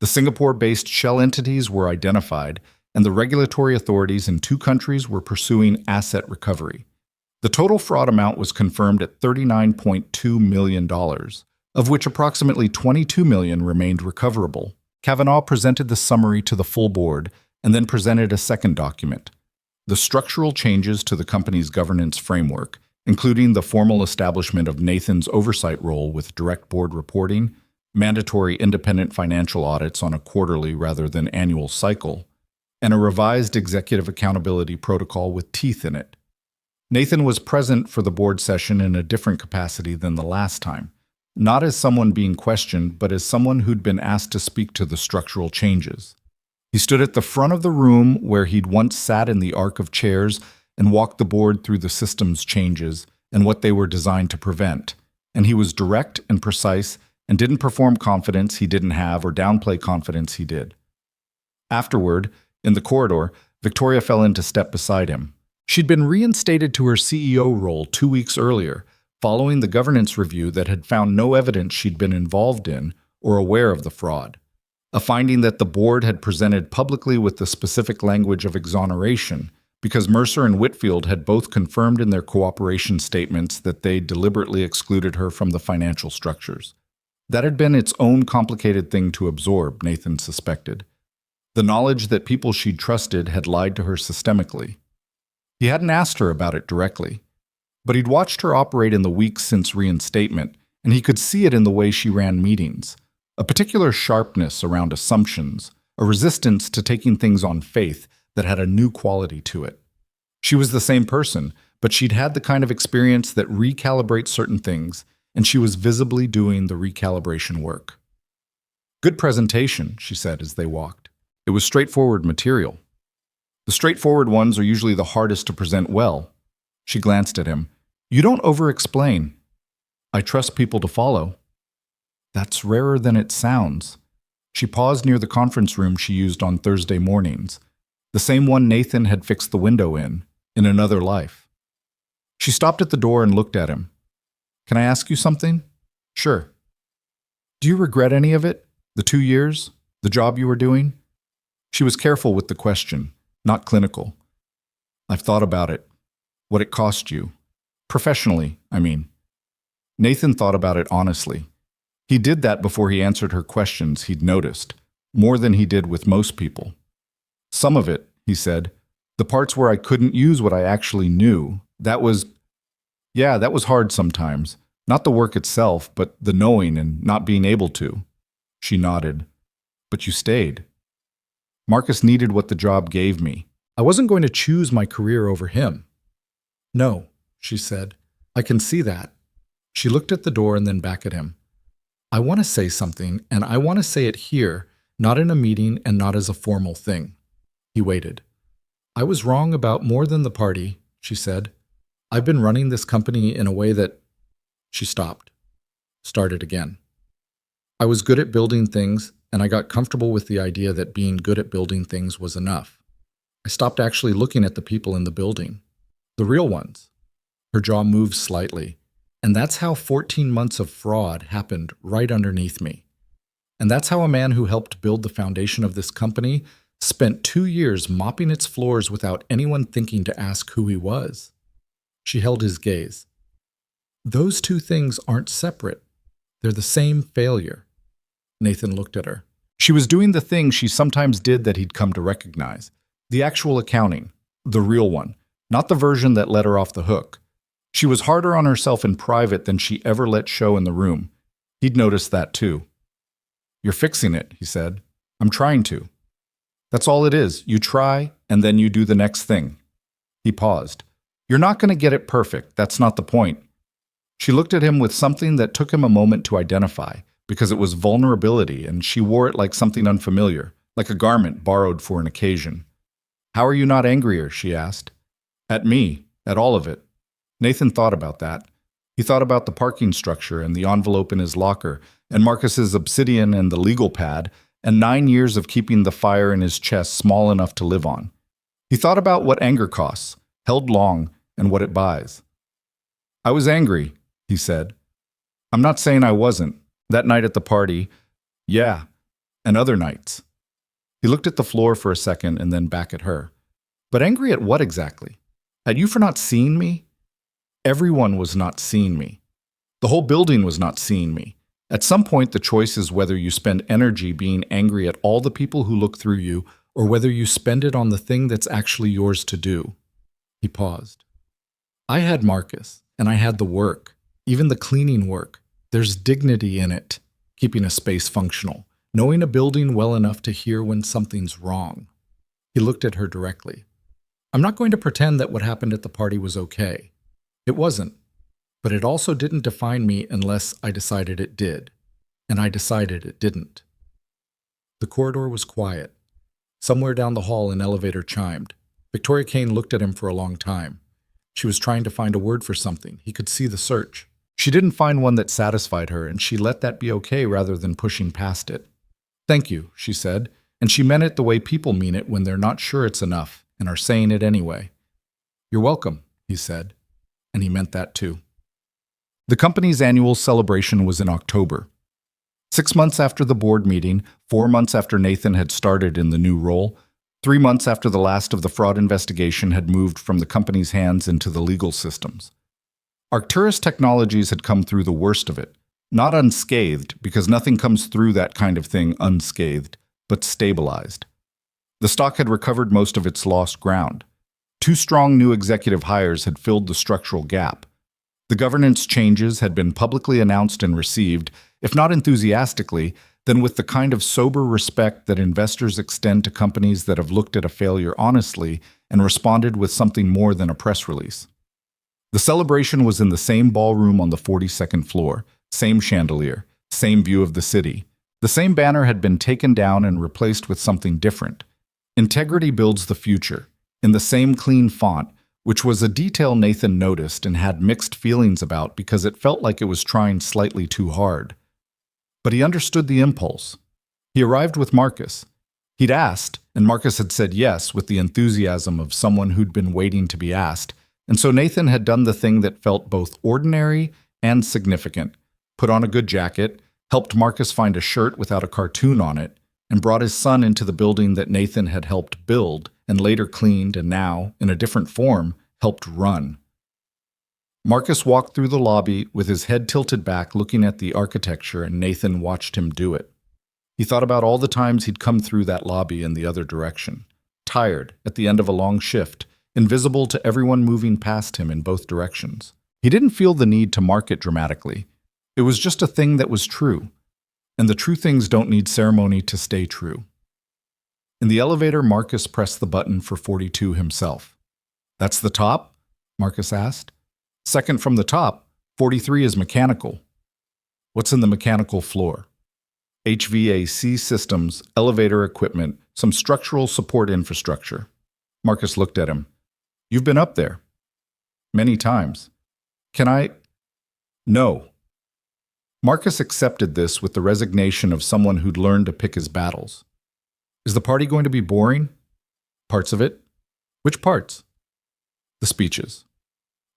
The Singapore-based shell entities were identified, and the regulatory authorities in 2 countries were pursuing asset recovery. The total fraud amount was confirmed at $39.2 million, of which approximately $22 million remained recoverable. Kavanaugh presented the summary to the full board and then presented a second document. The structural changes to the company's governance framework, including the formal establishment of Nathan's oversight role with direct board reporting, mandatory independent financial audits on a quarterly rather than annual cycle, and a revised executive accountability protocol with teeth in it. Nathan was present for the board session in a different capacity than the last time, not as someone being questioned, but as someone who'd been asked to speak to the structural changes. He stood at the front of the room where he'd once sat in the arc of chairs and walked the board through the system's changes and what they were designed to prevent. And he was direct and precise and didn't perform confidence he didn't have or downplay confidence he did. Afterward, in the corridor, Victoria fell in to step beside him. She'd been reinstated to her CEO role 2 weeks earlier, following the governance review that had found no evidence she'd been involved in or aware of the fraud, a finding that the board had presented publicly with the specific language of exoneration because Mercer and Whitfield had both confirmed in their cooperation statements that they deliberately excluded her from the financial structures. That had been its own complicated thing to absorb, Nathan suspected. The knowledge that people she'd trusted had lied to her systemically. He hadn't asked her about it directly, but he'd watched her operate in the weeks since reinstatement, and he could see it in the way she ran meetings, a particular sharpness around assumptions, a resistance to taking things on faith that had a new quality to it. She was the same person, but she'd had the kind of experience that recalibrates certain things, and she was visibly doing the recalibration work. "Good presentation," she said as they walked. It was straightforward material. The straightforward ones are usually the hardest to present well. She glanced at him. "You don't over-explain." "I trust people to follow." "That's rarer than it sounds." She paused near the conference room she used on Thursday mornings, the same one Nathan had fixed the window in another life. She stopped at the door and looked at him. "Can I ask you something?" "Sure." "Do you regret any of it? The 2 years? The job you were doing?" She was careful with the question, not clinical. "I've thought about it. What it cost you. Professionally, I mean." Nathan thought about it honestly. He did that before he answered her questions, he'd noticed, more than he did with most people. "Some of it," he said, "the parts where I couldn't use what I actually knew, that was hard sometimes. Not the work itself, but the knowing and not being able to." She nodded. "But you stayed." "Marcus needed what the job gave me. I wasn't going to choose my career over him." "No," she said. "I can see that." She looked at the door and then back at him. "I want to say something, and I want to say it here, not in a meeting and not as a formal thing." He waited. "I was wrong about more than the party," she said. "I've been running this company in a way that—" She stopped. Started again. "I was good at building things, and I got comfortable with the idea that being good at building things was enough. I stopped actually looking at the people in the building. The real ones." Her jaw moved slightly. "And that's how 14 months of fraud happened right underneath me. And that's how a man who helped build the foundation of this company spent 2 years mopping its floors without anyone thinking to ask who he was." She held his gaze. "Those two things aren't separate. They're the same failure." Nathan looked at her. She was doing the thing she sometimes did that he'd come to recognize. The actual accounting. The real one. Not the version that let her off the hook. She was harder on herself in private than she ever let show in the room. He'd noticed that too. "You're fixing it," he said. "I'm trying to." "That's all it is. You try, and then you do the next thing." He paused. "You're not going to get it perfect. That's not the point." She looked at him with something that took him a moment to identify, because it was vulnerability, and she wore it like something unfamiliar, like a garment borrowed for an occasion. "How are you not angrier?" she asked. "At me, at all of it." Nathan thought about that. He thought about the parking structure and the envelope in his locker, and Marcus's obsidian and the legal pad, and 9 years of keeping the fire in his chest small enough to live on. He thought about what anger costs, held long, and what it buys. "I was angry," he said. "I'm not saying I wasn't. That night at the party, yeah, and other nights." He looked at the floor for a second and then back at her. But angry at what exactly? At you for not seeing me? Everyone was not seeing me. The whole building was not seeing me. At some point, the choice is whether you spend energy being angry at all the people who look through you or whether you spend it on the thing that's actually yours to do. He paused. I had Marcus, and I had the work, even the cleaning work. There's dignity in it, keeping a space functional, knowing a building well enough to hear when something's wrong. He looked at her directly. I'm not going to pretend that what happened at the party was okay. It wasn't. But it also didn't define me unless I decided it did. And I decided it didn't. The corridor was quiet. Somewhere down the hall an elevator chimed. Victoria Kane looked at him for a long time. She was trying to find a word for something. He could see the search. She didn't find one that satisfied her, and she let that be okay rather than pushing past it. Thank you, she said, and she meant it the way people mean it when they're not sure it's enough and are saying it anyway. You're welcome, he said, and he meant that too. The company's annual celebration was in October. 6 months after the board meeting, 4 months after Nathan had started in the new role, 3 months after the last of the fraud investigation had moved from the company's hands into the legal systems. Arcturus Technologies had come through the worst of it, not unscathed, because nothing comes through that kind of thing unscathed, but stabilized. The stock had recovered most of its lost ground. 2 strong new executive hires had filled the structural gap. The governance changes had been publicly announced and received, if not enthusiastically, then with the kind of sober respect that investors extend to companies that have looked at a failure honestly and responded with something more than a press release. The celebration was in the same ballroom on the 42nd floor, same chandelier, same view of the city. The same banner had been taken down and replaced with something different. Integrity builds the future, in the same clean font, which was a detail Nathan noticed and had mixed feelings about because it felt like it was trying slightly too hard. But he understood the impulse. He arrived with Marcus. He'd asked, and Marcus had said yes with the enthusiasm of someone who'd been waiting to be asked, and so Nathan had done the thing that felt both ordinary and significant, put on a good jacket, helped Marcus find a shirt without a cartoon on it, and brought his son into the building that Nathan had helped build and later cleaned and now, in a different form, helped run. Marcus walked through the lobby with his head tilted back looking at the architecture, and Nathan watched him do it. He thought about all the times he'd come through that lobby in the other direction, tired, at the end of a long shift, invisible to everyone moving past him in both directions. He didn't feel the need to mark it dramatically. It was just a thing that was true, and the true things don't need ceremony to stay true. In the elevator, Marcus pressed the button for 42 himself. That's the top? Marcus asked. Second from the top, 43 is mechanical. What's in the mechanical floor? HVAC systems, elevator equipment, some structural support infrastructure. Marcus looked at him. You've been up there. Many times. Can I? No. Marcus accepted this with the resignation of someone who'd learned to pick his battles. Is the party going to be boring? Parts of it. Which parts? The speeches.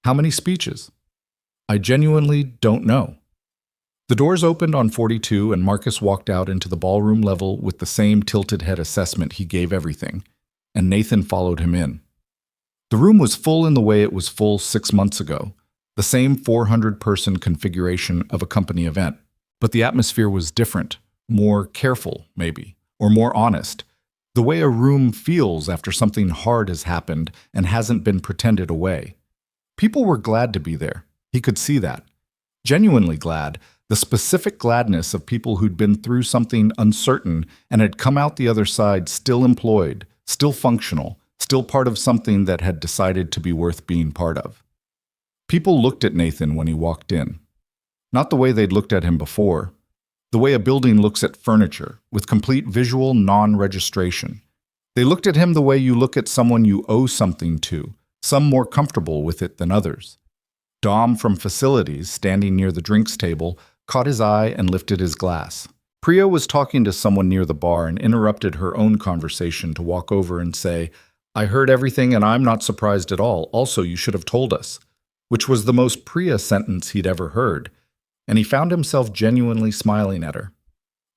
How many speeches? I genuinely don't know. The doors opened on 42 and Marcus walked out into the ballroom level with the same tilted head assessment he gave everything, and Nathan followed him in. The room was full in the way it was full 6 months ago, the same 400-person configuration of a company event, but the atmosphere was different, more careful, maybe, or more honest, the way a room feels after something hard has happened and hasn't been pretended away. People were glad to be there. He could see that. Genuinely glad, the specific gladness of people who'd been through something uncertain and had come out the other side still employed, still functional, still part of something that had decided to be worth being part of. People looked at Nathan when he walked in. Not the way they'd looked at him before. The way a building looks at furniture, with complete visual non-registration. They looked at him the way you look at someone you owe something to, some more comfortable with it than others. Dom from facilities, standing near the drinks table, caught his eye and lifted his glass. Priya was talking to someone near the bar and interrupted her own conversation to walk over and say, I heard everything and I'm not surprised at all. Also, you should have told us. Which was the most Priya sentence he'd ever heard, and he found himself genuinely smiling at her.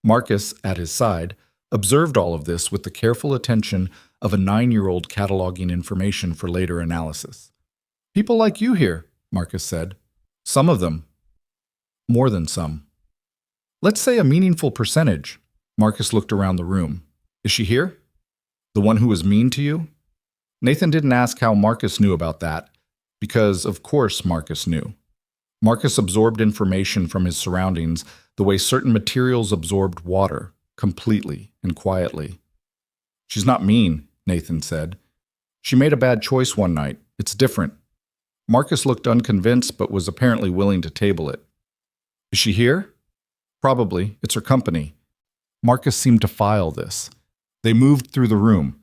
Marcus, at his side, observed all of this with the careful attention of a 9-year-old cataloging information for later analysis. "People like you here," Marcus said. "Some of them. More than some. Let's say a meaningful percentage." Marcus looked around the room. "Is she here? The one who was mean to you?" Nathan didn't ask how Marcus knew about that, because of course Marcus knew. Marcus absorbed information from his surroundings the way certain materials absorbed water, completely and quietly. "She's not mean," Nathan said. "She made a bad choice one night. It's different." Marcus looked unconvinced but was apparently willing to table it. "Is she here?" "Probably. It's her company." Marcus seemed to file this. They moved through the room,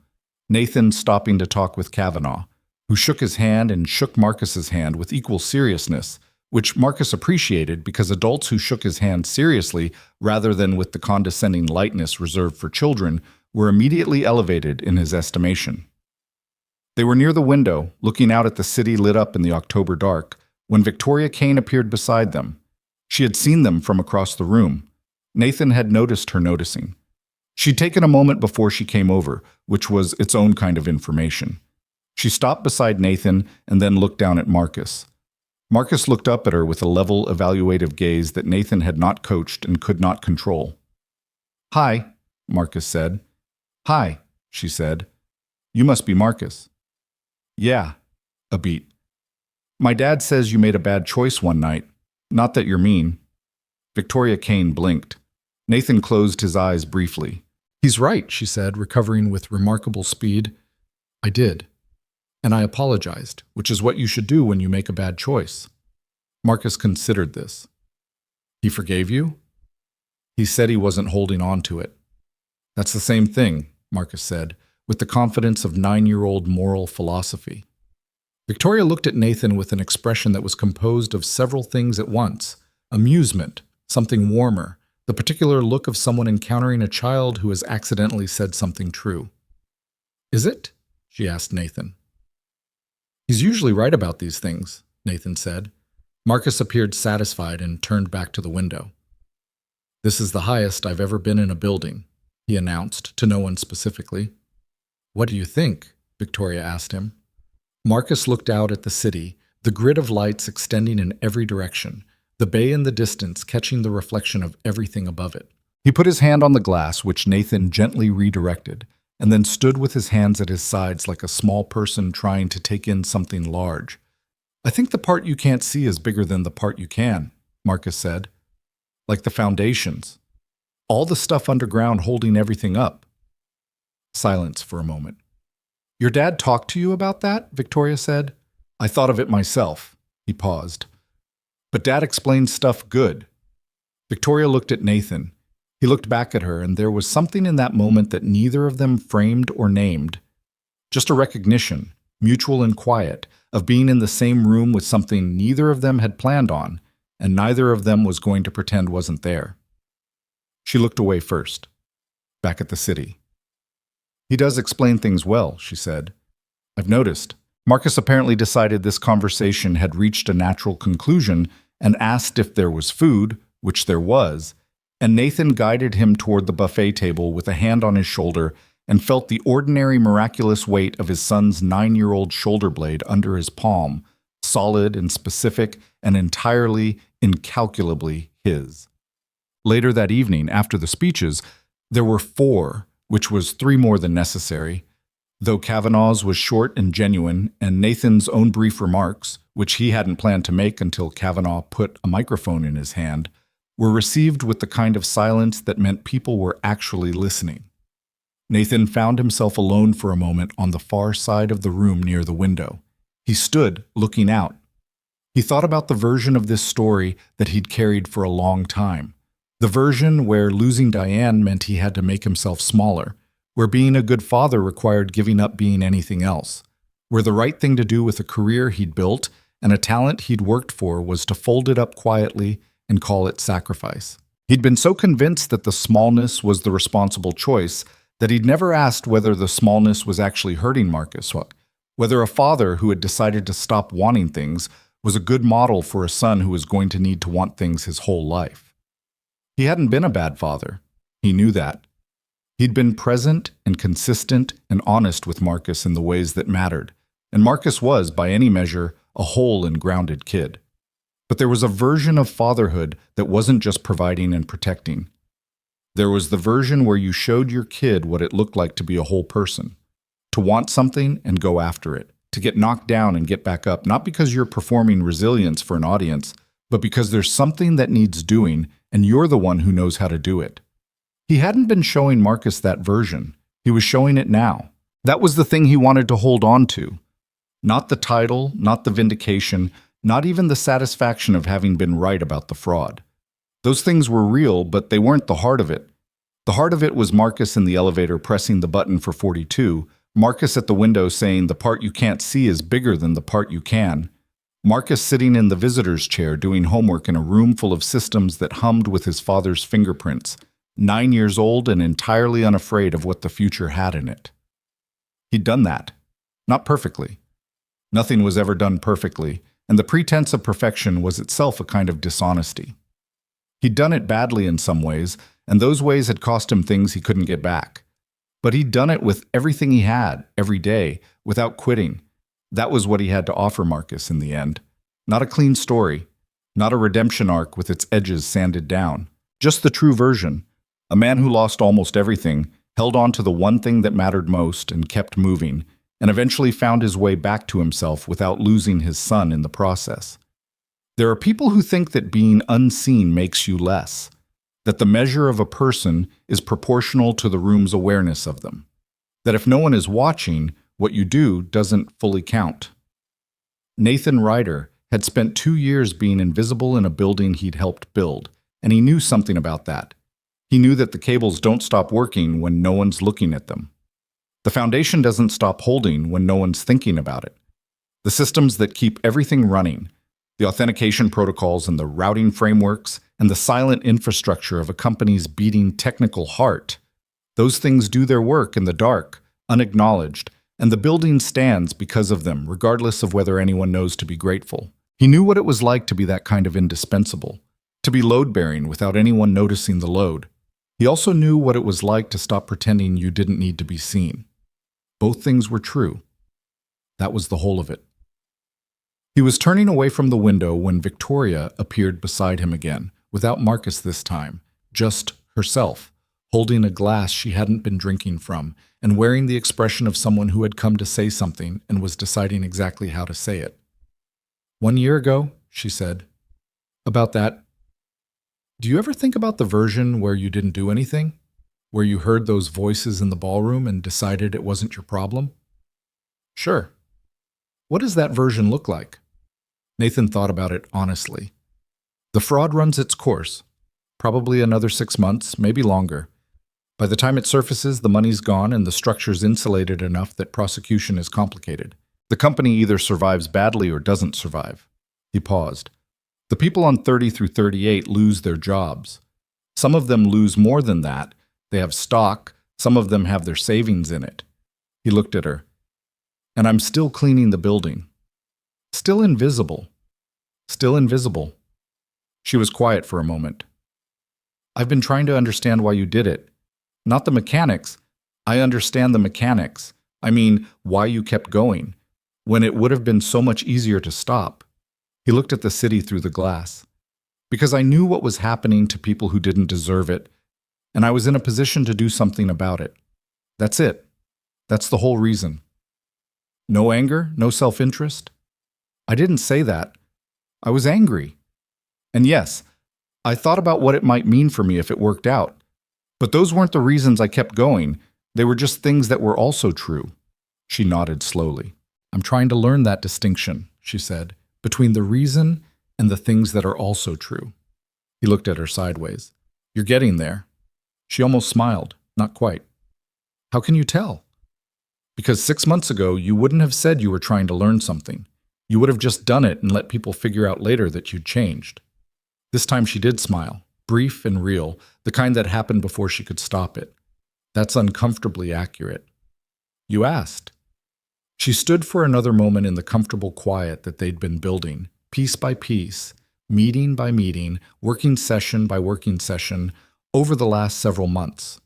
Nathan stopping to talk with Kavanaugh, who shook his hand and shook Marcus's hand with equal seriousness, which Marcus appreciated because adults who shook his hand seriously rather than with the condescending lightness reserved for children were immediately elevated in his estimation. They were near the window, looking out at the city lit up in the October dark, when Victoria Kane appeared beside them. She had seen them from across the room. Nathan had noticed her noticing. She'd taken a moment before she came over, which was its own kind of information. She stopped beside Nathan and then looked down at Marcus. Marcus looked up at her with a level, evaluative gaze that Nathan had not coached and could not control. "Hi," Marcus said. "Hi," she said. "You must be Marcus." "Yeah," a beat. "My dad says you made a bad choice one night. Not that you're mean." Victoria Kane blinked. Nathan closed his eyes briefly. "He's right," she said, recovering with remarkable speed. "I did. And I apologized, which is what you should do when you make a bad choice." Marcus considered this. "He forgave you?" "He said he wasn't holding on to it." "That's the same thing," Marcus said, with the confidence of 9-year-old moral philosophy. Victoria looked at Nathan with an expression that was composed of several things at once: amusement, something warmer, the particular look of someone encountering a child who has accidentally said something true. "Is it?" she asked Nathan. "He's usually right about these things," Nathan said. Marcus appeared satisfied and turned back to the window. "This is the highest I've ever been in a building," he announced, to no one specifically. "What do you think?" Victoria asked him. Marcus looked out at the city, the grid of lights extending in every direction, the bay in the distance catching the reflection of everything above it. He put his hand on the glass, which Nathan gently redirected, and then stood with his hands at his sides like a small person trying to take in something large. "I think the part you can't see is bigger than the part you can," Marcus said. "Like the foundations. All the stuff underground holding everything up." Silence for a moment. "Your dad talked to you about that?" Victoria said. "I thought of it myself." He paused. "But Dad explained stuff good." Victoria looked at Nathan. He looked back at her, and there was something in that moment that neither of them framed or named. Just a recognition, mutual and quiet, of being in the same room with something neither of them had planned on, and neither of them was going to pretend wasn't there. She looked away first, back at the city. "He does explain things well," she said. "I've noticed." Marcus apparently decided this conversation had reached a natural conclusion and asked if there was food, which there was, and Nathan guided him toward the buffet table with a hand on his shoulder and felt the ordinary miraculous weight of his son's 9-year-old shoulder blade under his palm, solid and specific and entirely, incalculably his. Later that evening, after the speeches, there were 4, which was 3 more than necessary, though Kavanaugh's was short and genuine, and Nathan's own brief remarks, which he hadn't planned to make until Kavanaugh put a microphone in his hand, were received with the kind of silence that meant people were actually listening. Nathan found himself alone for a moment on the far side of the room near the window. He stood, looking out. He thought about the version of this story that he'd carried for a long time. The version where losing Diane meant he had to make himself smaller, where being a good father required giving up being anything else, where the right thing to do with a career he'd built and a talent he'd worked for was to fold it up quietly and call it sacrifice. He'd been so convinced that the smallness was the responsible choice that he'd never asked whether the smallness was actually hurting Marcus, whether a father who had decided to stop wanting things was a good model for a son who was going to need to want things his whole life. He hadn't been a bad father. He knew that. He'd been present and consistent and honest with Marcus in the ways that mattered, and Marcus was, by any measure, a whole and grounded kid. But there was a version of fatherhood that wasn't just providing and protecting. There was the version where you showed your kid what it looked like to be a whole person, to want something and go after it, to get knocked down and get back up, not because you're performing resilience for an audience, but because there's something that needs doing and you're the one who knows how to do it. He hadn't been showing Marcus that version. He was showing it now. That was the thing he wanted to hold on to. Not the title, not the vindication, not even the satisfaction of having been right about the fraud. Those things were real, but they weren't the heart of it. The heart of it was Marcus in the elevator pressing the button for 42, Marcus at the window saying the part you can't see is bigger than the part you can, Marcus sitting in the visitor's chair doing homework in a room full of systems that hummed with his father's fingerprints, 9 years old and entirely unafraid of what the future had in it. He'd done that. Not perfectly. Nothing was ever done perfectly, and the pretense of perfection was itself a kind of dishonesty. He'd done it badly in some ways, and those ways had cost him things he couldn't get back. But he'd done it with everything he had, every day, without quitting. That was what he had to offer Marcus in the end. Not a clean story, not a redemption arc with its edges sanded down. Just the true version. A man who lost almost everything, held on to the one thing that mattered most and kept moving, and eventually found his way back to himself without losing his son in the process. There are people who think that being unseen makes you less, that the measure of a person is proportional to the room's awareness of them, that if no one is watching, what you do doesn't fully count. Nathan Ryder had spent 2 years being invisible in a building he'd helped build, and he knew something about that. He knew that the cables don't stop working when no one's looking at them. The foundation doesn't stop holding when no one's thinking about it. The systems that keep everything running, the authentication protocols and the routing frameworks, and the silent infrastructure of a company's beating technical heart, those things do their work in the dark, unacknowledged, and the building stands because of them, regardless of whether anyone knows to be grateful. He knew what it was like to be that kind of indispensable, to be load-bearing without anyone noticing the load. He also knew what it was like to stop pretending you didn't need to be seen. Both things were true. That was the whole of it. He was turning away from the window when Victoria appeared beside him again, without Marcus this time, just herself, holding a glass she hadn't been drinking from, and wearing the expression of someone who had come to say something and was deciding exactly how to say it. 1 year ago, she said, about that, do you ever think about the version where you didn't do anything? Where you heard those voices in the ballroom and decided it wasn't your problem? Sure. What does that version look like? Nathan thought about it honestly. The fraud runs its course. Probably another 6 months, maybe longer. By the time it surfaces, the money's gone and the structure's insulated enough that prosecution is complicated. The company either survives badly or doesn't survive. He paused. The people on 30 through 38 lose their jobs. Some of them lose more than that. They have stock. Some of them have their savings in it. He looked at her. And I'm still cleaning the building. Still invisible. Still invisible. She was quiet for a moment. I've been trying to understand why you did it. Not the mechanics. I understand the mechanics. I mean, why you kept going, when it would have been so much easier to stop. He looked at the city through the glass. Because I knew what was happening to people who didn't deserve it, and I was in a position to do something about it. That's it. That's the whole reason. No anger, no self-interest? I didn't say that. I was angry. And yes, I thought about what it might mean for me if it worked out. But those weren't the reasons I kept going. They were just things that were also true. She nodded slowly. I'm trying to learn that distinction, she said, between the reason and the things that are also true. He looked at her sideways. You're getting there. She almost smiled. Not quite. How can you tell? Because 6 months ago, you wouldn't have said you were trying to learn something. You would have just done it and let people figure out later that you'd changed. This time she did smile, brief and real, the kind that happened before she could stop it. That's uncomfortably accurate. You asked. She stood for another moment in the comfortable quiet that they'd been building, piece by piece, meeting by meeting, working session by working session, over the last several months.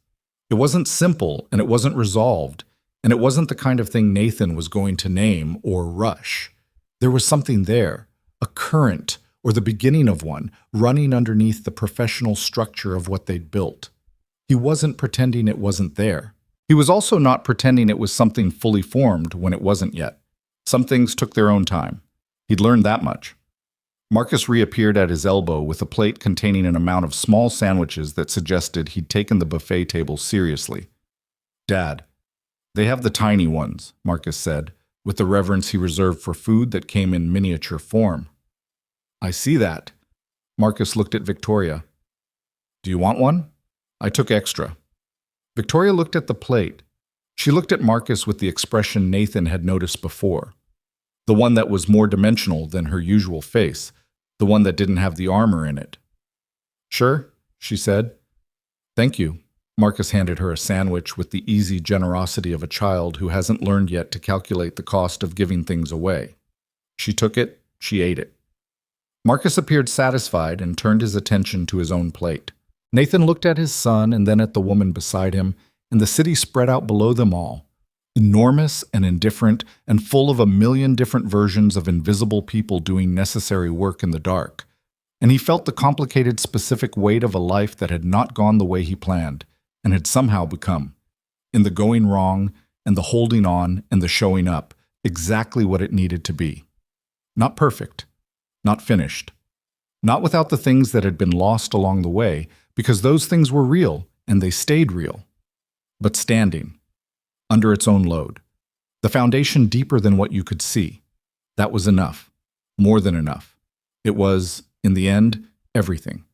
It wasn't simple, and it wasn't resolved, and it wasn't the kind of thing Nathan was going to name or rush. There was something there, a current, or the beginning of one, running underneath the professional structure of what they'd built. He wasn't pretending it wasn't there. He was also not pretending it was something fully formed when it wasn't yet. Some things took their own time. He'd learned that much. Marcus reappeared at his elbow with a plate containing an amount of small sandwiches that suggested he'd taken the buffet table seriously. "Dad, they have the tiny ones," Marcus said, with the reverence he reserved for food that came in miniature form. "I see that." Marcus looked at Victoria. "Do you want one? I took extra." Victoria looked at the plate. She looked at Marcus with the expression Nathan had noticed before. The one that was more dimensional than her usual face, the one that didn't have the armor in it. "Sure," she said. "Thank you." Marcus handed her a sandwich with the easy generosity of a child who hasn't learned yet to calculate the cost of giving things away. She took it, she ate it. Marcus appeared satisfied and turned his attention to his own plate. Nathan looked at his son and then at the woman beside him, and the city spread out below them all, enormous and indifferent and full of a million different versions of invisible people doing necessary work in the dark. And he felt the complicated specific weight of a life that had not gone the way he planned, and had somehow become, in the going wrong and the holding on and the showing up, exactly what it needed to be. Not perfect, not finished, not without the things that had been lost along the way, because those things were real and they stayed real, but standing, under its own load. The foundation deeper than what you could see. That was enough, more than enough. It was, in the end, everything.